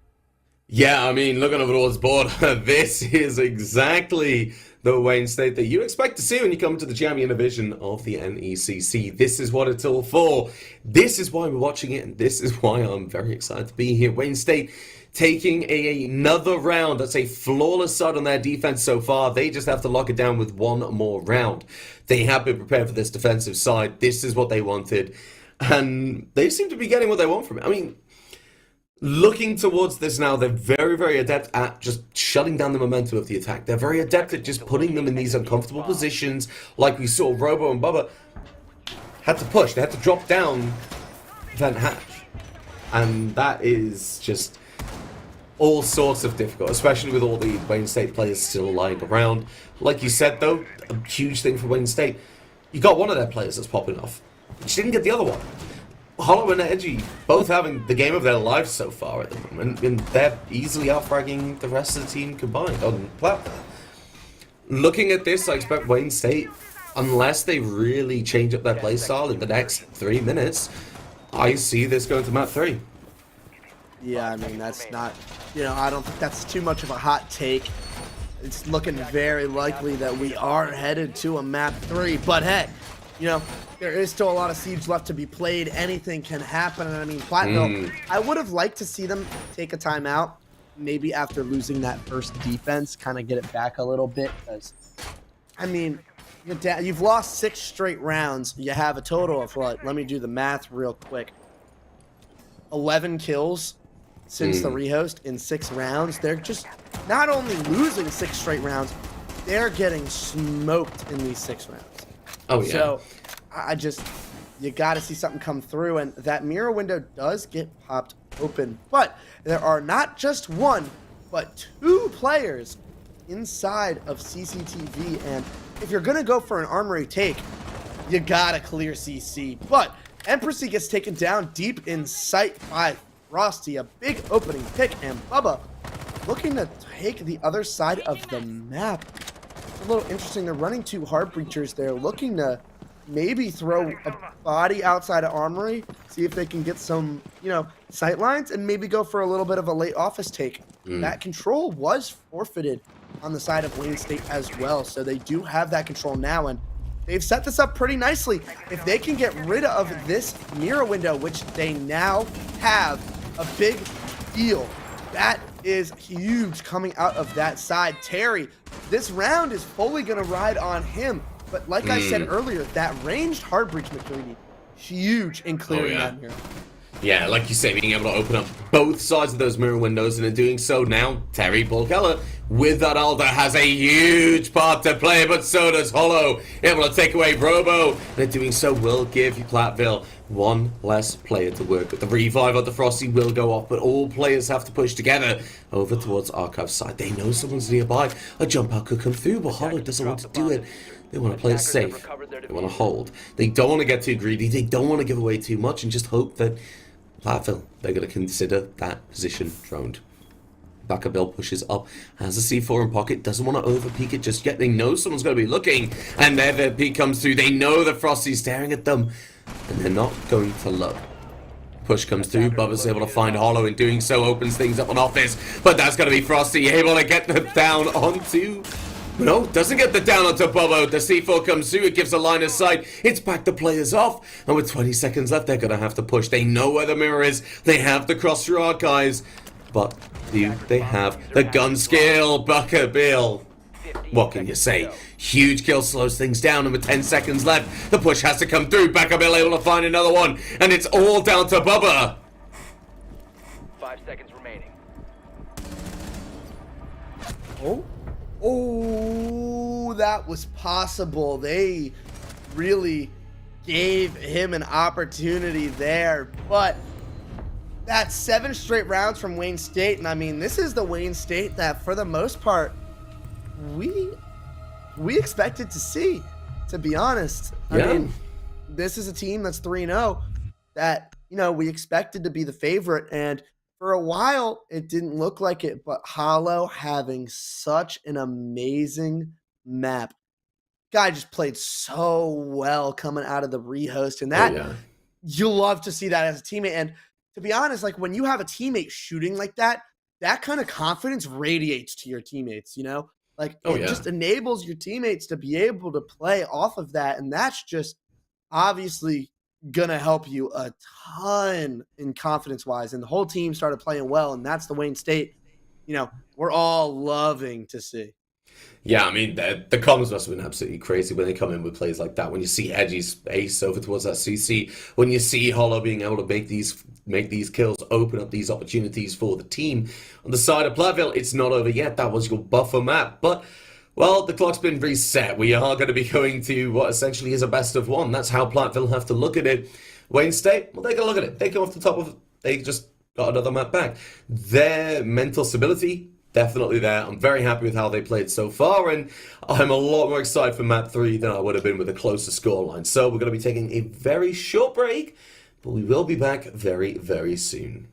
Yeah, I mean, looking over towards board, this is exactly the Wayne State that you expect to see when you come to the champion division of the NECC. This is what it's all for. This is why we're watching it, and this is why I'm very excited to be here. Wayne State taking another round. That's a flawless start on their defense so far. They just have to lock it down with one more round. They have been prepared for this defensive side. This is what they wanted, and they seem to be getting what they want from it. I mean, looking towards this now, they're very, very adept at just shutting down the momentum of the attack. They're very adept at just putting them in these uncomfortable positions, like we saw Robo and Bubba had to push. They had to drop down Van Hatch. And that is just all sorts of difficult, especially with all the Wayne State players still lying around. Like you said, though, a huge thing for Wayne State. You got one of their players that's popping off. You didn't get the other one. Hollow and Edgy both having the game of their lives so far at the moment, and they're easily outfragging the rest of the team combined on platform. Looking at this, I expect Wayne State, unless they really change up their playstyle in the next 3 minutes, I see this going to map 3. Yeah, I mean, that's not, I don't think that's too much of a hot take. It's looking very likely that we are headed to a map 3, but hey, there is still a lot of Siege left to be played. Anything can happen. And I mean, Platteville, I would have liked to see them take a timeout, maybe after losing that first defense, kind of get it back a little bit. Because, I mean, you've lost 6 straight rounds. You have a total of, let me do the math real quick. 11 kills since the rehost in 6 rounds. They're just not only losing 6 straight rounds, they're getting smoked in these 6 rounds. Oh, yeah. So, you got to see something come through, and that mirror window does get popped open. But there are not just 1, but 2 players inside of CCTV, and if you're going to go for an armory take, you got to clear CC. But Empressy gets taken down deep in sight by Frosty, a big opening pick, and Bubba looking to take the other side of the map. It's a little interesting. They're running 2 hard breachers. They're looking to maybe throw a body outside of armory, see if they can get some, sight lines, and maybe go for a little bit of a late office take. That control was forfeited on the side of Wayne State as well, so they do have that control now, and they've set this up pretty nicely. If they can get rid of this mirror window, which they now have a big deal, that is huge coming out of that side. Terry, this round is fully going to ride on him. But like I said earlier, that ranged hard breach McCready, huge in clearing that mirror. Yeah, like you say, being able to open up both sides of those mirror windows, and in doing so now, Terry Paul Keller with that Alder has a huge part to play, but so does Hollow, able to take away Robo, and in doing so will give Platteville 1 less player to work with. The revive of the Frosty will go off, but all players have to push together over towards Archive's side. They know someone's nearby. A jump out could come through, but Hollow doesn't want to do it. They want to play it safe. They want to hold. They don't want to get too greedy. They don't want to give away too much and just hope that Platteville, they're going to consider that position droned. Bill pushes up, has a C4 in pocket, doesn't want to over-peek it just yet. They know someone's going to be looking, and there the peek comes through. They know the Frosty's staring at them, and they're not going to look. Push comes through, Bubba's able to find Hollow, in doing so opens things up on office, but that's going to be Frosty able to get them down onto... No, doesn't get the down onto Bubba. The C4 comes through, it gives a line of sight. It's back the players off, and with 20 seconds left, they're going to have to push. They know where the mirror is. They have the cross through archives, but do they have the gun skill? Bill. What can you say? Huge kill slows things down, and with 10 seconds left, the push has to come through. Bill able to find another one, and it's all down to Bubba. 5 seconds remaining. Oh, that was possible. They really gave him an opportunity there, but that's 7 straight rounds from Wayne State, and I mean, this is the Wayne State that, for the most part, we expected to see, to be honest. I mean, this is a team that's 3-0 that, we expected to be the favorite, and for a while, it didn't look like it, but Hollow having such an amazing map. Guy just played so well coming out of the rehost, and that you love to see that as a teammate. And to be honest, like when you have a teammate shooting like that, that kind of confidence radiates to your teammates, you know? Like, Oh, it yeah. just enables your teammates to be able to play off of that, and that's just obviously gonna help you a ton in confidence-wise, and the whole team started playing well, and that's the Wayne State, we're all loving to see. Yeah, I mean, the comms must have been absolutely crazy when they come in with plays like that. When you see Edgy's ace over towards that CC, when you see Hollow being able to make these kills, open up these opportunities for the team. On the side of Platteville, it's not over yet. That was your buffer map. But, well, the clock's been reset. We are going to be going to what essentially is a best of one. That's how Platteville have to look at it. Wayne State, well, they can look at it. They come off the top of they just got another map back. Their mental stability, definitely there. I'm very happy with how they played so far, and I'm a lot more excited for map 3 than I would have been with a closer scoreline. So we're going to be taking a very short break, but we will be back very, very soon.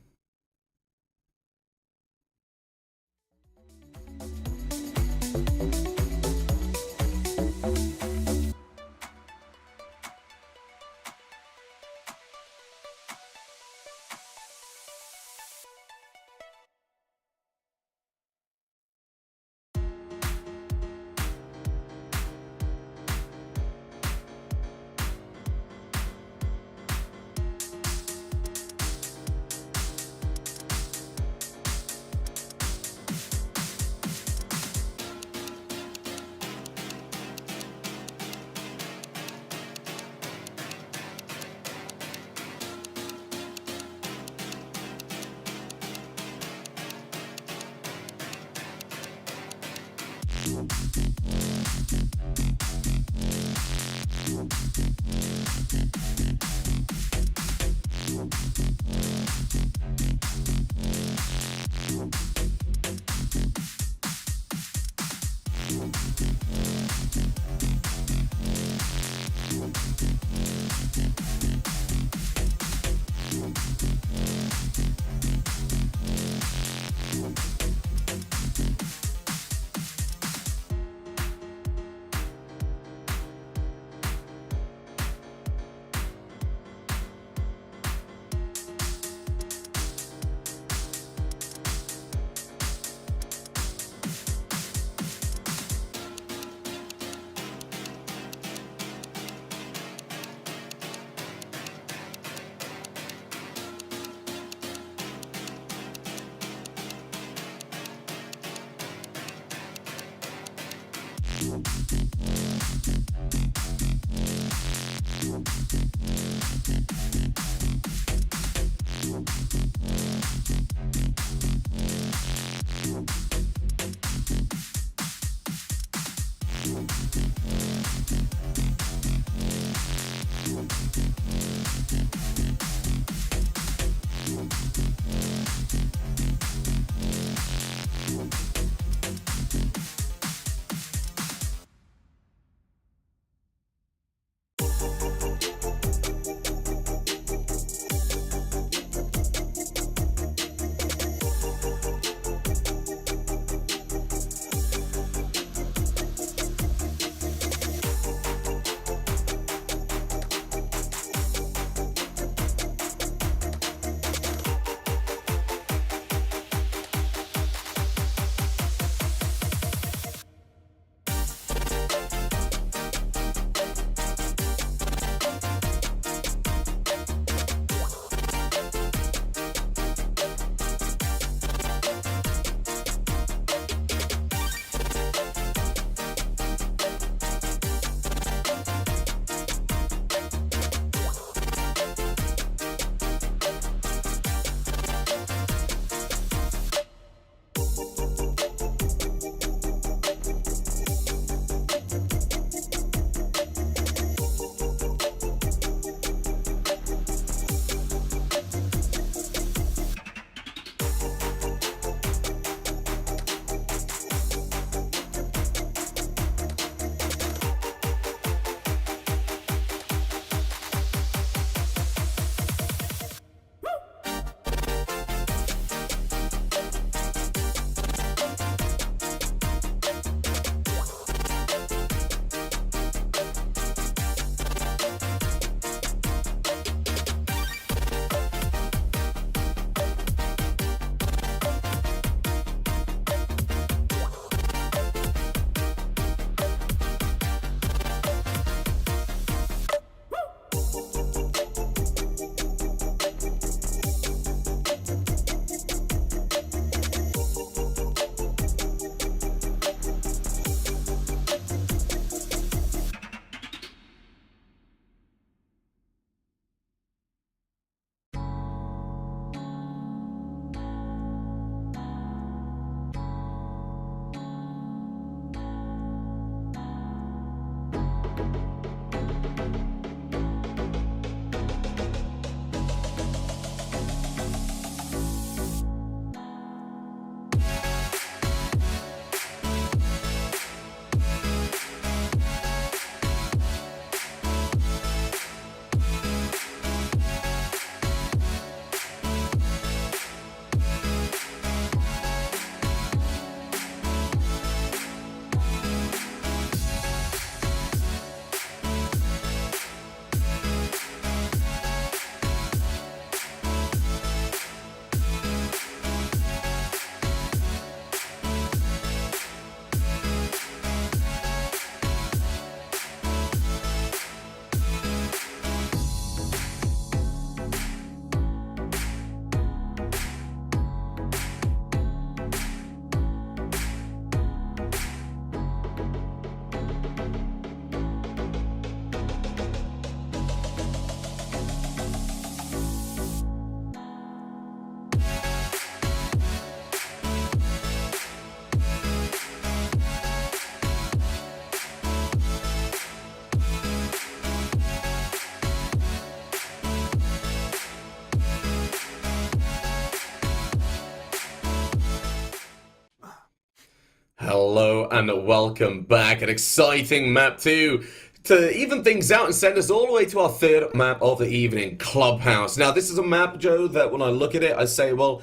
Hello and welcome back. An exciting map too. To even things out and send us all the way to our third map of the evening, Clubhouse. Now, this is a map, Joe, that when I look at it, I say, well,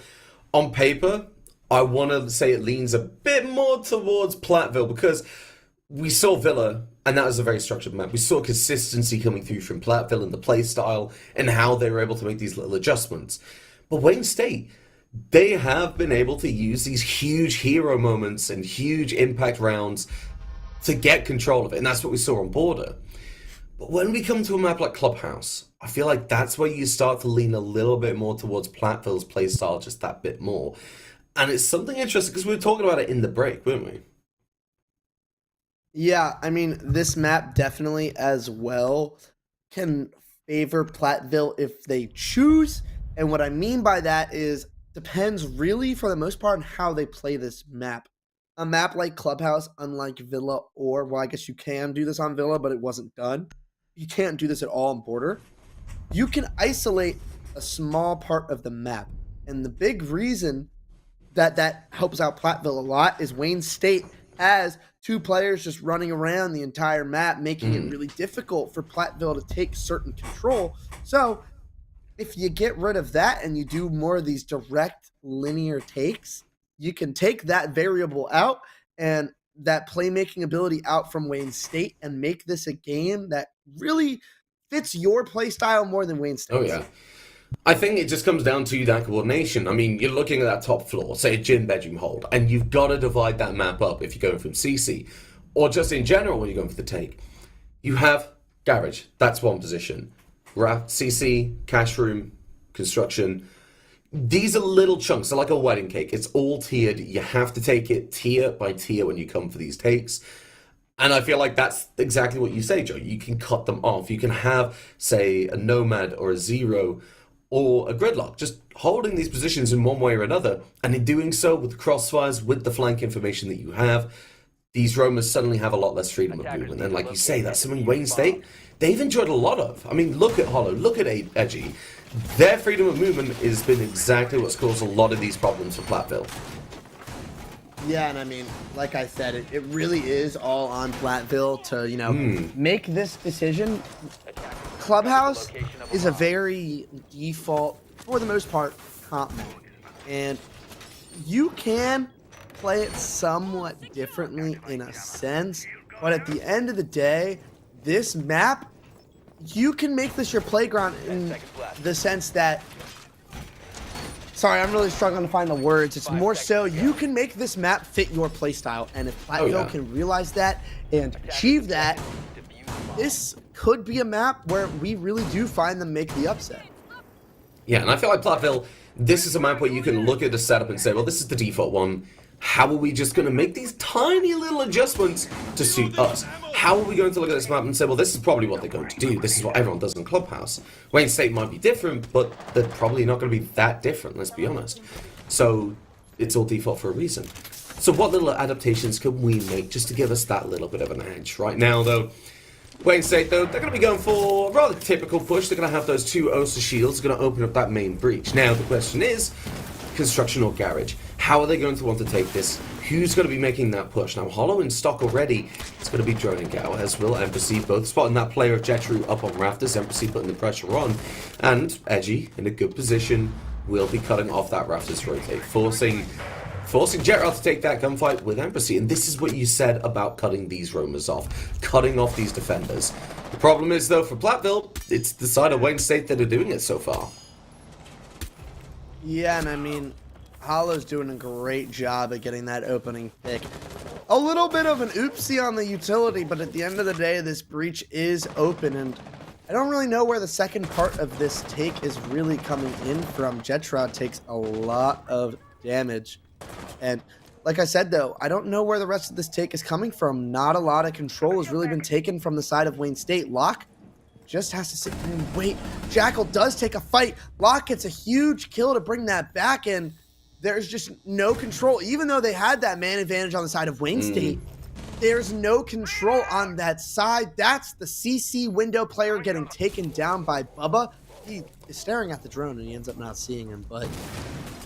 on paper, I want to say it leans a bit more towards Platteville because we saw Villa, and that was a very structured map. We saw consistency coming through from Platteville in the play style and how they were able to make these little adjustments. But Wayne State, they have been able to use these huge hero moments and huge impact rounds to get control of it, and that's what we saw on Border. But when we come to a map like Clubhouse, I feel like that's where you start to lean a little bit more towards Platteville's playstyle, just that bit more. And it's something interesting because we were talking about it in the break, weren't we? Yeah, I mean, this map definitely as well can favor Platteville if they choose. And what I mean by that is depends really for the most part on how they play this map. A map like Clubhouse, unlike Villa, or well, I guess you can do this on Villa, but it wasn't done. You can't do this at all on Border. You can isolate a small part of the map. And the big reason that helps out Platteville a lot is Wayne State has two players just running around the entire map, making it really difficult for Platteville to take certain control. So if you get rid of that and you do more of these direct linear takes, you can take that variable out and that playmaking ability out from Wayne State and make this a game that really fits your play style more than Wayne State's. Oh, yeah. I think it just comes down to that coordination. I mean, you're looking at that top floor, say a gym bedroom hold, and you've got to divide that map up if you're going from CC, or just in general when you're going for the take. You have garage, that's one position. CC, cash room, construction. These are little chunks. They're like a wedding cake. It's all tiered. You have to take it tier by tier when you come for these takes. And I feel like that's exactly what you say, Joe. You can cut them off. You can have, say, a Nomad or a Zero or a Gridlock, just holding these positions in one way or another. And in doing so, with the crossfires, with the flank information that you have, these roamers suddenly have a lot less freedom of movement. And like you say, that's something Wayne State, they've enjoyed a lot of. I mean, look at Hollow, look at Edgy. Their freedom of movement has been exactly what's caused a lot of these problems for Platteville. Yeah, and I mean, like I said, it really is all on Platteville to, make this decision. Clubhouse is a very default, for the most part, comp map. And you can play it somewhat differently in a sense, but at the end of the day, this map, you can make this your playground in the sense that, sorry, I'm really struggling to find the words. It's more so you can make this map fit your playstyle, and if Platteville can realize that and achieve that, this could be a map where we really do find them make the upset. Yeah, and I feel like Platteville, this is a map where you can look at the setup and say, well, this is the default one. How are we just going to make these tiny little adjustments to suit us? How are we going to look at this map and say, well, this is probably what they're going to do. This is what everyone does in Clubhouse. Wayne State might be different, but they're probably not going to be that different, let's be honest. So it's all default for a reason. So what little adaptations can we make just to give us that little bit of an edge? Right now, though, Wayne State, though, they're going to be going for a rather typical push. They're going to have those two Osa shields. They're going to open up that main breach. Now, the question is, construction or garage? How are they going to want to take this? Who's going to be making that push? Now, Hollow in stock already. It's going to be Drone and Gao, as will Embassy, both spotting that player of Jetru up on Rafters. Embassy putting the pressure on. And Edgy, in a good position, will be cutting off that Rafters rotate, forcing Jetrod to take that gunfight with Embassy. And this is what you said about cutting these roamers off, cutting off these defenders. The problem is, though, for Platteville, it's the side of Wayne State that are doing it so far. Yeah, and I mean, Hollow's doing a great job at getting that opening pick. A little bit of an oopsie on the utility, but at the end of the day, this breach is open, and I don't really know where the second part of this take is really coming in from. Jetrod takes a lot of damage, and like I said, though, I don't know where the rest of this take is coming from. Not a lot of control has really been taken from the side of Wayne State. Locke just has to sit there and wait. Jackal does take a fight. Locke gets a huge kill to bring that back, and there's just no control. Even though they had that man advantage on the side of Wayne State, there's no control on that side. That's the CC window player getting taken down by Bubba. He is staring at the drone, and he ends up not seeing him, but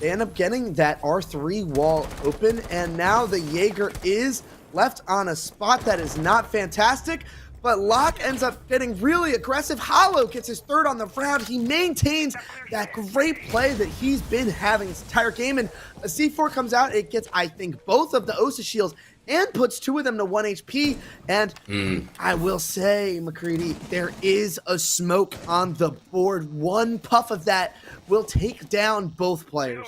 they end up getting that R3 wall open, and now the Jaeger is left on a spot that is not fantastic, but Locke ends up getting really aggressive. Hollow gets his third on the round. He maintains that great play that he's been having this entire game, and a C4 comes out. It gets, I think, both of the Osa shields and puts 2 of them to 1 HP. And I will say, McCready, there is a smoke on the board. One puff of that will take down both players.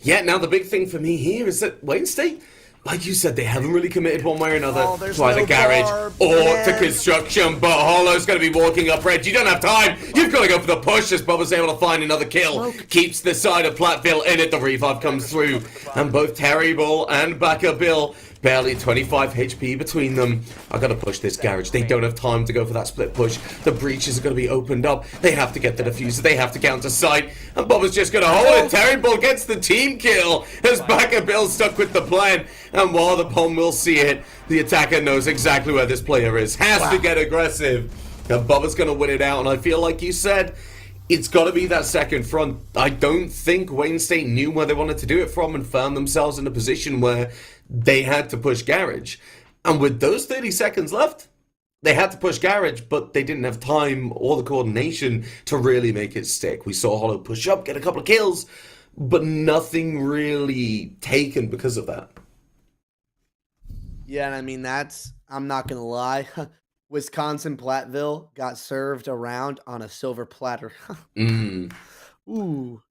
Yeah, now the big thing for me here is that Wayne State, like you said, they haven't really committed one way or another to either garage or to construction, but Hollow's going to be walking up red. You don't have time. You've got to go for the push as Bubba's able to find another kill. Keeps the side of Platteville in it. The revive comes through, and both Terry Bull and Backer Bill, barely 25 HP between them. I got to push this garage. They don't have time to go for that split push. The breaches are going to be opened up. They have to get the diffuser. They have to counter sight, and Bubba's just going to hold it. Terry Bull gets the team kill as Backer Bill stuck with the plan. And while the Pom will see it, the attacker knows exactly where this player is. Has to get aggressive. And Bubba's going to win it out. And I feel like you said, it's got to be that second front. I don't think Wayne State knew where they wanted to do it from and found themselves in a position where they had to push garage. And with those 30 seconds left, they had to push garage, but they didn't have time or the coordination to really make it stick. We saw Hollow push up, get a couple of kills, but nothing really taken because of that. Yeah, and I mean, that's, I'm not going to lie. Wisconsin Platteville got served around on a silver platter. Ooh.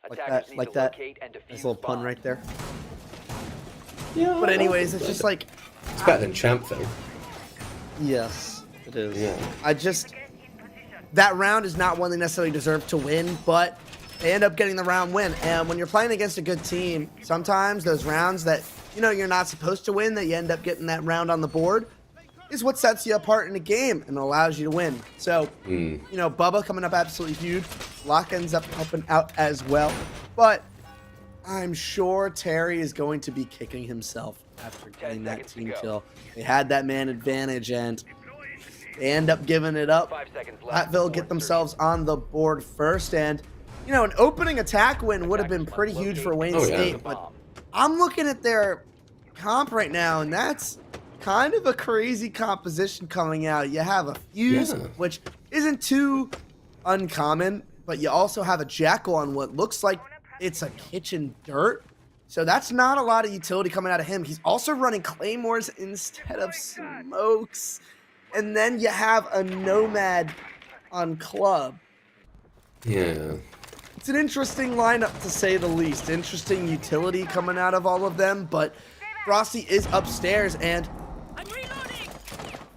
Like that. Nice little pun right there. Yeah. But anyways, it's just like... It's better than Champ, though. Yes, it is. Yeah. That round is not one they necessarily deserve to win, but they end up getting the round win. And when you're playing against a good team, sometimes those rounds that, you know, you're not supposed to win, that you end up getting that round on the board, is what sets you apart in a game and allows you to win. So, you know, Bubba coming up absolutely huge. Locke ends up helping out as well. But I'm sure Terry is going to be kicking himself after getting that team kill. They had that man advantage, and they end up giving it up. Platteville get themselves on the board first, and, you know, an opening attack win would have been pretty huge for Wayne State, but I'm looking at their comp right now, and that's kind of a crazy composition coming out. You have a Fuse, which isn't too uncommon, but you also have a Jackal on what looks like it's a kitchen dirt. So that's not a lot of utility coming out of him. He's also running Claymores instead of smokes. And then you have a Nomad on Club. Yeah. It's an interesting lineup, to say the least. Interesting utility coming out of all of them, but Frosty is upstairs, and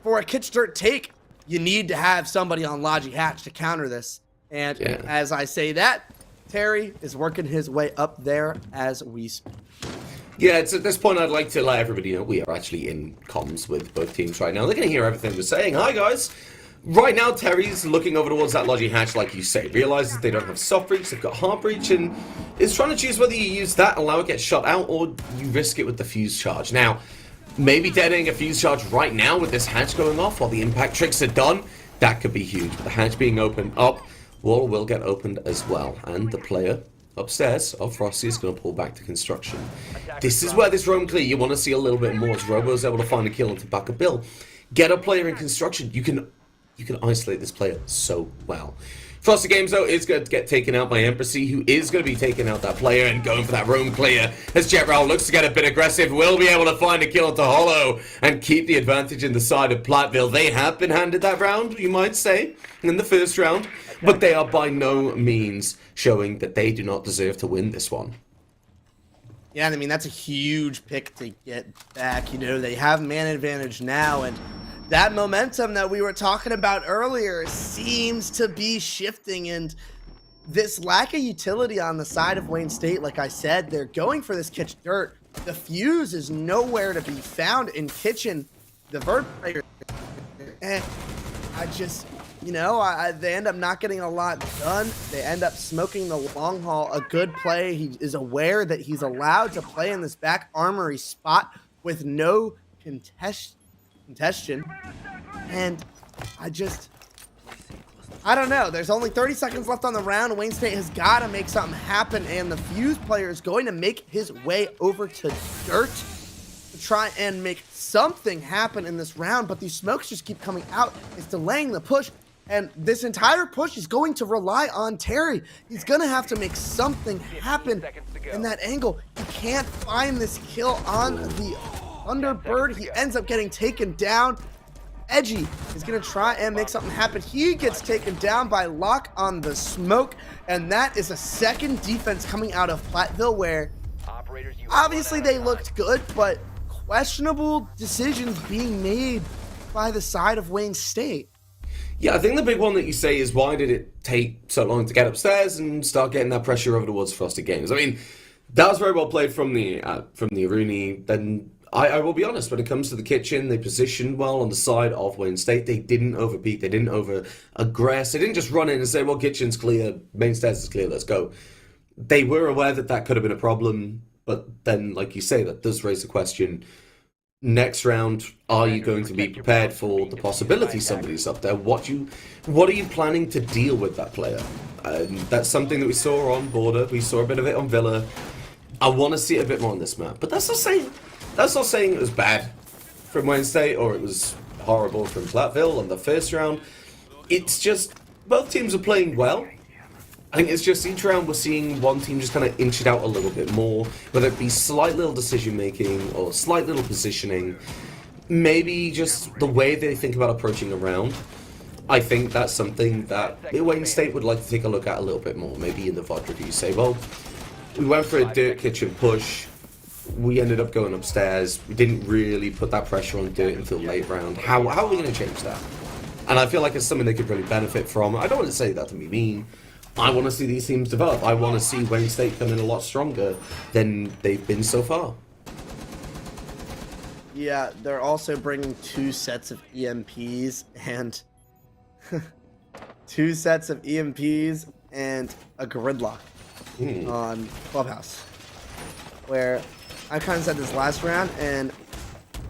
for a kitchen dirt take, you need to have somebody on Logi Hatch to counter this. And as I say that, Terry is working his way up there as we speak. Yeah, it's at this point I'd like to let everybody know we are actually in comms with both teams right now. They're going to hear everything we're saying. Hi, guys. Right now, Terry's looking over towards that Logi Hatch, like you say. Realizes they don't have soft breach, they've got hard breach, and is trying to choose whether you use that, allow it to get shot out, or you risk it with the fuse charge. Now, maybe detonating a fuse charge right now with this hatch going off while the impact tricks are done, that could be huge. But the hatch being opened up, wall will get opened as well. And the player upstairs of Frosty is going to pull back to construction. This is where this roam clear you want to see a little bit more, as Robo's able to find a kill into back of Bill. Get a player in construction. You can isolate this player so well. Frosty Games, though, is going to get taken out by Embassy, who is going to be taking out that player and going for that roam clear. As Jet Raul looks to get a bit aggressive, will be able to find a kill into Hollow and keep the advantage in the side of Platteville. They have been handed that round, you might say, in the first round, but they are by no means showing that they do not deserve to win this one. Yeah, and I mean, that's a huge pick to get back. You know, they have man advantage now, and that momentum that we were talking about earlier seems to be shifting, and this lack of utility on the side of Wayne State, like I said, they're going for this kitchen dirt. The fuse is nowhere to be found in kitchen. The vert player, and I just, you know, they end up not getting a lot done. They end up smoking the long haul. A good play. He is aware that he's allowed to play in this back armory spot with no contention, and I just, I don't know. There's only 30 seconds left on the round. Wayne State has got to make something happen, and the Fuse player is going to make his way over to Dirt to try and make something happen in this round, but these smokes just keep coming out. It's delaying the push, and this entire push is going to rely on Terry. He's going to have to make something happen in that angle. He can't find this kill on the Thunderbird. He ends up getting taken down. Edgy is going to try and make something happen. He gets taken down by Locke on the smoke, and that is a second defense coming out of Platteville where obviously they looked good, but questionable decisions being made by the side of Wayne State. Yeah, I think the big one that you say is why did it take so long to get upstairs and start getting that pressure over towards Frosted Games? I mean, that was very well played from the Aruni. Then I will be honest, when it comes to the kitchen, they positioned well on the side of Wayne State. They didn't overpeak, they didn't over-aggress, they didn't just run in and say, well, kitchen's clear, main stairs is clear, let's go. They were aware that that could have been a problem, but then, like you say, that does raise the question, next round, are you going to be prepared for the possibility somebody's up there? What are you planning to deal with that player? That's something that we saw on Border, we saw a bit of it on Villa. I want to see it a bit more on this map, but that's not saying it was bad from Wayne State or it was horrible from Platteville on the first round. It's just both teams are playing well. I think it's just each round we're seeing one team just kind of inch it out a little bit more, whether it be slight little decision making or slight little positioning, maybe just the way they think about approaching a round. I think that's something that Wayne State would like to take a look at a little bit more. Maybe in the VOD review say, well, we went for a Dirt kitchen push. We ended up going upstairs. We didn't really put that pressure on Dirt until late round. How are we going to change that? And I feel like it's something they could really benefit from. I don't want to say that to be mean. I want to see these teams develop. I want to see Wayne State come in a lot stronger than they've been so far. Yeah, they're also bringing 2 sets of EMPs and 2 sets of EMPs and a gridlock on Clubhouse, where I kind of said this last round, and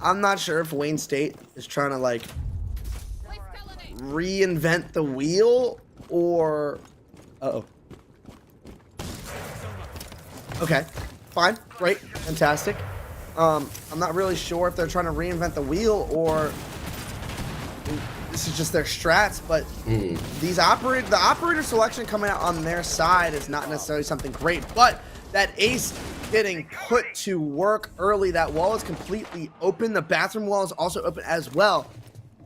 I'm not sure if Wayne State is trying to like reinvent the wheel or okay, fine, great, fantastic. I'm not really sure if they're trying to reinvent the wheel or this is just their strats, but the operator selection coming out on their side is not necessarily something great, but that ace getting put to work early, that wall is completely open. The bathroom wall is also open as well.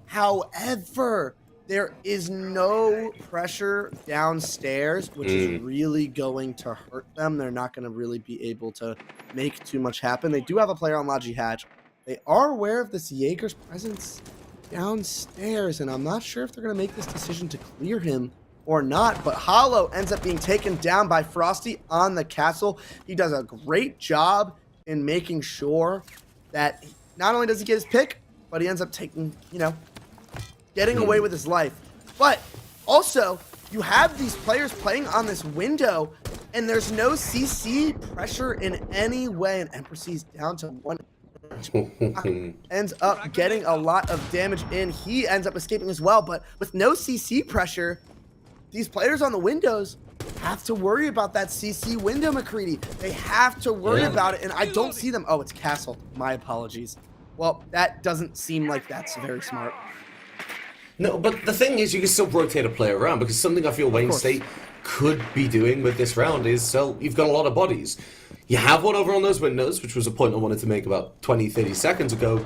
However, there is no pressure downstairs, which is really going to hurt them. They're not going to really be able to make too much happen. They do have a player on Logi Hatch. They are aware of this Jaeger's presence downstairs, and I'm not sure if they're going to make this decision to clear him or not, but Hollow ends up being taken down by Frosty on the castle. He does a great job in making sure that not only does he get his pick, but he ends up taking, getting away with his life. But also, you have these players playing on this window, and there's no CC pressure in any way, and Empressy's down to 1. Ends up getting a lot of damage in. He ends up escaping as well, but with no CC pressure, these players on the windows have to worry about that CC window, McCready. They have to worry about it, and I don't see them. Oh, it's Castle. My apologies. Well, that doesn't seem like that's very smart. No, but the thing is, you can still rotate a player around, because something I feel Wayne State could be doing with this round is, so you've got a lot of bodies. You have one over on those windows, which was a point I wanted to make about 20, 30 seconds ago.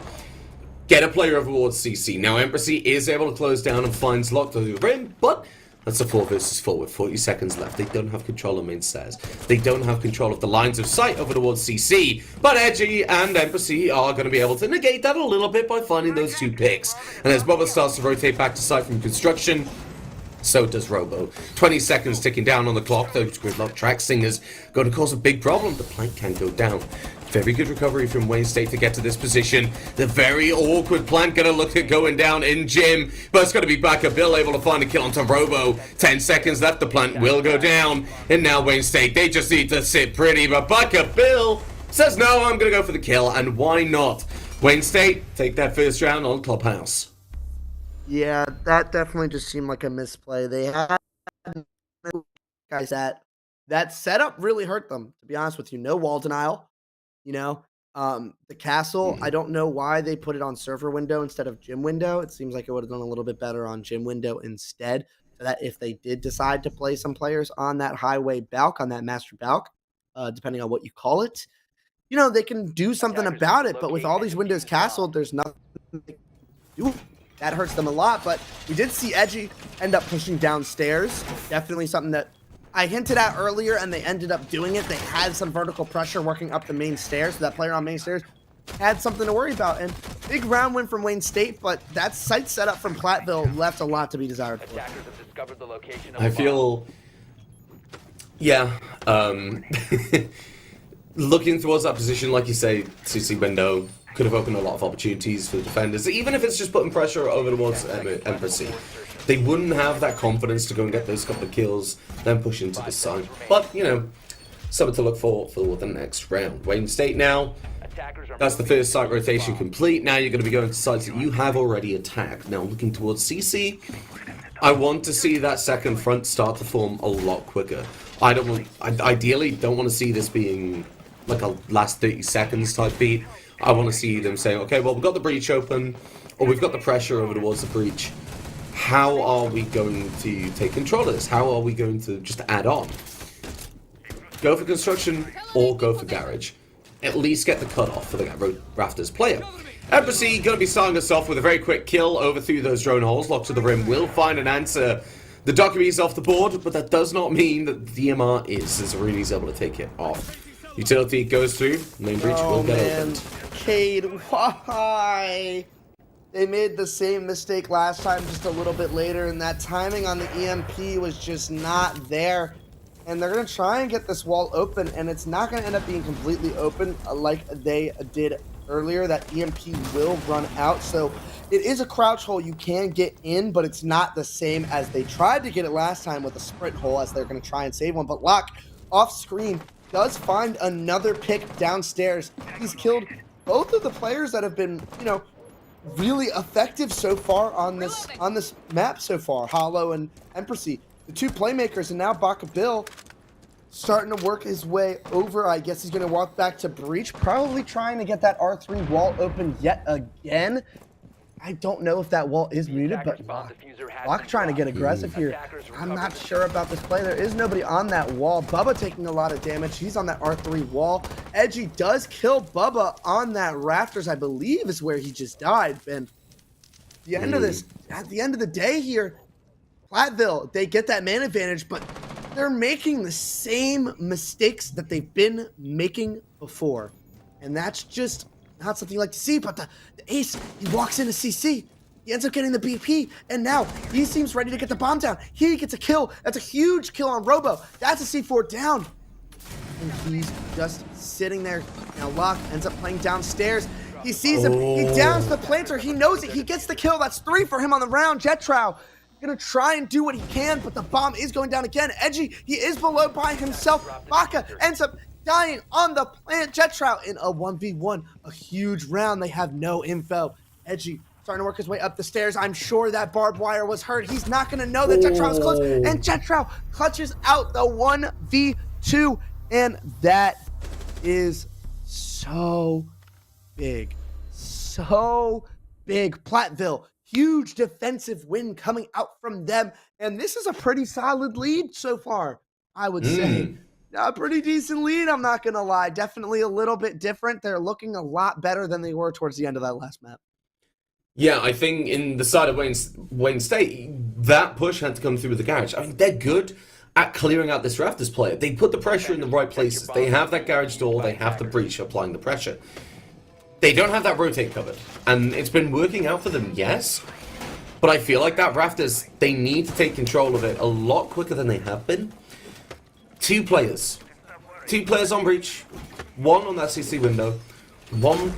Get a player over towards CC. Now, Empressy is able to close down and finds Lock to the rim, but that's a 4 versus 4 with 40 seconds left. They don't have control of main stairs. They don't have control of the lines of sight over towards CC. But Edgy and Empressy are going to be able to negate that a little bit by finding those 2 picks. And as Bubba starts to rotate back to sight from construction, so does Robo. 20 seconds ticking down on the clock. Those gridlock track singers going to cause a big problem. The plank can go down. Very good recovery from Wayne State to get to this position. The very awkward plank going to look at going down in Jim. But it's going to be Backup Bill able to find a kill onto Robo. 10 seconds left. The plank will go down. And now Wayne State, they just need to sit pretty. But Backup Bill says, no, I'm going to go for the kill. And why not? Wayne State, take that first round on Clubhouse. Yeah, that definitely just seemed like a misplay. They had guys that setup really hurt them, to be honest with you. No wall denial, you know. The castle, I Mhm. don't know why they put it on server window instead of gym window. It seems like it would have done a little bit better on gym window instead. So that if they did decide to play some players on that highway balk, on that master balk, depending on what you call it, they can do something Attackers about must it. But with locate all and these defuse windows the bomb. castled, there's nothing they can do. That hurts them a lot. But we did see Edgy end up pushing downstairs. Definitely something that I hinted at earlier, and they ended up doing it. They had some vertical pressure working up the main stairs, so that player on main stairs had something to worry about. And big round win from Wayne State, but that site setup from Platteville left a lot to be desired for. Attackers have discovered the location of I the bomb. feel, yeah, looking towards that position, like you say, CC window could have opened a lot of opportunities for the defenders, even if it's just putting pressure over towards Embassy. They wouldn't have that confidence to go and get those couple of kills, then push into the side. But, something to look for the next round. Wayne State now, Attackers are that's the moving first site to the rotation bomb. complete. Now you're going to be going to sites that you have already attacked. Now looking towards CC, I want to see that second front start to form a lot quicker. I ideally don't want to see this being like a last 30 seconds type beat. I want to see them saying, okay, well, we've got the breach open, or we've got the pressure over towards the breach. How are we going to take control of this? How are we going to just add on? Go for construction or go for garage. At least get the cutoff for the Rafters player. Embassy going to be starting us off with a very quick kill over through those drone holes. Lock to the rim will find an answer. The Dockery is off the board, but that does not mean that the DMR is, as Rooney's able to take it off. Utility goes through, main breach will get opened. Cade, why? They made the same mistake last time, just a little bit later, and that timing on the EMP was just not there. And they're going to try and get this wall open, and it's not going to end up being completely open like they did earlier. That EMP will run out, so it is a crouch hole you can get in, but it's not the same as they tried to get it last time with a sprint hole, as they're going to try and save one. But Locke, off screen, does find another pick downstairs. He's killed both of the players that have been, really effective so far on this map so far, Hollow and Empressy. The two playmakers, and now Baka Bill starting to work his way over. I guess he's going to walk back to breach, probably trying to get that R3 wall open yet again. I don't know if that wall is muted, but Locke trying to get aggressive here. I'm not sure about this play. There is nobody on that wall. Bubba taking a lot of damage. He's on that R3 wall. Edgy does kill Bubba on that rafters, I believe is where he just died. And at the end of the day here, Platteville, they get that man advantage, but they're making the same mistakes that they've been making before. And that's just not something you like to see. But the ace, he walks into CC. He ends up getting the BP, and now he seems ready to get the bomb down. He gets a kill. That's a huge kill on Robo. That's a C4 down. And he's just sitting there. Now Locke ends up playing downstairs. He sees him. He downs the planter. He knows it. He gets the kill. That's 3 for him on the round. Jetrow gonna try and do what he can, but the bomb is going down again. Edgy, he is below by himself. Baka ends up dying on the plant. Jetrow in a 1v1, a huge round. They have no info. Edgy starting to work his way up the stairs. I'm sure that barbed wire was hurt. He's not gonna know that Jetrow is close, and Jetrow clutches out the 1v2, and that is so big. So big. Platteville, huge defensive win coming out from them. And this is a pretty solid lead so far, I would say. A pretty decent lead, I'm not going to lie. Definitely a little bit different. They're looking a lot better than they were towards the end of that last map. Yeah, I think in the side of Wayne State, that push had to come through with the garage. I mean, they're good at clearing out this Rafters player. They put the pressure in the right places. They have that garage door. They have the breach applying the pressure. They don't have that rotate covered. And it's been working out for them, yes. But I feel like that Rafters, they need to take control of it a lot quicker than they have been. Two players on breach, one on that CC window,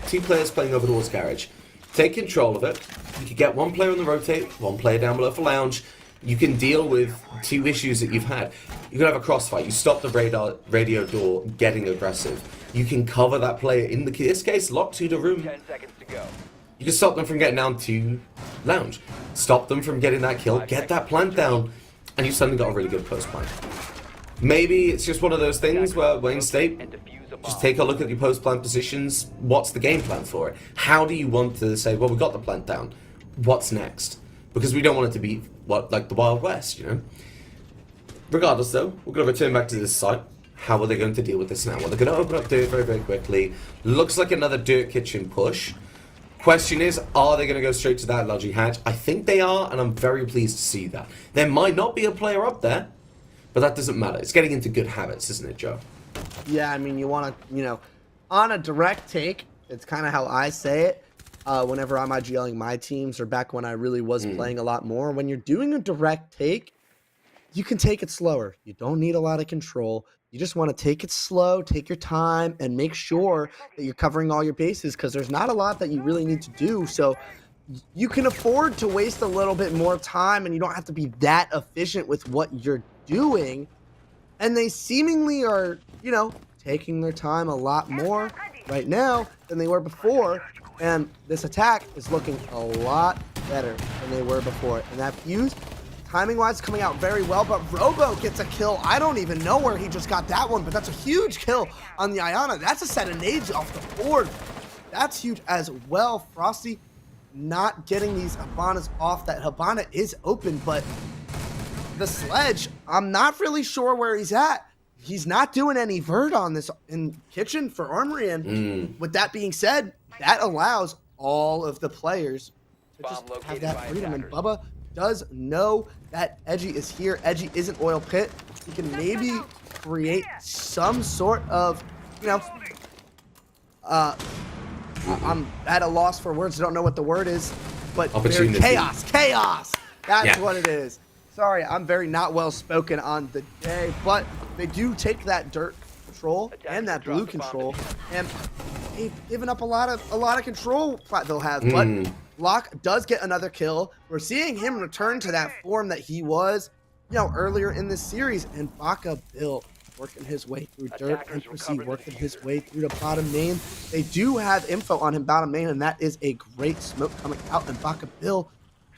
two players playing over towards garage. Take control of it. You can get one player on the rotate, one player down below for lounge. You can deal with two issues that you've had. You can have a crossfire. You stop the radio door getting aggressive. You can cover that player in this case, lock to the room. 10 seconds to go. You can stop them from getting down to lounge. Stop them from getting that kill, get that plant down, and you've suddenly got a really good post plant. Maybe it's just one of those things where Wayne State, just take a look at your post plant positions. What's the game plan for it? How do you want to say, well, we got the plant down. What's next? Because we don't want it to be like the Wild West, you know? Regardless, though, we're going to return back to this site. How are they going to deal with this now? Well, they're going to open up dirt very, very quickly. Looks like another dirt kitchen push. Question is, are they going to go straight to that Logi hatch? I think they are, and I'm very pleased to see that. There might not be a player up there, but that doesn't matter. It's getting into good habits, isn't it, Joe? Yeah, I mean, you want to, on a direct take, it's kind of how I say it whenever I'm IGLing my teams or back when I really was playing a lot more. When you're doing a direct take, you can take it slower. You don't need a lot of control. You just want to take it slow, take your time, and make sure that you're covering all your bases because there's not a lot that you really need to do. So you can afford to waste a little bit more time and you don't have to be that efficient with what you're doing. And they seemingly are, taking their time a lot more right now than they were before. And this attack is looking a lot better than they were before. And that fuse, timing-wise, coming out very well, but Robo gets a kill. I don't even know where he just got that one, but that's a huge kill on the Iana. That's a set of nades off the board. That's huge as well. Frosty not getting these Habanas off. That Habana is open, but the sledge, I'm not really sure where he's at. He's not doing any vert on this in kitchen for Armory, and with that being said, that allows all of the players to just have that freedom, and Bubba does know that Edgy is here. Edgy isn't oil pit. He can maybe create some sort of, I'm at a loss for words. I don't know what the word is, but chaos. That's what it is. Sorry, I'm very not well spoken on the day, but they do take that dirt control and that blue control, and they've given up a lot of control they'll have, but Locke does get another kill. We're seeing him return to that form that he was, earlier in this series, and Baka Bill working his way through dirt, and Proceed working his way through the bottom main. They do have info on him bottom main, and that is a great smoke coming out, and Baka Bill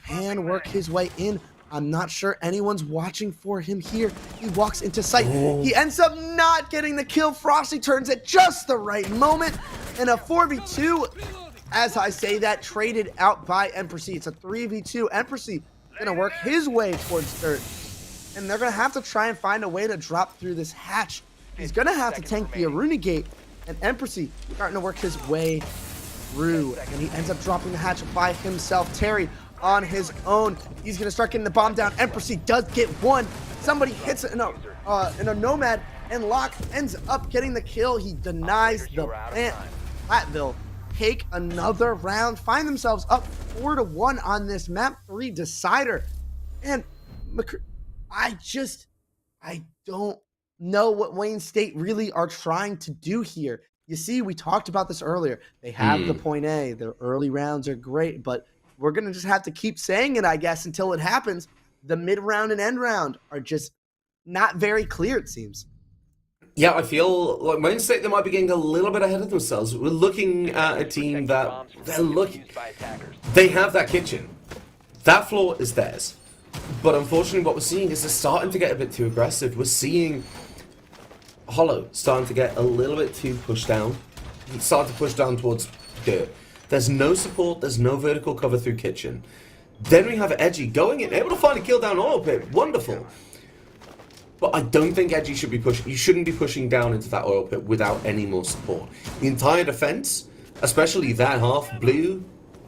can work his way in. I'm not sure anyone's watching for him here. He walks into sight. He ends up not getting the kill. Frosty turns at just the right moment. And a 4v2, as I say that, traded out by Empressy. It's a 3v2. Empressy going to work his way towards dirt. And they're going to have to try and find a way to drop through this hatch. He's going to have to tank the Aruna gate. And Empressy starting to work his way through. And he ends up dropping the hatch by himself. Terry on his own. He's going to start getting the bomb down. Empressy does get one. Somebody hits it in a Nomad, and Locke ends up getting the kill. He denies the plant. Platteville take another round, find themselves up 4-1 on this map 3 decider. And I don't know what Wayne State really are trying to do here. You see, we talked about this earlier. They have the point A. The early rounds are great, but we're going to just have to keep saying it, I guess, until it happens. The mid-round and end round are just not very clear, it seems. Yeah, I feel like Wayne State, they might be getting a little bit ahead of themselves. We're looking at a team that they have that kitchen. That floor is theirs. But unfortunately, what we're seeing is they're starting to get a bit too aggressive. We're seeing Hollow starting to get a little bit too pushed down. It's starting to push down towards dirt. There's no support, there's no vertical cover through kitchen. Then we have Edgy going in, able to find a kill down oil pit. Wonderful. But I don't think Edgy should be pushing. You shouldn't be pushing down into that oil pit without any more support. The entire defense, especially that half, blue,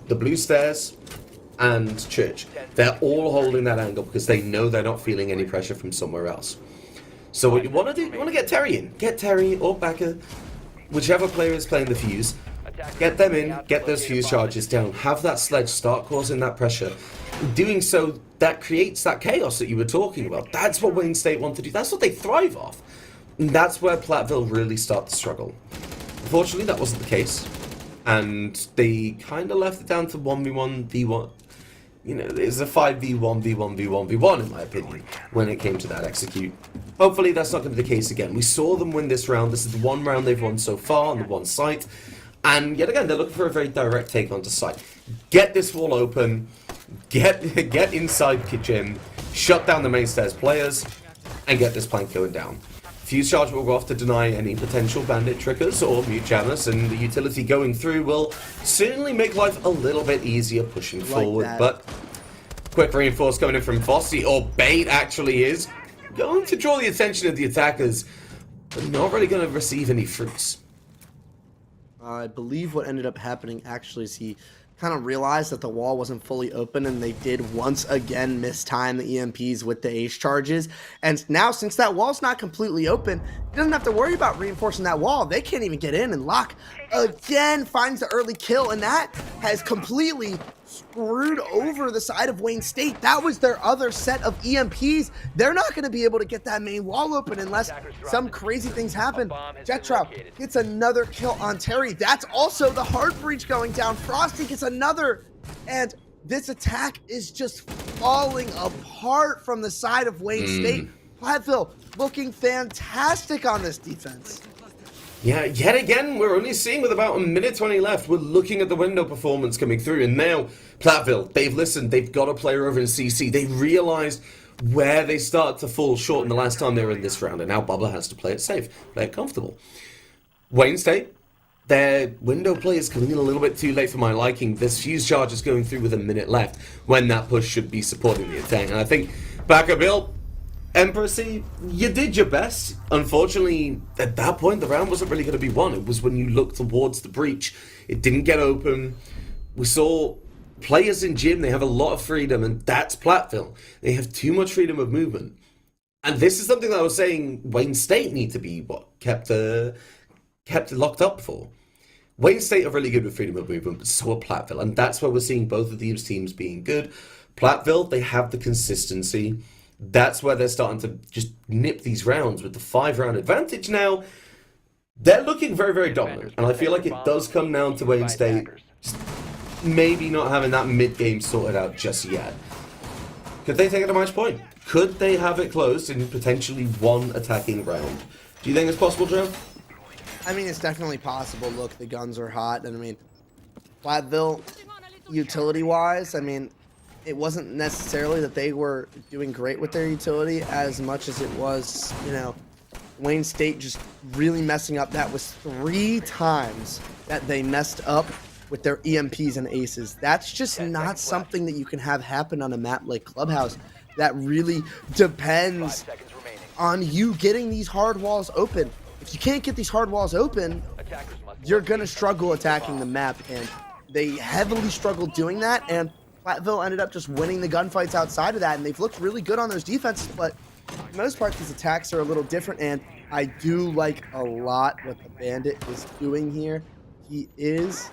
the blue stairs, and church, they're all holding that angle because they know they're not feeling any pressure from somewhere else. So what you want to do, you want to get Terry in. Get Terry or Becker, whichever player is playing the fuse. Get them in, get those fuse charges down, have that sledge start causing that pressure. Doing so, that creates that chaos that you were talking about. That's what Wayne State want to do. That's what they thrive off. And that's where Platteville really start to struggle. Unfortunately, that wasn't the case. And they kind of left it down to 1v1, v1. It's a 5v1, v1, v1, v1 in my opinion, when it came to that execute. Hopefully that's not going to be the case again. We saw them win this round. This is the one round they've won so far on the one site. And yet again, they're looking for a very direct take onto site. get this wall open, get inside kitchen, shut down the main stairs players, and get this plank going down. Fuse charge will go off to deny any potential bandit triggers or mute jammers, and the utility going through will certainly make life a little bit easier pushing forward. That. But quick reinforce coming in from Fossey, or Bait actually is going to draw the attention of the attackers, but not really going to receive any fruits. I believe what ended up happening actually is he kind of realized that the wall wasn't fully open, and they did once again mistime the EMPs with the ace charges. And now, since that wall's not completely open, he doesn't have to worry about reinforcing that wall. They can't even get in, and Locke again finds the early kill, and that has completely screwed over the side of Wayne State. That was their other set of EMPs. They're not going to be able to get that main wall open unless some crazy things happen. Jetro gets another kill on Terry. That's also the hard breach going down. Frosty gets another, and this attack is just falling apart from the side of Wayne State. Platteville looking fantastic on this defense. Yeah, yet again, we're only seeing with about a minute 20 left. We're looking at the window performance coming through, and now Platteville, they've listened, they've got a player over in CC. They realized where they started to fall short in the last time they were in this round, and now Bubba has to play it safe, play it comfortable. Wayne State, their window play is coming in a little bit too late for my liking. There's fuse charges going through with a minute left when that push should be supporting the attack, and I think Bill, Empressy, you did your best. Unfortunately, at that point, the round wasn't really going to be won. It was when you looked towards the breach. It didn't get open. We saw players in gym, they have a lot of freedom, and that's Platteville. They have too much freedom of movement. And this is something that I was saying Wayne State need to be kept locked up for. Wayne State are really good with freedom of movement, but so are Platteville. And that's where we're seeing both of these teams being good. Platteville, they have the consistency. That's where they're starting to just nip these rounds with the 5-round advantage now. They're looking very, very dominant. And I feel like it does come down to Wayne State just maybe not having that mid-game sorted out just yet. Could they take it to match point? Could they have it closed in potentially one attacking round? Do you think it's possible, Joe? I mean, it's definitely possible. Look, the guns are hot. And I mean, Platteville, utility-wise, I mean, it wasn't necessarily that they were doing great with their utility as much as it was, you know, Wayne State just really messing up. That was 3 times that they messed up with their EMPs and aces. That's just not something that you can have happen on a map like Clubhouse. That really depends on you getting these hard walls open. If you can't get these hard walls open, you're going to struggle attacking the map, and they heavily struggled doing that, and Platteville ended up just winning the gunfights outside of that, and they've looked really good on those defenses, but for the most part, these attacks are a little different, and I do like a lot what the Bandit is doing here. He is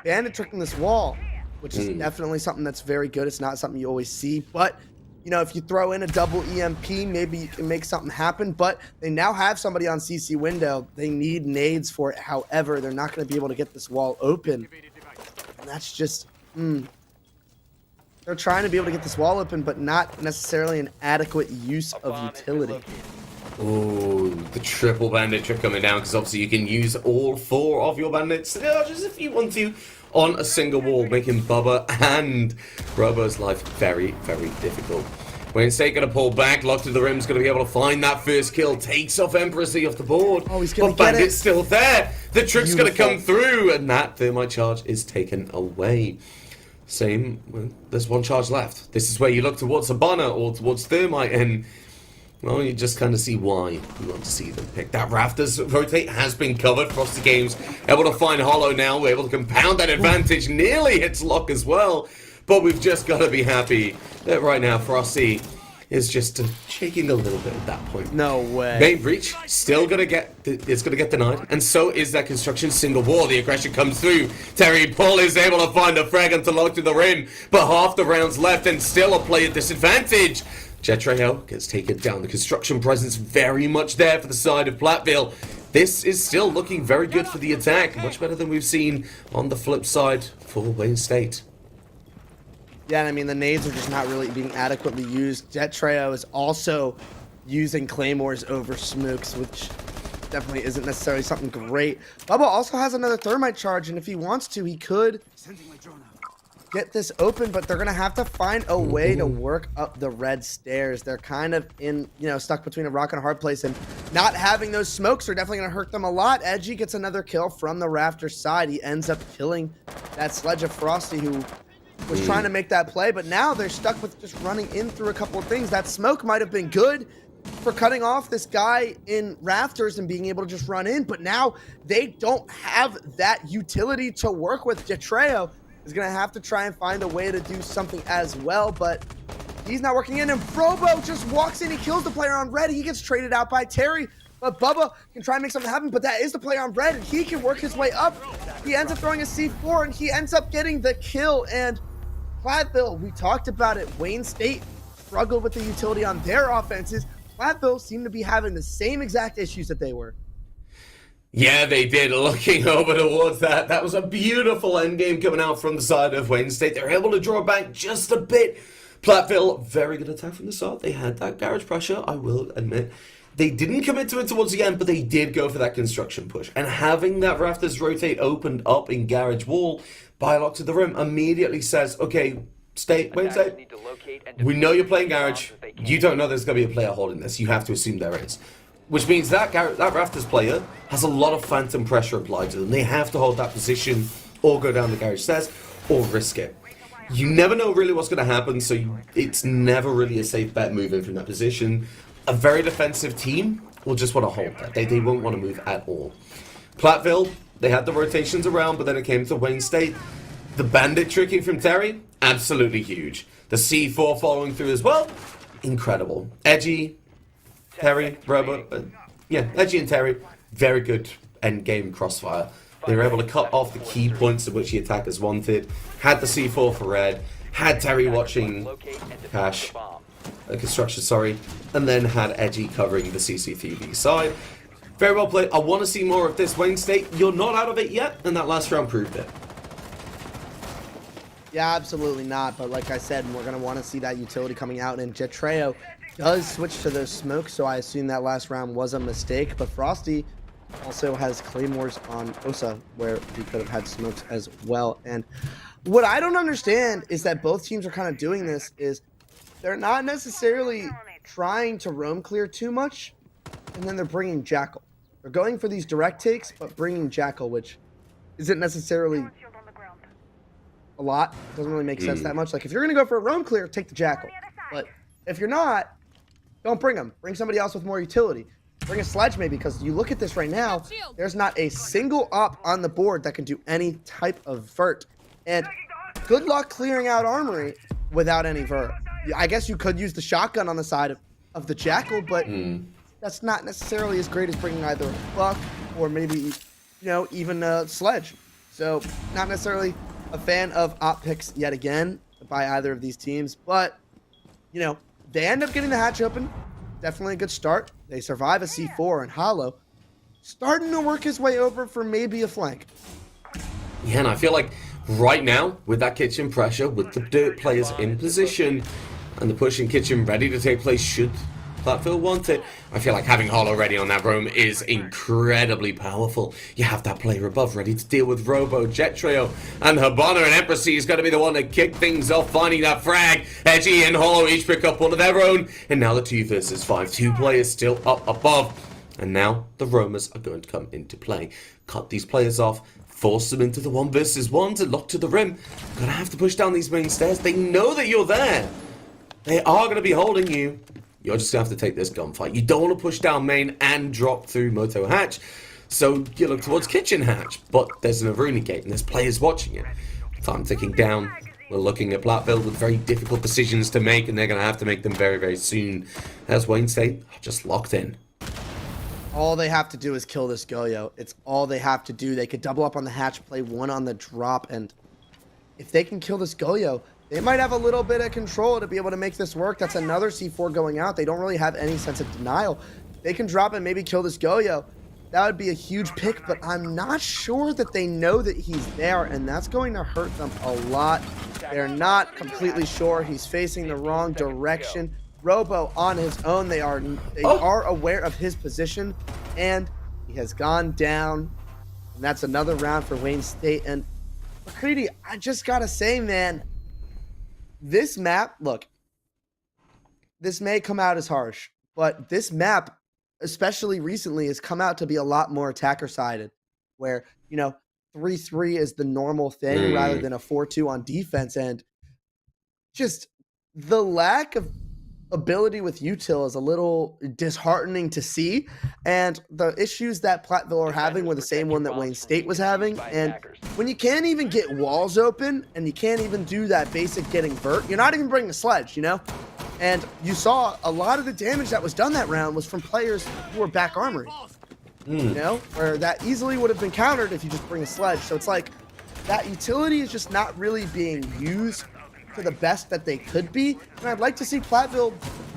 Bandit tricking this wall, which is definitely something that's very good. It's not something you always see, but you know, if you throw in a double EMP, maybe you can make something happen, but they now have somebody on CC window. They need nades for it. However, they're not going to be able to get this wall open, and that's just... They're trying to be able to get this wall open, but not necessarily an adequate use of utility. Oh, the triple bandit trick coming down, because obviously you can use all 4 of your bandits, just if you want to, on a single wall, making Bubba and Robo's life very, very difficult. Wayne State going to pull back, Locked to the Rim's going to be able to find that first kill, takes off Empressy off the board. Oh, he's going to get Bandit's it. still there. The trick's going to come through, and that thermite charge is taken away. Same, there's 1 charge left. This is where you look towards Sabana or towards Thermite, and, well, you just kind of see why you want to see them pick. That Rafters rotate has been covered. Frosty Games able to find Hollow now. We're able to compound that advantage. Nearly hits Lock as well, but we've just got to be happy that right now Frosty is just shaking a little bit at that point. No way. Main breach still gonna get denied, and so is that construction single wall. The aggression comes through. Terry Paul is able to find a frag and to lock to the rim, but half the rounds left and still a player disadvantage. Jetreo gets taken down. The construction presence very much there for the side of Platteville. This is still looking very good for the attack, much better than we've seen on the flip side for Wayne State. Yeah, I mean, the nades are just not really being adequately used. Jetreo is also using claymores over smokes, which definitely isn't necessarily something great. Bubba also has another thermite charge, and if he wants to, he could get this open, but they're going to have to find a way to work up the red stairs. They're kind of in, stuck between a rock and a hard place, and not having those smokes are definitely going to hurt them a lot. Edgy gets another kill from the Raptors side. He ends up killing that Sledge of Frosty, who was trying to make that play, but now they're stuck with just running in through a couple of things. That smoke might have been good for cutting off this guy in Rafters and being able to just run in, but now they don't have that utility to work with. Jetreo is going to have to try and find a way to do something as well, but he's not working in, and Frobo just walks in. He kills the player on red. He gets traded out by Terry, but Bubba can try and make something happen, but that is the player on red, and he can work his way up. He ends up throwing a C4, and he ends up getting the kill. And Platteville, we talked about it. Wayne State struggled with the utility on their offenses. Platteville seemed to be having the same exact issues that they were. Yeah, they did. Looking over towards that. That was a beautiful endgame coming out from the side of Wayne State. They were able to draw back just a bit. Platteville, very good attack from the start. They had that garage pressure, I will admit. They didn't commit to it towards the end, but they did go for that construction push. And having that Rafters rotate opened up in garage wall by lock to the rim immediately says, okay, Wayne State, we know you're playing garage. You don't know there's going to be a player holding this. You have to assume there is. Which means that Rafters player has a lot of phantom pressure applied to them. They have to hold that position or go down the garage stairs or risk it. You never know really what's going to happen, so it's never really a safe bet moving from that position. A very defensive team will just want to hold that. They won't want to move at all. Platteville, they had the rotations around, but then it came to Wayne State. The bandit tricking from Terry, absolutely huge. The C4 following through as well, incredible. Edgy, Terry, Robo, Edgy and Terry, very good end game crossfire. They were able to cut off the key points at which the attackers wanted. Had the C4 for red, had Terry watching construction, and then had Edgy covering the CCTV side. Very well played. I want to see more of this, Wayne State. You're not out of it yet, and that last round proved it. Yeah, absolutely not. But like I said, we're going to want to see that utility coming out. And Jetreo does switch to those smokes, so I assume that last round was a mistake. But Frosty also has claymores on Osa, where he could have had smokes as well. And what I don't understand is that both teams are kind of doing this is they're not necessarily trying to roam clear too much, and then they're bringing Jackal. They're going for these direct takes, but bringing Jackal, which isn't necessarily a lot. Doesn't really make sense that much. Like, if you're going to go for a roam clear, take the Jackal. But if you're not, don't bring him. Bring somebody else with more utility. Bring a Sledge maybe, because you look at this right now, there's not a single op on the board that can do any type of vert. And good luck clearing out Armory without any vert. I guess you could use the shotgun on the side of the Jackal, but that's not necessarily as great as bringing either a Buck or maybe, even a Sledge. So not necessarily a fan of op picks yet again by either of these teams, but they end up getting the hatch open. Definitely a good start. They survive a C4, and Hollow starting to work his way over for maybe a flank. Yeah, and I feel like right now, with that kitchen pressure, with the dirt players in position, and the push in kitchen ready to take place should Platteville want it, I feel like having Hollow ready on that roam is incredibly powerful. You have that player above ready to deal with Robo, Jetreo, and Habana, and Empress is going to be the one to kick things off, finding that frag. Edgy and Hollow each pick up one of their own, and now the 2 versus 5. 2 players still up above, and now the roamers are going to come into play. Cut these players off, force them into the 1 versus 1 to lock to the rim. Gonna have to push down these main stairs. They know that you're there. They are going to be holding you. You're just going to have to take this gunfight. You don't want to push down main and drop through Moto Hatch. So you look towards Kitchen Hatch. But there's an Aruna gate and there's players watching it. Time ticking down. We're looking at Platteville with very difficult decisions to make, and they're going to have to make them very, very soon. As Wayne State are just locked in. All they have to do is kill this Goyo. It's all they have to do. They could double up on the hatch, play 1 on the drop, and if they can kill this Goyo, they might have a little bit of control to be able to make this work. That's another C4 going out. They don't really have any sense of denial. They can drop and maybe kill this Goyo. That would be a huge pick, but I'm not sure that they know that he's there, and that's going to hurt them a lot. They're not completely sure. He's facing the wrong direction. Robo on his own. They are aware of his position, and he has gone down. And that's another round for Wayne State. And McCready, I just gotta say, man, this map, look, this may come out as harsh, but this map, especially recently, has come out to be a lot more attacker-sided, where, 3-3 is the normal thing rather than a 4-2 on defense, and just the lack of ability with util is a little disheartening to see, and the issues that Platteville are having were the same one that Wayne State was having, and when you can't even get walls open and you can't even do that basic getting vert, you're not even bringing a sledge, and you saw a lot of the damage that was done that round was from players who were back armoring, where that easily would have been countered if you just bring a sledge. So it's like that utility is just not really being used to the best that they could be, and I'd like to see Platteville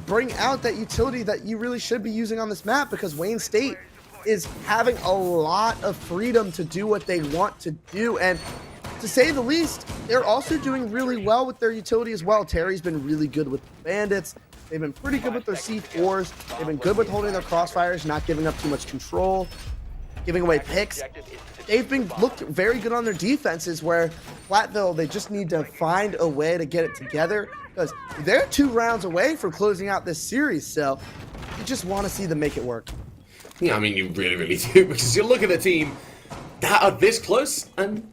bring out that utility that you really should be using on this map, because Wayne State is having a lot of freedom to do what they want to do, and to say the least, they're also doing really well with their utility as well. Terry's been really good with the bandits. They've been pretty good with their C4s. They've been good with holding their crossfires, not giving up too much control, giving away picks. They've been looked very good on their defenses, where Platteville, they just need to find a way to get it together, because they're 2 rounds away from closing out this series, so you just want to see them make it work. Yeah, I mean, you really, really do, because you look at a team that are this close, and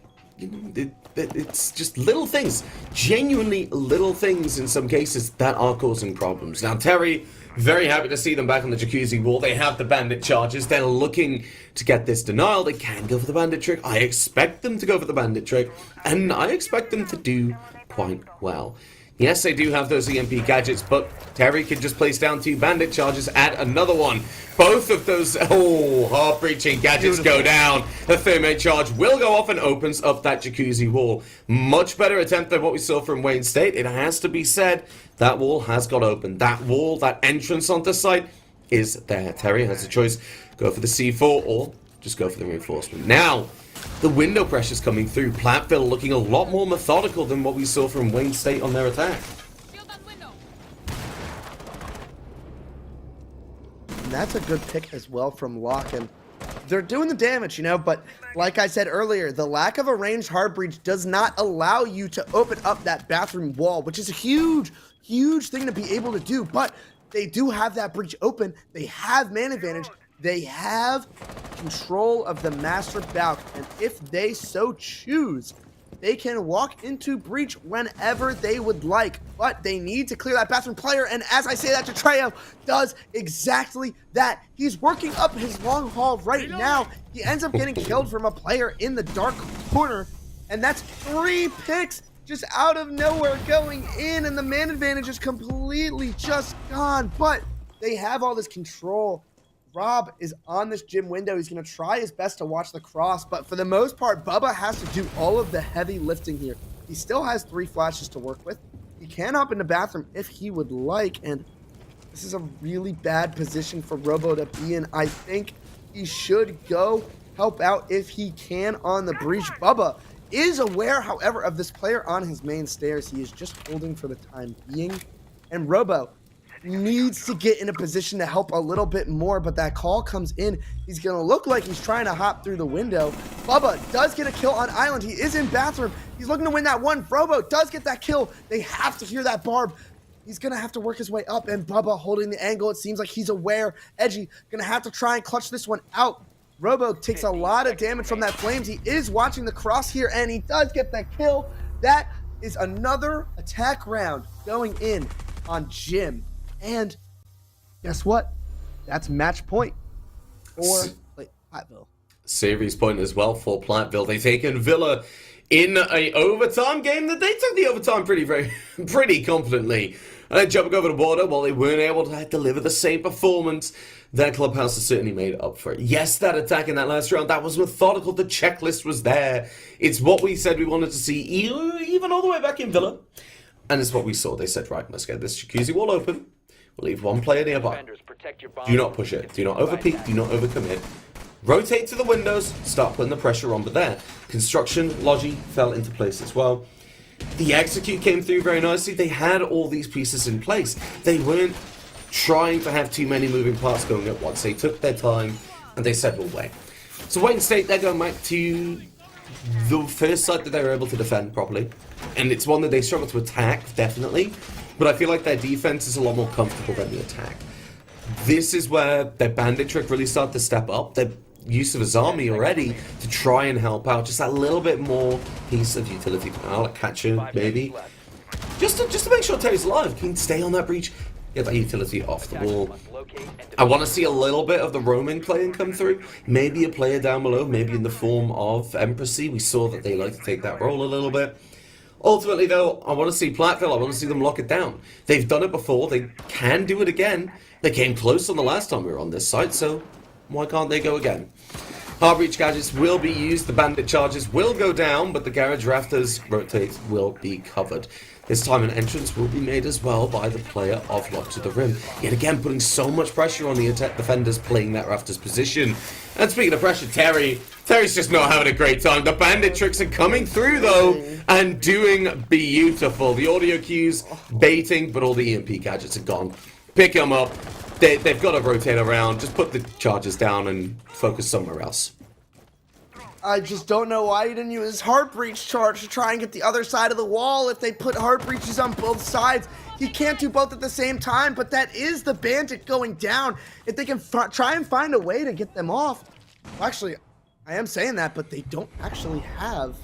it's just little things, genuinely little things in some cases, that are causing problems. Now, Terry, very happy to see them back on the Jacuzzi wall. They have the bandit charges. They're looking to get this denial. They can go for the bandit trick. I expect them to go for the bandit trick, and I expect them to do quite well. Yes, they do have those EMP gadgets, but Terry can just place down 2 bandit charges, add another one. Both of those, heart-breaching gadgets go down. The thermite charge will go off and opens up that Jacuzzi wall. Much better attempt than what we saw from Wayne State. It has to be said, that wall has got open. That wall, that entrance onto site is there. Terry has a choice. Go for the C4 or just go for the reinforcement. Now, the window pressure's coming through. Platteville looking a lot more methodical than what we saw from Wayne State on their attack. And that's a good pick as well from Locke, and they're doing the damage, but like I said earlier, the lack of a ranged hard breach does not allow you to open up that bathroom wall, which is a huge thing to be able to do, but they do have that breach open. They have man advantage. They have control of the master balk, and if they so choose, they can walk into breach whenever they would like, but they need to clear that bathroom player, and as I say that, Treyo does exactly that. He's working up his long haul right now. He ends up getting killed from a player in the dark corner, and that's 3 picks just out of nowhere going in, and the man advantage is completely just gone, but they have all this control. Rob is on this gym window. He's going to try his best to watch the cross, but for the most part, Bubba has to do all of the heavy lifting here. He still has 3 flashes to work with. He can hop in the bathroom if he would like, and this is a really bad position for Robo to be in. I think he should go help out if he can on the breach. Bubba is aware, however, of this player on his main stairs. He is just holding for the time being, and Robo needs to get in a position to help a little bit more, but that call comes in. He's going to look like he's trying to hop through the window. Bubba does get a kill on Island. He is in bathroom. He's looking to win that one. Robo does get that kill. They have to hear that barb. He's going to have to work his way up, and Bubba holding the angle. It seems like he's aware. Edgy going to have to try and clutch this one out. Robo takes a lot of damage from that flames. He is watching the cross here, and he does get that kill. That is another attack round going in on Jim. And guess what? That's match point for Platteville. Series point as well for Platteville. They've taken Villa in a overtime game that they took the overtime pretty confidently. And then jumping over the border, while they weren't able to deliver the same performance, their clubhouse has certainly made up for it. Yes, that attack in that last round, that was methodical. The checklist was there. It's what we said we wanted to see, even all the way back in Villa. And it's what we saw. They said, right, let's get this Jacuzzi wall open. We'll leave one player nearby. Do not push it. Do not overpeak. Do not overcommit. Rotate to the windows. Start putting the pressure on. But there, construction, logi fell into place as well. The execute came through very nicely. They had all these pieces in place. They weren't trying to have too many moving parts going at once. They took their time and they said, we'll wait. So Wayne State, they're going back to the first site that they were able to defend properly, and it's one that they struggle to attack, definitely, but I feel like their defense is a lot more comfortable than the attack. This is where their bandit trick really started to step up. Their use of his army already to try and help out, just that little bit more piece of utility. I'll catch him, maybe. Just to make sure Terry's alive. Can he stay on that breach? Get that utility off the wall. I want to see a little bit of the roaming playing come through. Maybe a player down below, maybe in the form of Empressy. We saw that they like to take that role a little bit. Ultimately, though, I want to see Platteville. I want to see them lock it down. They've done it before. They can do it again. They came close on the last time we were on this site, so why can't they go again? Hard breach gadgets will be used. The bandit charges will go down, but the garage rafters rotate will be covered. This time an entrance will be made as well by the player of Lock to the Rim. Yet again, putting so much pressure on the attack defenders playing that rafters position. And speaking of pressure, Terry's just not having a great time. The bandit tricks are coming through, though, and doing beautiful. The audio cues, baiting, but all the EMP gadgets are gone. Pick them up. They've got to rotate around. Just put the charges down and focus somewhere else. I just don't know why he didn't use his heart breach charge to try and get the other side of the wall. If they put heart breaches on both sides, he can't do both at the same time, but that is the bandit going down. If they can try and find a way to get them off. Well, actually, I am saying that, but they don't actually have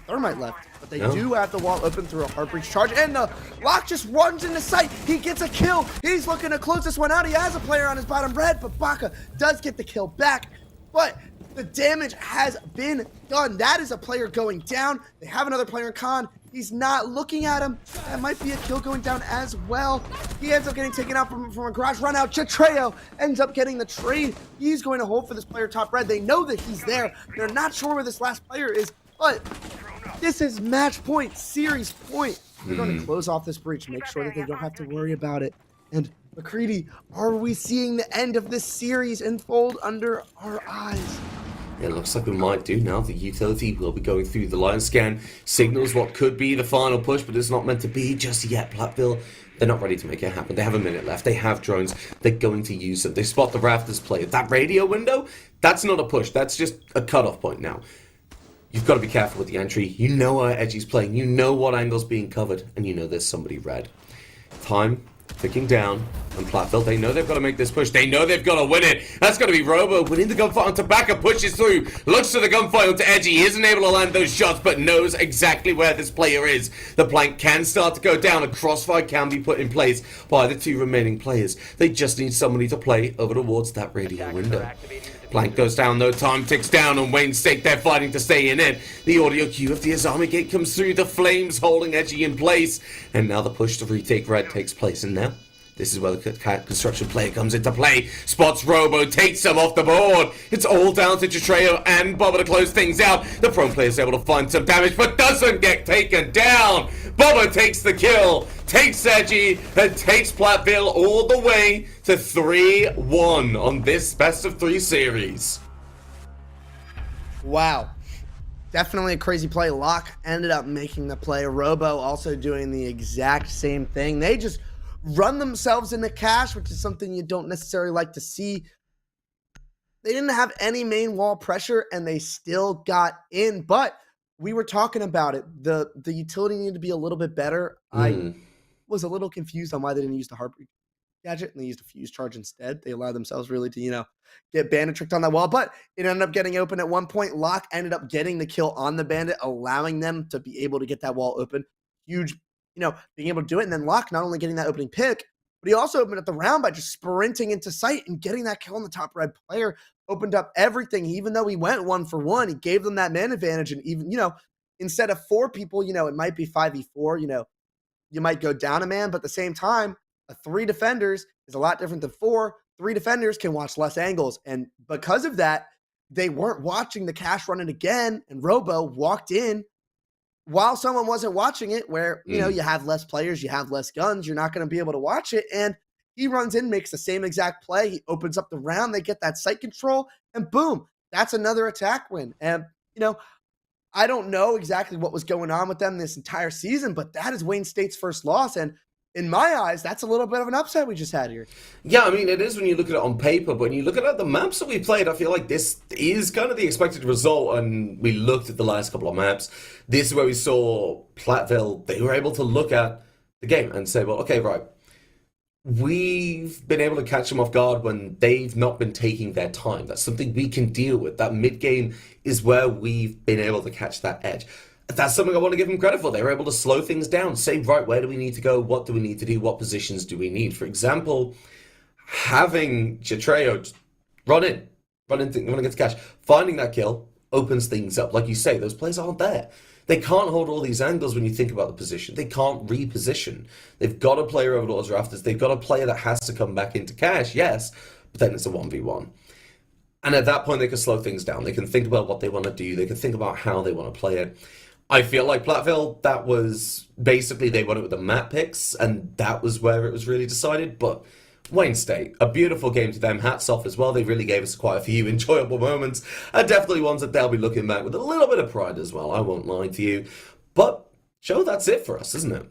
thermite left. But they do have the wall open through a heart breach charge, and the Lock just runs into sight. He gets a kill. He's looking to close this one out. He has a player on his bottom red, but Baka does get the kill back. But the damage has been done. That is a player going down. They have another player in con. He's not looking at him. That might be a kill going down as well. He ends up getting taken out from a garage run out. Chatreo ends up getting the trade. He's going to hold for this player top red. They know that he's there. They're not sure where this last player is, but this is match point, series point. They're going to close off this breach, make sure that they don't have to worry about it. And McCready, are we seeing the end of this series unfold under our eyes? It looks like we might do now. The utility will be going through the line scan. Signals what could be the final push, but it's not meant to be just yet. Platteville, they're not ready to make it happen. They have a minute left. They have drones. They're going to use them. They spot the rafters play. That radio window, that's not a push. That's just a cutoff point now. You've got to be careful with the entry. You know where Edgy's playing. You know what angle's being covered. And you know there's somebody red. Time ticking down. And Platteville, they know they've got to make this push. They know they've got to win it. That's got to be Robo winning the gunfight on Tobacco, pushes through, looks to the gunfight onto Edgy. He isn't able to land those shots, but knows exactly where this player is. The plank can start to go down. A crossfire can be put in place by the two remaining players. They just need somebody to play over towards that radio window. Plank goes down, though. Time ticks down on Wayne State. They're fighting to stay in it. The audio cue of the Azami gate comes through. The flames holding Edgy in place. And now the push to retake red takes place. And now, this is where the construction player comes into play. Spots Robo, takes him off the board. It's all down to Chatreo and Bubba to close things out. The prone player is able to find some damage, but doesn't get taken down. Bubba takes the kill, takes Edgy, and takes Platteville all the way to 3-1 on this best of 3 series. Wow. Definitely a crazy play. Lock ended up making the play. Robo also doing the exact same thing. They just run themselves into cash, which is something you don't necessarily like to see. They didn't have any main wall pressure, and they still got in. But we were talking about it. The utility needed to be a little bit better. I was a little confused on why they didn't use the heartbeat gadget, and they used a fuse charge instead. They allowed themselves really to, get bandit tricked on that wall. But it ended up getting open at one point. Lock ended up getting the kill on the bandit, allowing them to be able to get that wall open. Huge, being able to do it. And then Lock not only getting that opening pick, but he also opened up the round by just sprinting into sight and getting that kill on the top red player. Opened up everything. Even though he went 1-for-1, he gave them that man advantage. And even, instead of 4 people, it might be 5v4, you might go down a man, but at the same time, 3 defenders is a lot different than 4. 3 defenders can watch less angles. And because of that, they weren't watching the cash run it again. And Robo walked in while someone wasn't watching it, where, you have less players, you have less guns, you're not going to be able to watch it. And he runs in, makes the same exact play. He opens up the round. They get that sight control, and boom, that's another attack win. And, I don't know exactly what was going on with them this entire season, but that is Wayne State's first loss. And in my eyes, that's a little bit of an upset we just had here. Yeah, I mean, it is when you look at it on paper, but when you look at the maps that we played, I feel like this is kind of the expected result, and we looked at the last couple of maps. This is where we saw Platteville, they were able to look at the game and say, well, okay, right, we've been able to catch them off guard when they've not been taking their time. That's something we can deal with. That mid-game is where we've been able to catch that edge. That's something I want to give them credit for. They were able to slow things down, say, right, where do we need to go? What do we need to do? What positions do we need? For example, having Chatreo run in against Cash, finding that kill opens things up. Like you say, those players aren't there. They can't hold all these angles when you think about the position. They can't reposition. They've got a player over those rafters. They've got a player that has to come back into Cash, yes, but then it's a 1v1. And at that point, they can slow things down. They can think about what they want to do. They can think about how they want to play it. I feel like Platteville, that was basically they won it with the map picks, and that was where it was really decided. But Wayne State, a beautiful game to them. Hats off as well. They really gave us quite a few enjoyable moments, and definitely ones that they'll be looking back with a little bit of pride as well. I won't lie to you. But, Joe, that's it for us, isn't it?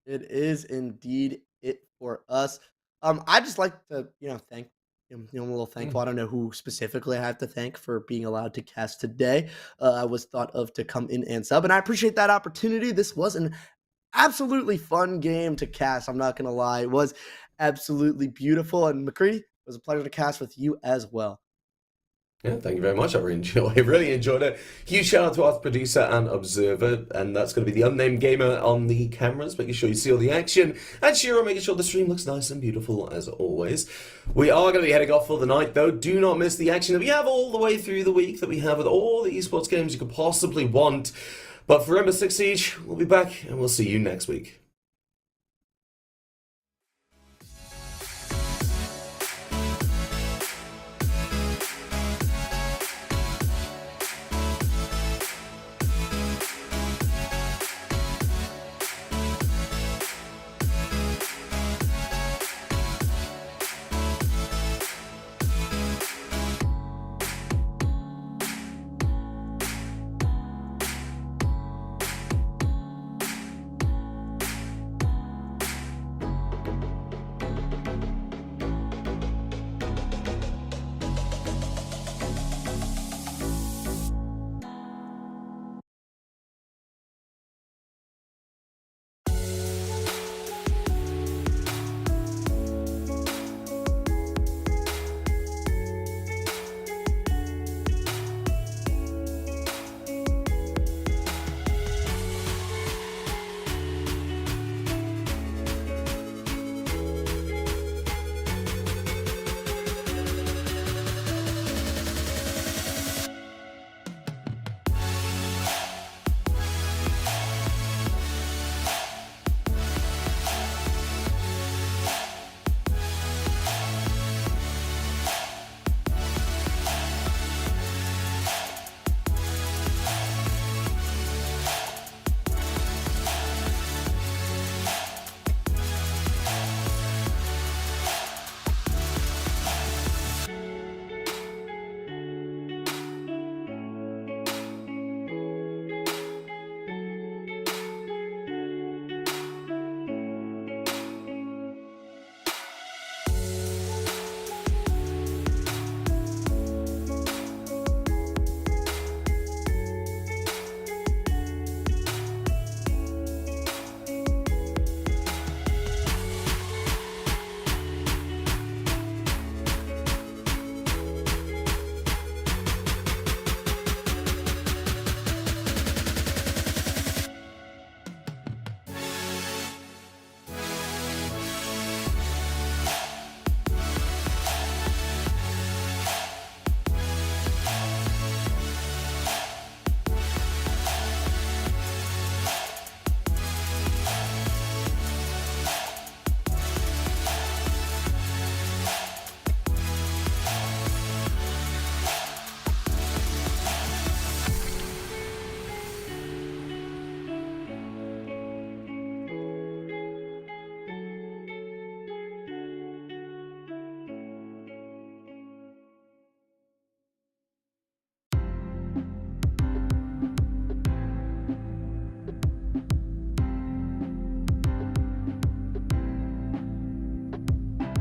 It is indeed it for us. I just like to, thank him. I'm a little thankful. I don't know who specifically I have to thank for being allowed to cast today. I was thought of to come in and sub, and I appreciate that opportunity. This was an absolutely fun game to cast. I'm not going to lie. It was absolutely beautiful. And McCready, it was a pleasure to cast with you as well. Yeah, thank you very much. I really enjoyed it. Huge shout out to our producer and observer, and that's going to be the unnamed gamer on the cameras, making sure you see all the action, and Shiro making sure the stream looks nice and beautiful as always. We are going to be heading off for the night, though. Do not miss the action that we have all the way through the week, that we have with all the esports games you could possibly want. But for Rainbow Six Siege, we'll be back, and we'll see you next week.